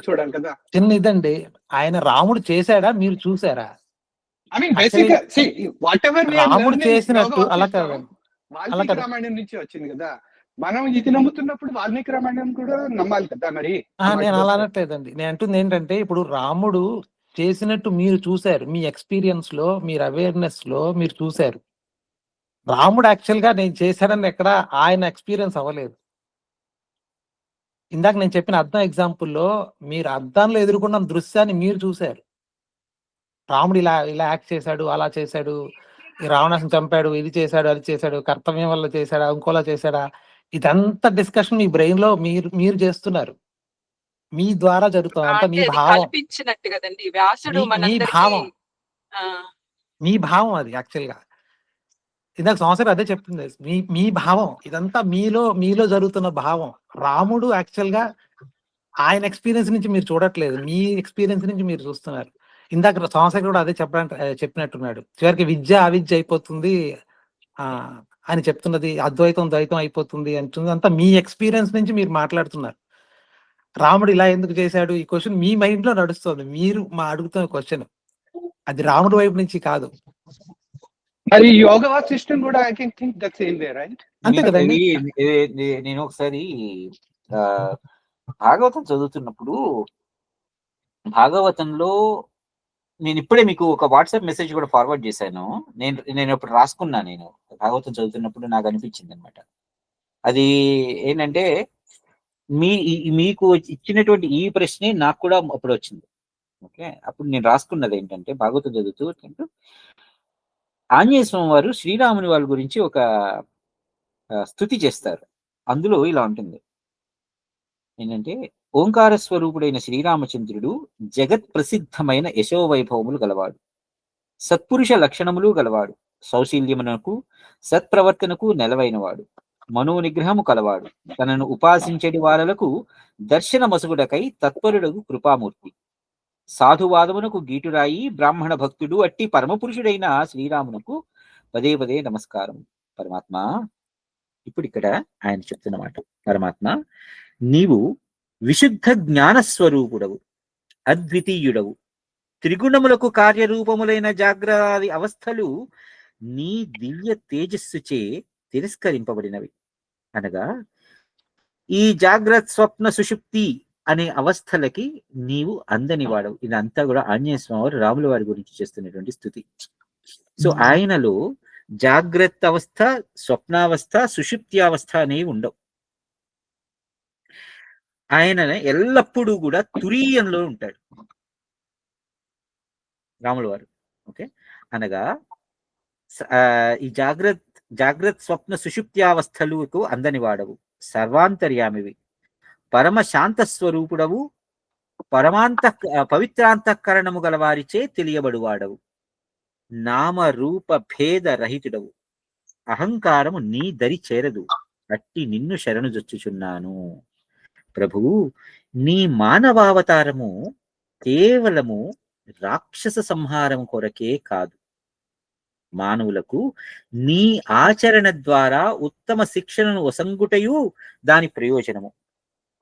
చూడాలి కదా. చిన్న ఇదండి, ఆయన రాముడు చేశాడా, మీరు చూసారా? ఐ మీన్ బేసిక్ గా వాట్ ఎవర్ రాముడు చేసినట్టు అలా కాదు, వాల్మీకి రామాయణం నుంచి వచ్చింది కదా, మనం ఇది నమ్ముతున్నప్పుడు వాల్మీకి రామాయణం కూడా నమ్మాలి కదా. మరి నేను అలా అనట్లేదండి, నేను అంటుంది ఏంటంటే, ఇప్పుడు రాముడు చేసినట్టు మీరు చూశారు, మీ ఎక్స్పీరియన్స్ లో, మీరు అవేర్నెస్ లో మీరు చూశారు. రాముడు యాక్చువల్ గా నేను చేశానని ఎక్కడ ఆయన ఎక్స్పీరియన్స్ అవ్వలేదు. ఇందాక నేను చెప్పిన అద్దం ఎగ్జాంపుల్లో మీరు అద్దంలో ఎదుర్కొన్న దృశ్యాన్ని మీరు చూశారు. రాముడు ఇలా యాక్ట్ చేశాడు, అలా చేశాడు, ఈ రావణాసుని చంపాడు, ఇది చేశాడు, అది చేశాడు, కర్తవ్యం వల్ల చేశాడా, ఇంకోలా చేశాడా, ఇదంతా డిస్కషన్ మీ బ్రెయిన్ లో మీరు చేస్తున్నారు, మీ ద్వారా జరుగుతుంది అంతా. మీ భావం, మీ భావం అది యాక్చువల్ గా. ఇందాక సంవత్సరం అదే చెప్తుంది, మీ భావం, ఇదంతా మీలో జరుగుతున్న భావం. రాముడు యాక్చువల్ గా ఆయన ఎక్స్పీరియన్స్ నుంచి మీరు చూడట్లేదు, మీ ఎక్స్పీరియన్స్ నుంచి మీరు చూస్తున్నారు. ఇందాక సంవత్సరం కూడా అదే చెప్పినట్టున్నాడు, చివరికి విద్య అవిద్య అయిపోతుంది అని చెప్తున్నది, అద్వైతం ద్వైతం అయిపోతుంది అంటుంది, అంతా మీ ఎక్స్పీరియన్స్ నుంచి మీరు మాట్లాడుతున్నారు. రాముడు ఇలా ఎందుకు చేశాడు, ఈ క్వశ్చన్ మీ మైండ్ లో నడుస్తుంది, మీరు అడుగుతున్న క్వశ్చన్ అది రాముడి వైపు నుంచి కాదు. మరి యోగ వాసిష్టం కూడా I can think that's same way, right? అంతే కదండి. నేను ఒకసారి భాగవతం చదువుతున్నప్పుడు, భాగవతంలో నేను ఇప్పుడే మీకు ఒక వాట్సాప్ మెసేజ్ కూడా ఫార్వర్డ్ చేశాను. నేను ఇప్పుడు రాసుకున్నా, నేను భాగవతం చదువుతున్నప్పుడు నాకు అనిపించింది అనమాట. అది ఏంటంటే, మీకు ఇచ్చినటువంటి ఈ ప్రశ్నే నాకు కూడా అప్పుడు వచ్చింది. ఓకే, అప్పుడు నేను రాసుకున్నది ఏంటంటే, భాగవతం చదువుతూ ఆంజనేయ స్వామి వారు శ్రీరాముని వాళ్ళ గురించి ఒక స్తుతి చేస్తారు. అందులో ఇలా ఉంటుంది ఏంటంటే, ఓంకార స్వరూపుడైన శ్రీరామచంద్రుడు జగత్ ప్రసిద్ధమైన యశోవైభవములు గలవాడు, సత్పురుష లక్షణములు గలవాడు, సౌశీల్యమునకు సత్ప్రవర్తనకు నెలవైనవాడు, మనోనిగ్రహము కలవాడు, తనను ఉపాసించడి వారలకు దర్శన మసుగుడకై తత్పరుడగు కృపామూర్తి, సాధువాదమునకు గీటురాయి బ్రాహ్మణ భక్తుడు అట్టి పరమపురుషుడైన శ్రీరామునకు పదే పదే నమస్కారం. పరమాత్మ, ఇప్పుడు ఇక్కడ ఆయన చెప్తున్నమాట, పరమాత్మ నీవు విశుద్ధ జ్ఞానస్వరూపుడవు, అద్వితీయుడవు, త్రిగుణములకు కార్యరూపములైన జాగ్రత్త అవస్థలు నీ దివ్య తేజస్సుచే తిరస్కరింపబడినవి. అనగా ఈ జాగ్రత్త స్వప్న సుషుప్తి అనే అవస్థలకి నీవు అందని వాడవు. ఇదంతా కూడా ఆంజనేయ స్వామి వారు రాముల వారి గురించి చేస్తున్నటువంటి స్థుతి. సో ఆయనలో జాగ్రత్త అవస్థ, స్వప్నావస్థ, సుషుప్తి అవస్థ అనేవి ఉండవు. ఆయన ఎల్లప్పుడూ కూడా తురీయంలో ఉంటాడు రాముల వారు. ఓకే, అనగా ఈ జాగ్రత్త స్వప్న సుషుప్త్యావస్థలకు అందని వాడవు, సర్వాంతర్యామివి, పరమ శాంత స్వరూపుడవు, పవిత్రాంతఃకరణము గల వారిచే తెలియబడు వాడవు, నామ రూప భేద రహితుడవు, అహంకారము నీ దరి చేరదు, అట్టి నిన్ను శరణుజొచ్చుచున్నాను. ప్రభువు, నీ మానవావతారము కేవలము రాక్షస సంహారం కొరకే కాదు, మానవులకు నీ ఆచరణ ద్వారా ఉత్తమ శిక్షణను ఒసంగుటయు దాని ప్రయోజనము.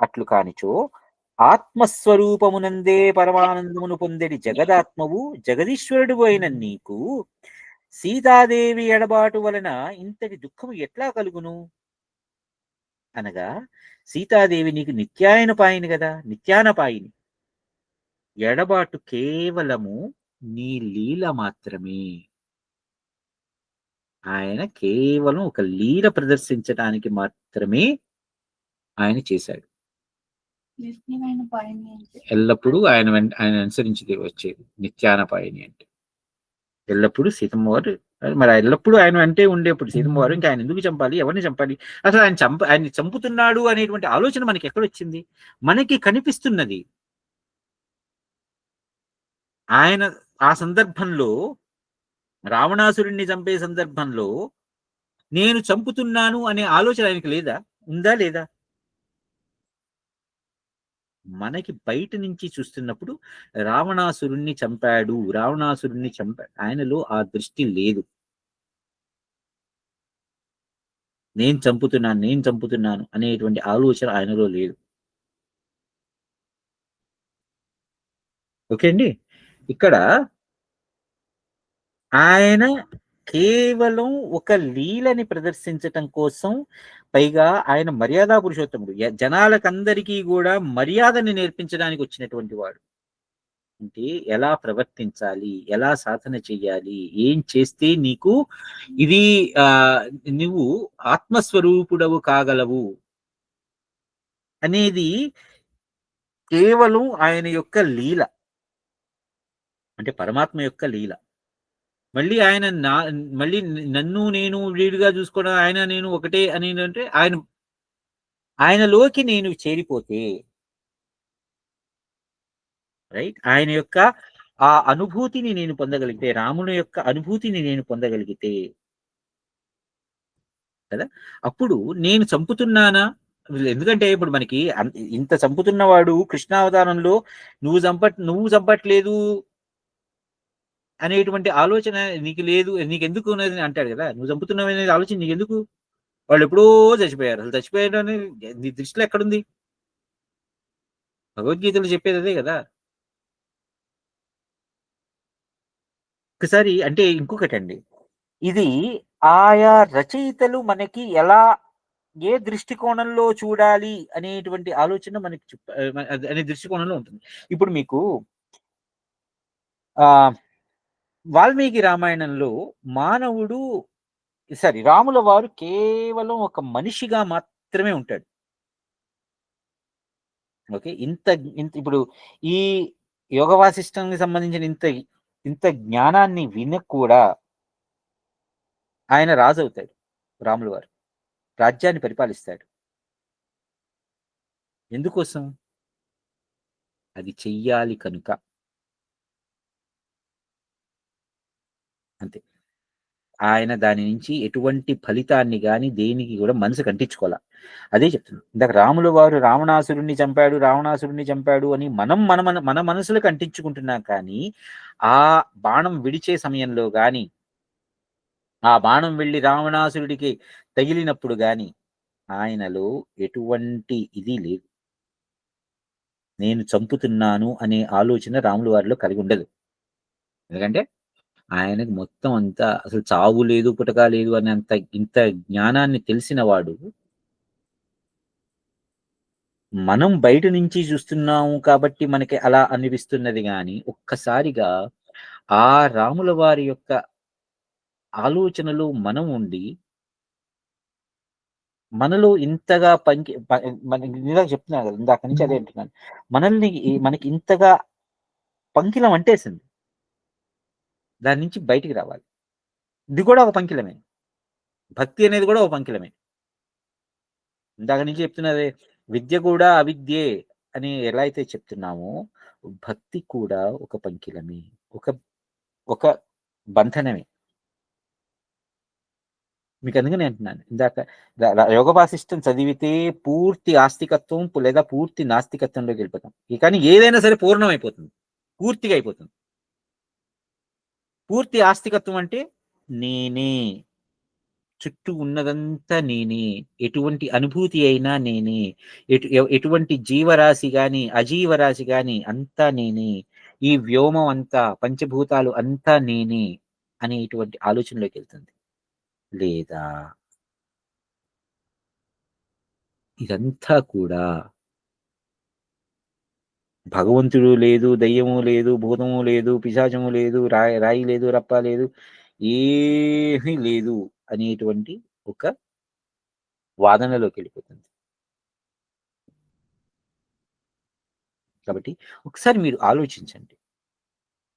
అట్లు కానిచో ఆత్మస్వరూపమునందే పరమానందమును పొందెడి జగదాత్మవు జగదీశ్వరుడు అయిన నీకు సీతాదేవి ఎడబాటు వలన ఇంతటి దుఃఖము ఎట్లా కలుగును? అనగా సీతాదేవి నీకు నిత్యాయనపాయిని కదా, నిత్యానపాయిని. ఎడబాటు కేవలము నీ లీల మాత్రమే. ఆయన కేవలం ఒక లీల ప్రదర్శించడానికి మాత్రమే ఆయన చేశాడు. ఎల్లప్పుడూ ఆయన అనుసరించి వచ్చేది నిత్యానపాయిని అంటే. ఎల్లప్పుడూ సీతమ్మ వారు, మరి ఎల్లప్పుడూ ఆయన అంటే ఉండేప్పుడు సీతమ్మ వారు ఇంకా ఆయన ఎందుకు చంపాలి, ఎవరిని చంపాలి? అసలు ఆయన చంపుతున్నాడు అనేటువంటి ఆలోచన మనకి ఎక్కడొచ్చింది? మనకి కనిపిస్తున్నది. ఆయన ఆ సందర్భంలో, రావణాసురుణ్ణి చంపే సందర్భంలో నేను చంపుతున్నాను అనే ఆలోచన ఆయనకి లేదా? ఉందా లేదా? మనకి బయట నుంచి చూస్తున్నప్పుడు రావణాసురుణ్ణి చంపాడు, ఆయనలో ఆ దృష్టి లేదు. నేను చంపుతున్నాను అనేటువంటి ఆలోచన ఆయనలో లేదు. ఓకే అండి, ఇక్కడ ఆయన కేవలం ఒక లీలని ప్రదర్శించటం కోసం, పైగా ఆయన మర్యాదా పురుషోత్తముడు, జనాలకందరికీ కూడా మర్యాదని నేర్పించడానికి వచ్చినటువంటి వాడు. అంటే ఎలా ప్రవర్తించాలి, ఎలా సాధన చెయ్యాలి, ఏం చేస్తే నీకు ఇది నువ్వు ఆత్మస్వరూపుడవు కాగలవు అనేది కేవలం ఆయన యొక్క లీల, అంటే పరమాత్మ యొక్క లీల. మళ్ళీ ఆయన మళ్ళీ నన్ను నేను వీడిగా చూసుకోవడం, ఆయన నేను ఒకటే అని అంటే ఆయనలోకి నేను చేరిపోతే, రైట్, ఆయన యొక్క ఆ అనుభూతిని నేను పొందగలిగితే, రాముని యొక్క అనుభూతిని నేను పొందగలిగితే కదా, అప్పుడు నేను చంపుతున్నానా? ఎందుకంటే ఇప్పుడు మనకి ఇంత చంపుతున్నవాడు కృష్ణావతారంలో నువ్వు చంపట్లేదు అనేటువంటి ఆలోచన నీకు లేదు, నీకెందుకు అనేది అంటాడు కదా. నువ్వు చంపుతున్నావు అనేది ఆలోచన నీకెందుకు? వాళ్ళు ఎప్పుడో చచ్చిపోయారు. అసలు చచ్చిపోయారు అని నీ దృష్టిలో ఎక్కడుంది? భగవద్గీతలో చెప్పేది అదే కదా. ఒకసారి అంటే ఇంకొకటండి, ఇది ఆయా రచయితలు మనకి ఎలా, ఏ దృష్టికోణంలో చూడాలి అనేటువంటి ఆలోచన మనకి అనే దృష్టికోణంలో ఉంటుంది. ఇప్పుడు మీకు వాల్మీకి రామాయణంలో రాముల వారు కేవలం ఒక మనిషిగా మాత్రమే ఉంటాడు. ఓకే, ఇంత ఇప్పుడు ఈ యోగ వాసిష్టానికి సంబంధించిన ఇంత జ్ఞానాన్ని విన కూడా ఆయన రాజు అవుతాడు. రాముల వారు రాజ్యాన్ని పరిపాలిస్తాడు. ఎందుకోసం? అది చెయ్యాలి కనుక, అంతే. ఆయన దాని నుంచి ఎటువంటి ఫలితాన్ని కానీ దేనికి కూడా మనసు కంటించుకోవాలి. అదే చెప్తున్నాను ఇందాక, రాముల వారు రావణాసురుణ్ణి చంపాడు అని మన మనసులకు అంటించుకుంటున్నాం. కానీ ఆ బాణం విడిచే సమయంలో కానీ, ఆ బాణం వెళ్ళి రావణాసురుడికి తగిలినప్పుడు కానీ ఆయనలో ఎటువంటి ఇది లేదు. నేను చంపుతున్నాను అనే ఆలోచన రాముల వారిలో కలిగి ఉండదు. ఎందుకంటే ఆయనకు మొత్తం అంతా అసలు చావు లేదు పుటక లేదు అని ఇంత జ్ఞానాన్ని తెలిసిన వాడు మనం బయట నుంచి చూస్తున్నాము కాబట్టి మనకి అలా అనిపిస్తున్నది గాని ఒక్కసారిగా ఆ రాముల వారి యొక్క ఆలోచనలో మనం ఉండి మనలో ఇంతగా ఇందాక చెప్తున్నాను కదా, ఇందాక నుంచి అదే అంటున్నాను, మనకి ఇంతగా పంకిలం అంటేసింది, దాని నుంచి బయటికి రావాలి. ఇది కూడా ఒక పంకిలమే, భక్తి అనేది కూడా ఒక పంకిలమే. ఇందాక నుంచి చెప్తున్నదే, విద్య కూడా అవిద్యే అని ఎలా అయితే చెప్తున్నామో, భక్తి కూడా ఒక పంకిలమే, ఒక ఒక బంధనమే. మీకు అందుకనే అంటున్నాను ఇందాక, యోగ వాసిష్టం చదివితే పూర్తి ఆస్తికత్వం లేదా పూర్తి నాస్తికత్వంలోకి వెళ్ళిపోతాం. కానీ ఏదైనా సరే పూర్ణం అయిపోతుంది, పూర్తిగా అయిపోతుంది. పూర్తి ఆస్తికత్వం అంటే నేనే, చుట్టూ ఉన్నదంతా నేనే, ఎటువంటి అనుభూతి అయినా నేనే, ఎటువంటి జీవరాశి గాని అజీవరాశి గాని అంతా నేనే, ఈ వ్యోమం అంతా పంచభూతాలు అంతా నేనే అనేటువంటి ఆలోచనలోకి వెళ్తుంది. లేదా ఇదంతా కూడా భగవంతుడు లేదు, దయ్యము లేదు, భూతము లేదు, పిశాచము లేదు, రాయి లేదు, రప్ప లేదు, ఏమీ లేదు అనేటువంటి ఒక వాదనలోకి వెళ్ళిపోతుంది. కాబట్టి ఒకసారి మీరు ఆలోచించండి.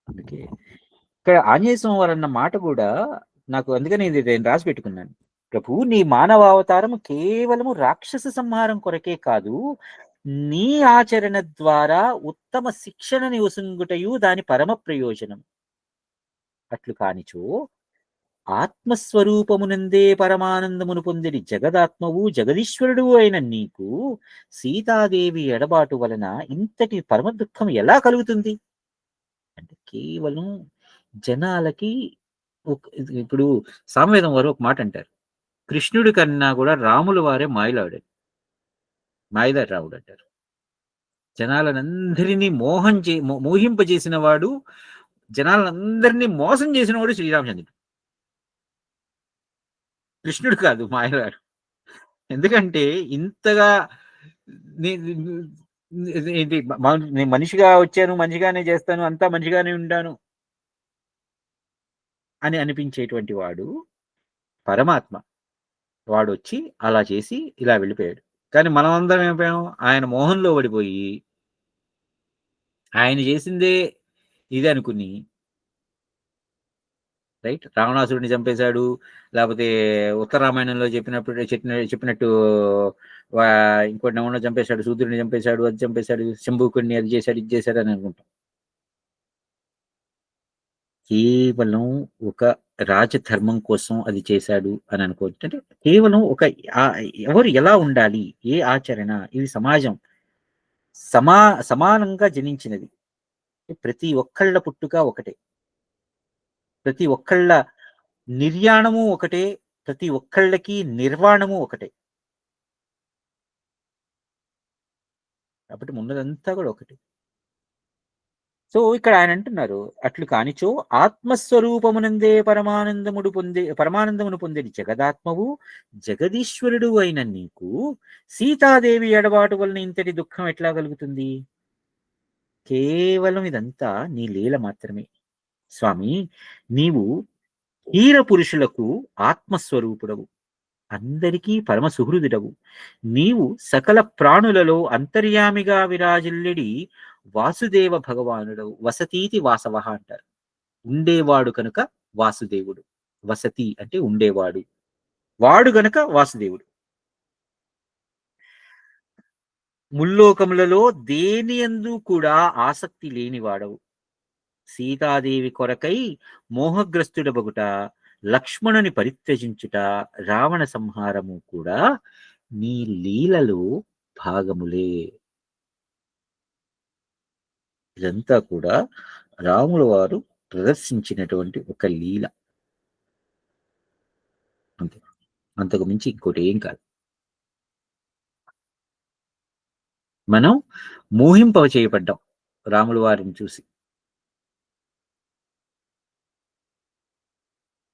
అందుకే ఇక్కడ ఆంజనేయ స్వామి వారు అన్న మాట కూడా నాకు, అందుకని ఇది నేను రాసి పెట్టుకున్నాను. ప్రభు, నీ మానవ అవతారము కేవలము రాక్షస సంహారం కొరకే కాదు, నీ ఆచరణ ద్వారా ఉత్తమ శిక్షణని ఒసుంగుటయు దాని పరమ ప్రయోజనం. అట్లు కానిచో ఆత్మస్వరూపమునందే పరమానందమును పొందిడి జగదాత్మవు జగదీశ్వరుడు అయిన నీకు సీతాదేవి ఎడబాటు వలన ఇంతటి పరమ దుఃఖం ఎలా కలుగుతుంది అంటే, కేవలం జనాలకి ఇప్పుడు సామవేదం వారు ఒక మాట అంటారు, కృష్ణుడి కన్నా కూడా రాముల వారే మాయదారి రావుడు అంటారు. జనాలనందరినీ మోహింపజేసిన వాడు, జనాలందరినీ మోసం చేసిన వాడు శ్రీరామచంద్రుడు, కృష్ణుడు కాదు మాయదారు. ఎందుకంటే ఇంతగా ఏంటి, నేను మనిషిగా వచ్చాను, మనిషిగానే చేస్తాను, అంతా మనిషిగానే ఉంటాను అని అనిపించేటువంటి వాడు పరమాత్మ. వాడు వచ్చి అలా చేసి ఇలా వెళ్ళిపోయాడు. కానీ మనం అందరం ఏమైపోయాం, ఆయన మోహంలో పడిపోయి ఆయన చేసిందే ఇది అనుకుని, రైట్, రావణాసురుడిని చంపేశాడు, లేకపోతే ఉత్తర రామాయణంలో చెప్పినట్టు ఇంకోటి నవ్వున చంపేశాడు, సూర్యుడిని చంపేశాడు, అది చంపేశాడు, శంభుకుడిని అది చేశాడు, ఇది చేశాడు అని అనుకుంటాం. కేవలం ఒక రాజధర్మం కోసం అది చేశాడు అని అనుకోవచ్చు. అంటే కేవలం ఎవరు ఎలా ఉండాలి, ఏ ఆచరణ, ఇది సమాజం సమానంగా జనించినది. ప్రతి ఒక్కళ్ళ పుట్టుక ఒకటే, ప్రతి ఒక్కళ్ళ నిర్యాణము ఒకటే, ప్రతి ఒక్కళ్ళకి నిర్వాణము ఒకటే. కాబట్టి ఉన్నదంతా కూడా ఒకటి. సో ఇక్కడ ఆయన అంటున్నారు, అట్లు కానిచో ఆత్మస్వరూపమునందే పరమానందమును పొందేది జగదాత్మవు జగదీశ్వరుడు అయిన నీకు సీతాదేవి ఎడబాటు వలన ఇంతటి దుఃఖం ఎట్లా కలుగుతుంది? కేవలం ఇదంతా నీ లీల మాత్రమే స్వామి. నీవు హీర పురుషులకు ఆత్మస్వరూపుడవు, అందరికీ పరమ సుహృదుడవు. నీవు సకల ప్రాణులలో అంతర్యామిగా విరాజిల్లెడి వాసుదేవ భగవానుడవు. వసతీతి వాసవ అంటారు, ఉండేవాడు కనుక వాసుదేవుడు. వసతి అంటే ఉండేవాడు, వాడు గనుక వాసుదేవుడు. ముల్లోకములలో దేనియందు కూడా ఆసక్తి లేనివాడవు. సీతాదేవి కొరకై మోహగ్రస్తుడబగుట, లక్ష్మణుని పరిత్యజించుట, రావణ సంహారము కూడా నీ లీలలో భాగములే. ఇదంతా కూడా రాముల వారు ప్రదర్శించినటువంటి ఒక లీల, అంతే, అంతకు మించి ఇంకోటి ఏం కాదు. మనం మోహింపవ చేయబడ్డాం రాముల వారిని చూసి.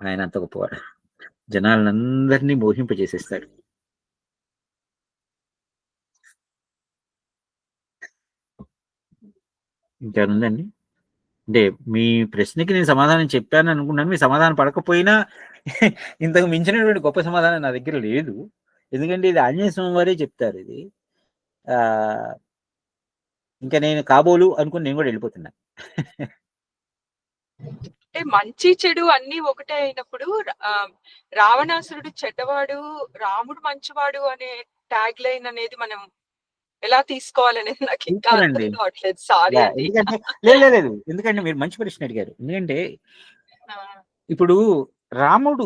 ఆయన అంత గొప్పవాడు, జనాలందరినీ మోహింపజేసేస్తాడు. ఇంకేముందండి? అంటే మీ ప్రశ్నకి నేను సమాధానం చెప్పాను అనుకున్నాను. మీ సమాధానం పడకపోయినా ఇంతకు మించినటువంటి గొప్ప సమాధానం నా దగ్గర లేదు. ఎందుకంటే ఇది ఆంజనేయ స్వామి వారే చెప్తారు ఇది. ఇంకా నేను కాబోలు అనుకుని నేను కూడా వెళ్ళిపోతున్నా. అంటే మంచి చెడు అన్ని ఒకటే అయినప్పుడు రావణాసురుడు చెడ్డవాడు, రాముడు మంచివాడు అనే ట్యాగ్ లైన్ అనేది మనం ఎలా తీసుకోవాలనేది నాకు ఇంకా అర్థం కావట్లేదు. సారీ అండి. ఎందుకంటే లేదు, ఎందుకంటే మీరు మంచి ప్రశ్న అడిగారు. ఎందుకంటే ఇప్పుడు రాముడు,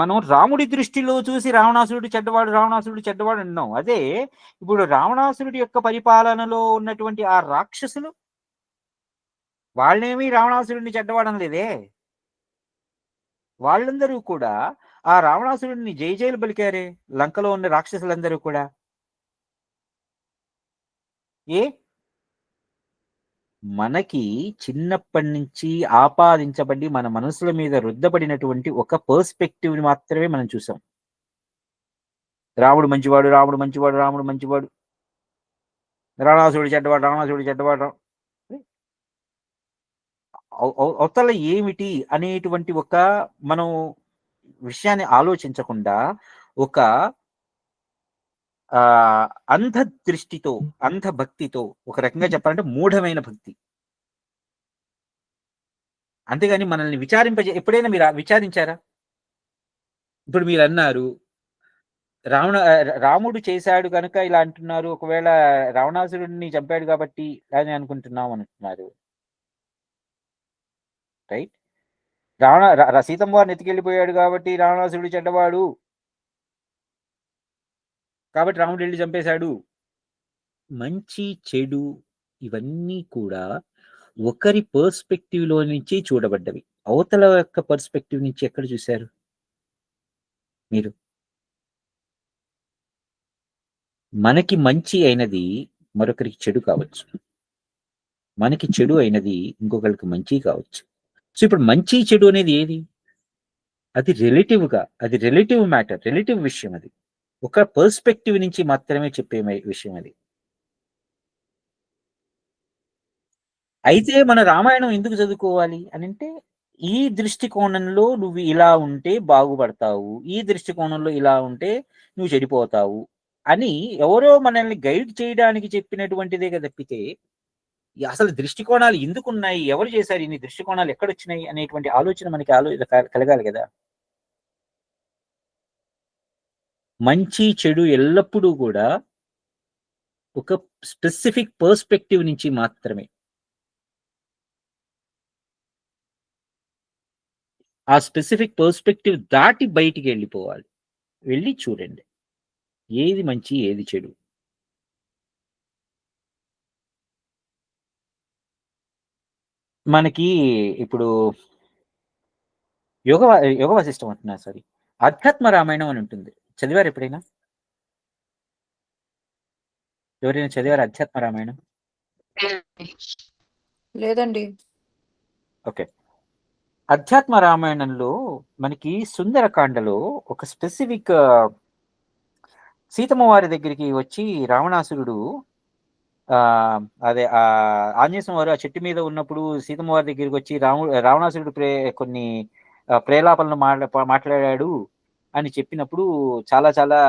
మనం రాముడి దృష్టిలో చూసి రావణాసురుడు చెడ్డవాడు అన్నాం. అదే ఇప్పుడు రావణాసురుడి యొక్క పరిపాలనలో ఉన్నటువంటి ఆ రాక్షసులు వాళ్ళేమీ రావణాసురుడిని చెడ్డవాడని లేదే. వాళ్ళందరూ కూడా ఆ రావణాసురుడిని జైలు పలికారే, లంకలో ఉన్న రాక్షసులందరూ కూడా. మనకి చిన్నప్పటి నుంచి ఆపాదించబడి మన మనసుల మీద రుద్దబడినటువంటి ఒక పర్స్పెక్టివ్ ని మాత్రమే మనం చూసాం. రాముడు మంచివాడు, రావణాసురుడు చెడ్డవాడు. అవతల ఏమిటి అనేటువంటి ఒక మనం విషయాన్ని ఆలోచించకుండా ఒక అంధ దృష్టితో, అంధ భక్తితో, ఒక రకంగా చెప్పాలంటే మూఢమైన భక్తి. అంతేగాని మనల్ని ఎప్పుడైనా మీరు విచారించారా? ఇప్పుడు మీరు అన్నారు రాముడు చేశాడు కనుక ఇలా అంటున్నారు, ఒకవేళ రావణాసురుడిని చంపాడు కాబట్టి అని అనుకుంటున్నాం అంటున్నారు, రైట్? సీతమ్మ వారిని ఎత్తుకెళ్ళిపోయాడు కాబట్టి రావణాసురుడు చెడ్డవాడు, కాబట్టి రాముడు వెళ్ళి చంపేశాడు. మంచి చెడు ఇవన్నీ కూడా ఒకరి పర్స్పెక్టివ్ లో నుంచి చూడబడ్డవి. అవతల యొక్క పర్స్పెక్టివ్ నుంచి ఎక్కడ చూశారు మీరు? మనకి మంచి అయినది మరొకరికి చెడు కావచ్చు, మనకి చెడు అయినది ఇంకొకరికి మంచి కావచ్చు. సో ఇప్పుడు మంచి చెడు అనేది ఏది? అది రిలేటివ్ మ్యాటర్, రిలేటివ్ విషయం. అది ఒక పర్స్పెక్టివ్ నుంచి మాత్రమే చెప్పే విషయం అది. అయితే మన రామాయణం ఎందుకు చదువుకోవాలి అని అంటే, ఈ దృష్టికోణంలో నువ్వు ఇలా ఉంటే బాగుపడతావు, ఈ దృష్టికోణంలో ఇలా ఉంటే నువ్వు చెడిపోతావు అని ఎవరో మనల్ని గైడ్ చేయడానికి చెప్పినటువంటిదే కదా తప్పితే, అసలు దృష్టికోణాలు ఎందుకు ఉన్నాయి, ఎవరు చేశారు, ఇన్ని దృష్టికోణాలు ఎక్కడొచ్చినాయి అనేటువంటి ఆలోచన మనకి కలగాలి కదా. మంచి చెడు ఎల్లప్పుడూ కూడా ఒక స్పెసిఫిక్ పర్స్పెక్టివ్ నుంచి మాత్రమే. ఆ స్పెసిఫిక్ పర్స్పెక్టివ్ దాటి బయటికి వెళ్ళిపోవాలి. వెళ్ళి చూడండి ఏది మంచి ఏది చెడు. మనకి ఇప్పుడు యోగ వశిష్టం అంటున్నా, సారీ, అధ్యాత్మ రామాయణం అని ఉంటుంది. చదివారు ఎప్పుడైనా? ఎవరైనా చదివారు అధ్యాత్మ రామాయణం? లేదండి. ఓకే. అధ్యాత్మ రామాయణంలో మనకి సుందరకాండలో ఒక స్పెసిఫిక్ సీతమ్మ వారి దగ్గరికి వచ్చి రావణాసురుడు అదే ఆంజనేయ స్వామి వారు ఆ చెట్టు మీద ఉన్నప్పుడు సీతమ్మ వారి దగ్గరికి వచ్చి రావణాసురుడు కొన్ని ప్రేలాపనలు మాట్లాడాడు అని చెప్పినప్పుడు చాలా చాలా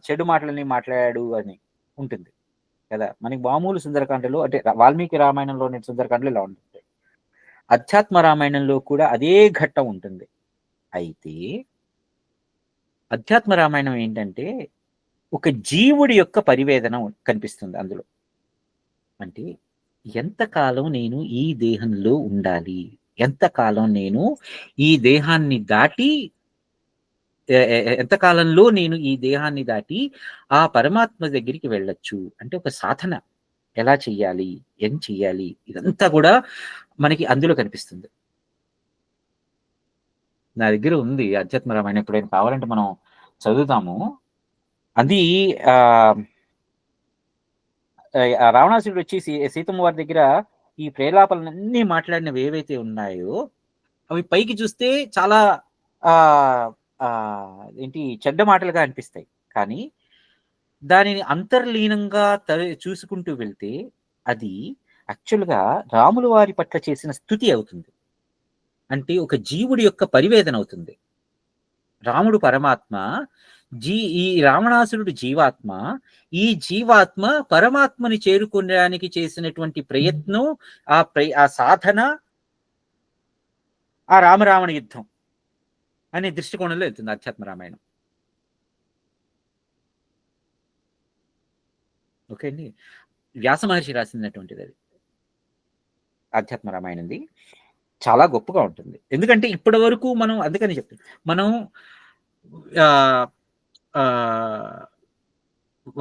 చెడు మాటలని మాట్లాడాడు అని ఉంటుంది కదా. మనకి మామూలు సుందరకాండలో, అంటే వాల్మీకి రామాయణంలో సుందరకాండలో ఇలా ఉంటుంది. అధ్యాత్మ రామాయణంలో కూడా అదే ఘట్టం ఉంటుంది. అయితే అధ్యాత్మ రామాయణం ఏంటంటే ఒక జీవుడి యొక్క పరివేదన కనిపిస్తుంది అందులో. అంటే ఎంతకాలం నేను ఈ దేహంలో ఉండాలి, ఎంతకాలం నేను ఈ దేహాన్ని దాటి, ఎంతకాలంలో నేను ఈ దేహాన్ని దాటి ఆ పరమాత్మ దగ్గరికి వెళ్ళొచ్చు అంటే ఒక సాధన ఎలా చెయ్యాలి, ఏం చెయ్యాలి, ఇదంతా కూడా మనకి అందులో కనిపిస్తుంది. నా దగ్గర ఉంది అధ్యాత్మ రామాయణం, ఎప్పుడైనా కావాలంటే మనం చదువుతాము. అది రావణాసురుడు వచ్చి సీతమ్మ వారి దగ్గర ఈ ప్రేలాపలన్నీ మాట్లాడినవి ఏవైతే ఉన్నాయో అవి పైకి చూస్తే చాలా ఏంటి చెడ్డ మాటలుగా అనిపిస్తాయి. కానీ దానిని అంతర్లీనంగా చూసుకుంటూ వెళ్తే అది యాక్చువల్గా రాముల వారి పట్ల చేసిన స్తుతి అవుతుంది. అంటే ఒక జీవుడి యొక్క పరివేదన అవుతుంది. రాముడు పరమాత్మ, ఈ రావణాసురుడు జీవాత్మ. ఈ జీవాత్మ పరమాత్మని చేరుకోవడానికి చేసినటువంటి ప్రయత్నం, ఆ సాధన, ఆ రామరావణ యుద్ధం అనే దృష్టికోణంలో వెళ్తుంది అధ్యాత్మ రామాయణం. ఓకే అండి. వ్యాస మహర్షి రాసినటువంటిది అది అధ్యాత్మ రామాయణంది. చాలా గొప్పగా ఉంటుంది. ఎందుకంటే ఇప్పటి వరకు మనం అందుకని చెప్తాం, మనం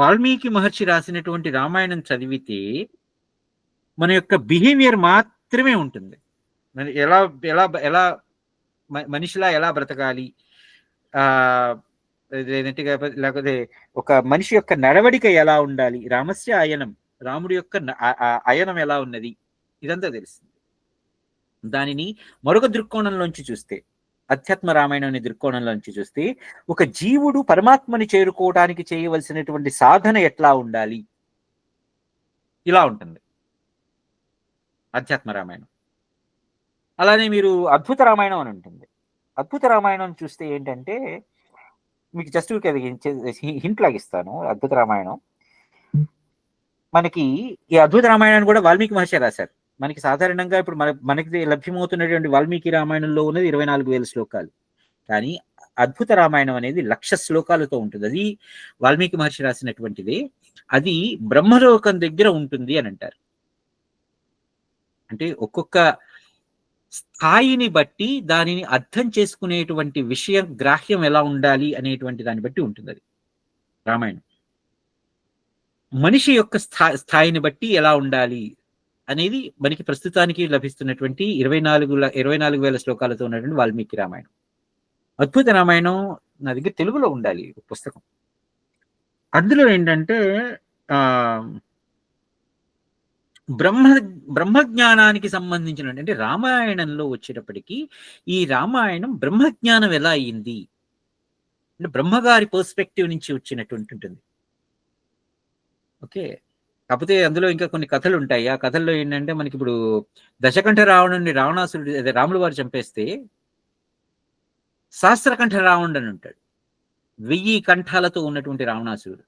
వాల్మీకి మహర్షి రాసినటువంటి రామాయణం చదివితే మన యొక్క బిహేవియర్ మాత్రమే ఉంటుంది. ఎలా ఎలా ఎలా మనిషిలా ఎలా బ్రతకాలి, లేకపోతే ఒక మనిషి యొక్క నడవడిక ఎలా ఉండాలి, రామస్య అయనం, రాముడి యొక్క అయనం ఎలా ఉన్నది, ఇదంతా తెలుస్తుంది. దానిని మరొక దృక్కోణంలోంచి చూస్తే, అధ్యాత్మ రామాయణం అనే దృక్కోణంలోంచి చూస్తే, ఒక జీవుడు పరమాత్మని చేరుకోవడానికి చేయవలసినటువంటి సాధన ఎట్లా ఉండాలి, ఇలా ఉంటుంది అధ్యాత్మ రామాయణం. అలానే మీరు అద్భుత రామాయణం అని ఉంటుంది. అద్భుత రామాయణం చూస్తే ఏంటంటే, మీకు జస్ట్ హింట్ లాగిస్తాను. అద్భుత రామాయణం మనకి, ఈ అద్భుత రామాయణాన్ని కూడా వాల్మీకి మహర్షి రాశారు. మనకి సాధారణంగా ఇప్పుడు మనకి లభ్యమవుతున్నటువంటి వాల్మీకి రామాయణంలో ఉన్నది 24,000 శ్లోకాలు. కానీ అద్భుత రామాయణం అనేది 1,00,000 శ్లోకాలతో ఉంటుంది. అది వాల్మీకి మహర్షి రాసినటువంటిది. అది బ్రహ్మలోకం దగ్గర ఉంటుంది అని అంటారు. అంటే ఒక్కొక్క స్థాయిని బట్టి దానిని అర్థం చేసుకునేటువంటి విషయం, గ్రాహ్యం ఎలా ఉండాలి అనేటువంటి దాన్ని బట్టి ఉంటుంది అది రామాయణం. మనిషి యొక్క స్థాయిని బట్టి ఎలా ఉండాలి అనేది మనకి ప్రస్తుతానికి లభిస్తున్నటువంటి 24,000 శ్లోకాలతో ఉన్నటువంటి వాల్మీకి రామాయణం. అద్భుత రామాయణం నా దగ్గర తెలుగులో ఉండాలి పుస్తకం. అందులో ఏంటంటే బ్రహ్మజ్ఞానానికి సంబంధించిన, అంటే రామాయణంలో వచ్చేటప్పటికి ఈ రామాయణం బ్రహ్మజ్ఞానం ఎలా అయ్యింది అంటే బ్రహ్మగారి పర్స్పెక్టివ్ నుంచి వచ్చినటువంటి ఉంటుంది. ఓకే, కాకపోతే అందులో ఇంకా కొన్ని కథలు ఉంటాయి. ఆ కథల్లో ఏంటంటే మనకి ఇప్పుడు దశకంఠ రావణుడిని రావణాసురుడు, అదే రాముల వారు చంపేస్తే సహస్రకంఠ రావణుడు అని ఉంటాడు. 1000 కంఠాలతో ఉన్నటువంటి రావణాసురుడు,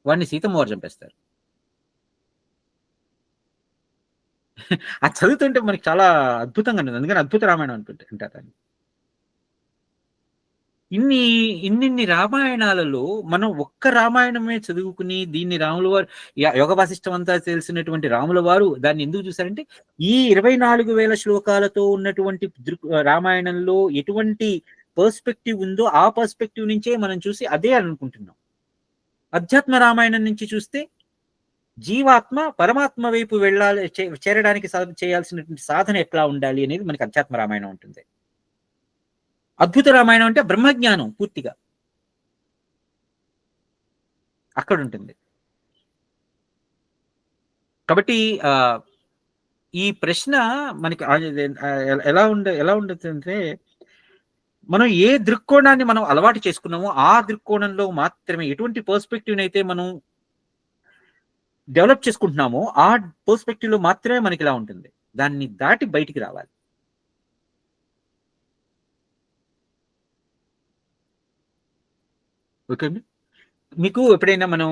వాడిని సీతమ్మ వారు చంపేస్తారు. అది చదువుతుంటే మనకి చాలా అద్భుతంగా ఉంటుంది. అందుకని అద్భుత రామాయణం అంటారు. ఇన్ని రామాయణాలలో మనం ఒక్క రామాయణమే చదువుకుని దీన్ని రాముల వారు, యోగ వాసిష్టం అంతా తెలిసినటువంటి రాముల వారు దాన్ని ఎందుకు చూశారంటే, ఈ 24,000 శ్లోకాలతో ఉన్నటువంటి రామాయణంలో ఎటువంటి పర్స్పెక్టివ్ ఉందో ఆ పర్స్పెక్టివ్ నుంచే మనం చూసి అదే అనుకుంటున్నాం. అధ్యాత్మ రామాయణం నుంచి చూస్తే జీవాత్మ పరమాత్మ వైపు వెళ్ళాలి, చేరడానికి చేయాల్సినటువంటి సాధన ఎట్లా ఉండాలి అనేది మనకి అధ్యాత్మ రామాయణం ఉంటుంది. అద్భుత రామాయణం అంటే బ్రహ్మజ్ఞానం పూర్తిగా అక్కడ ఉంటుంది. కాబట్టి ఈ ప్రశ్న మనకి ఎలా ఉండదు అంటే, మనం ఏ దృక్కోణాన్ని మనం అలవాటు చేసుకున్నామో ఆ దృక్కోణంలో మాత్రమే, ఎటువంటి పర్స్పెక్టివ్ అయితే మనం డెవలప్ చేసుకుంటున్నామో ఆ పర్స్పెక్టివ్ లో మాత్రమే మనకి ఇలా ఉంటుంది. దాన్ని దాటి బయటికి రావాలి. ఓకే అండి, మీకు ఎప్పుడైనా మనం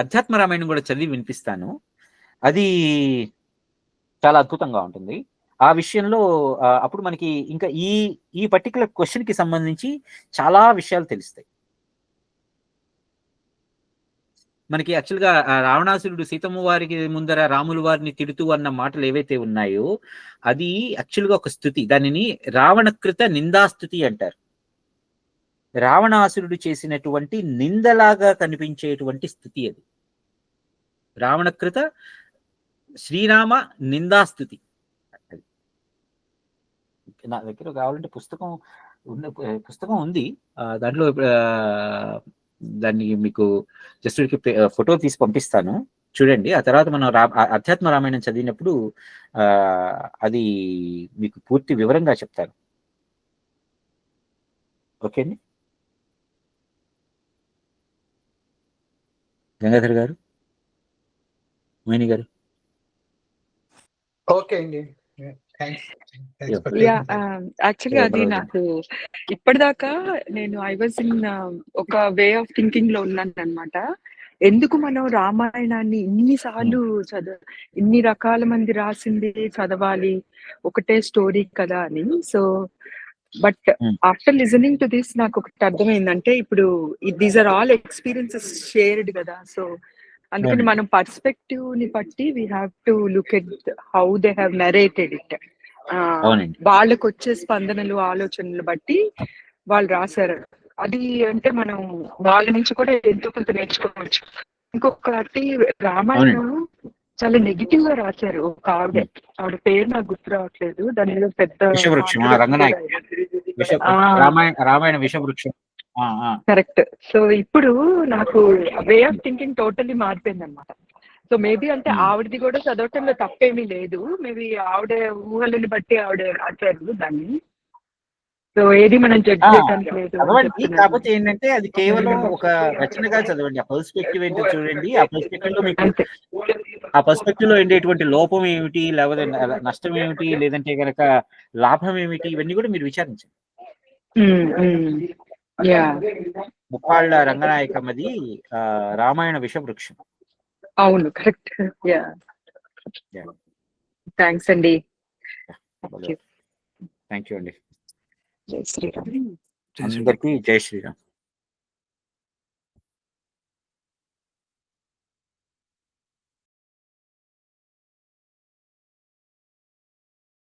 అధ్యాత్మ రామాయణం కూడా చదివి వినిపిస్తాను. అది చాలా అద్భుతంగా ఉంటుంది. ఆ విషయంలో అప్పుడు మనకి ఇంకా ఈ పర్టికులర్ క్వశ్చన్ కి సంబంధించి చాలా విషయాలు తెలుస్తాయి మనకి. యాక్చువల్గా రావణాసురుడు సీతమ్మ వారికి ముందర రాముల వారిని తిడుతూ అన్న మాటలు ఏవైతే ఉన్నాయో అది యాక్చువల్గా ఒక స్థుతి. దానిని రావణకృత నిందాస్తుతి అంటారు. రావణాసురుడు చేసినటువంటి నిందలాగా కనిపించేటువంటి స్థుతి అది. రావణకృత శ్రీరామ నిందాస్తుతి. నా దగ్గర కావాలంటే పుస్తకం ఉంది. దాంట్లో దాన్ని మీకు జస్ట్ ఫోటో తీసి పంపిస్తాను, చూడండి. ఆ తర్వాత మనం అధ్యాత్మ రామాయణం చదివినప్పుడు అది మీకు పూర్తి వివరంగా చెప్తాను. ఓకే అండి. గంగాధర్ గారు, మోహిని గారు. ఓకే అండి, థ్యాంక్స్. యా యాక్చువల్లీ అది నాకు ఇప్పటిదాకా నేను ఐ వాజ్ ఇన్ ఒక వే ఆఫ్ థింకింగ్ లో ఉన్నాను అనమాట. ఎందుకు మనం రామాయణాన్ని ఇన్నిసార్లు ఇన్ని రకాల మంది రాసింది చదవాలి, ఒకటే స్టోరీ కదా అని. So but after listening to this నాకు ఒకటి అర్థమైందంటే, ఇప్పుడు these are all experiences shared కదా. సో అందుకని మనం పర్స్పెక్టివ్ ని బట్టి we have to look at how they have narrated it. వాళ్ళకు వచ్చే స్పందనలు, ఆలోచనలు బట్టి వాళ్ళు రాశారు. అది అంటే మనం వాళ్ళ నుంచి కూడా ఎంతో కొంత నేర్చుకోవచ్చు. ఇంకొకటి, రామాయణం చాలా నెగిటివ్ గా రాశారు. ఒక ఆవిడ పేరు నాకు గుర్తు రావట్లేదు, దాని మీద పెద్ద రామాయణ విషవృక్షం. కరెక్ట్. సో ఇప్పుడు నాకు వే ఆఫ్ థింకింగ్ టోటల్లీ మారిపోయింది అనమాట. సో మేబీ అంటే ఆవిడది కూడా చదవటంలో తప్పేమీ లేదు. మేబీ ఆవిడ ఊహలని బట్టి ఆవిడ రాశారు దాన్ని. సో ఏది మనం జడ్జ్ చేయడానికి లేదు. కాకపోతే ఏంటంటే అది కేవలం ఒక రచనగా చదవండి. ఆ పర్స్పెక్టివ్ ఏంటో చూడండి. ఆ పర్స్పెక్టివ్ లో మీకు ఆ పర్స్పెక్టివ్ లో ఉండేటువంటి లోపం ఏమిటి, లేకపోతే నష్టం ఏమిటి, లేదంటే కనుక లాభం ఏమిటి, ఇవన్నీ కూడా మీరు విచారించండి. ముప్పాళ్ళ రంగనాయకమ్మది రామాయణ విషవృక్షం. అవును, కరెక్ట్. యా, థ్యాంక్స్ అండి. థ్యాంక్ యూ అండి. జై శ్రీరామ్. అందరికీ జై శ్రీరామ్.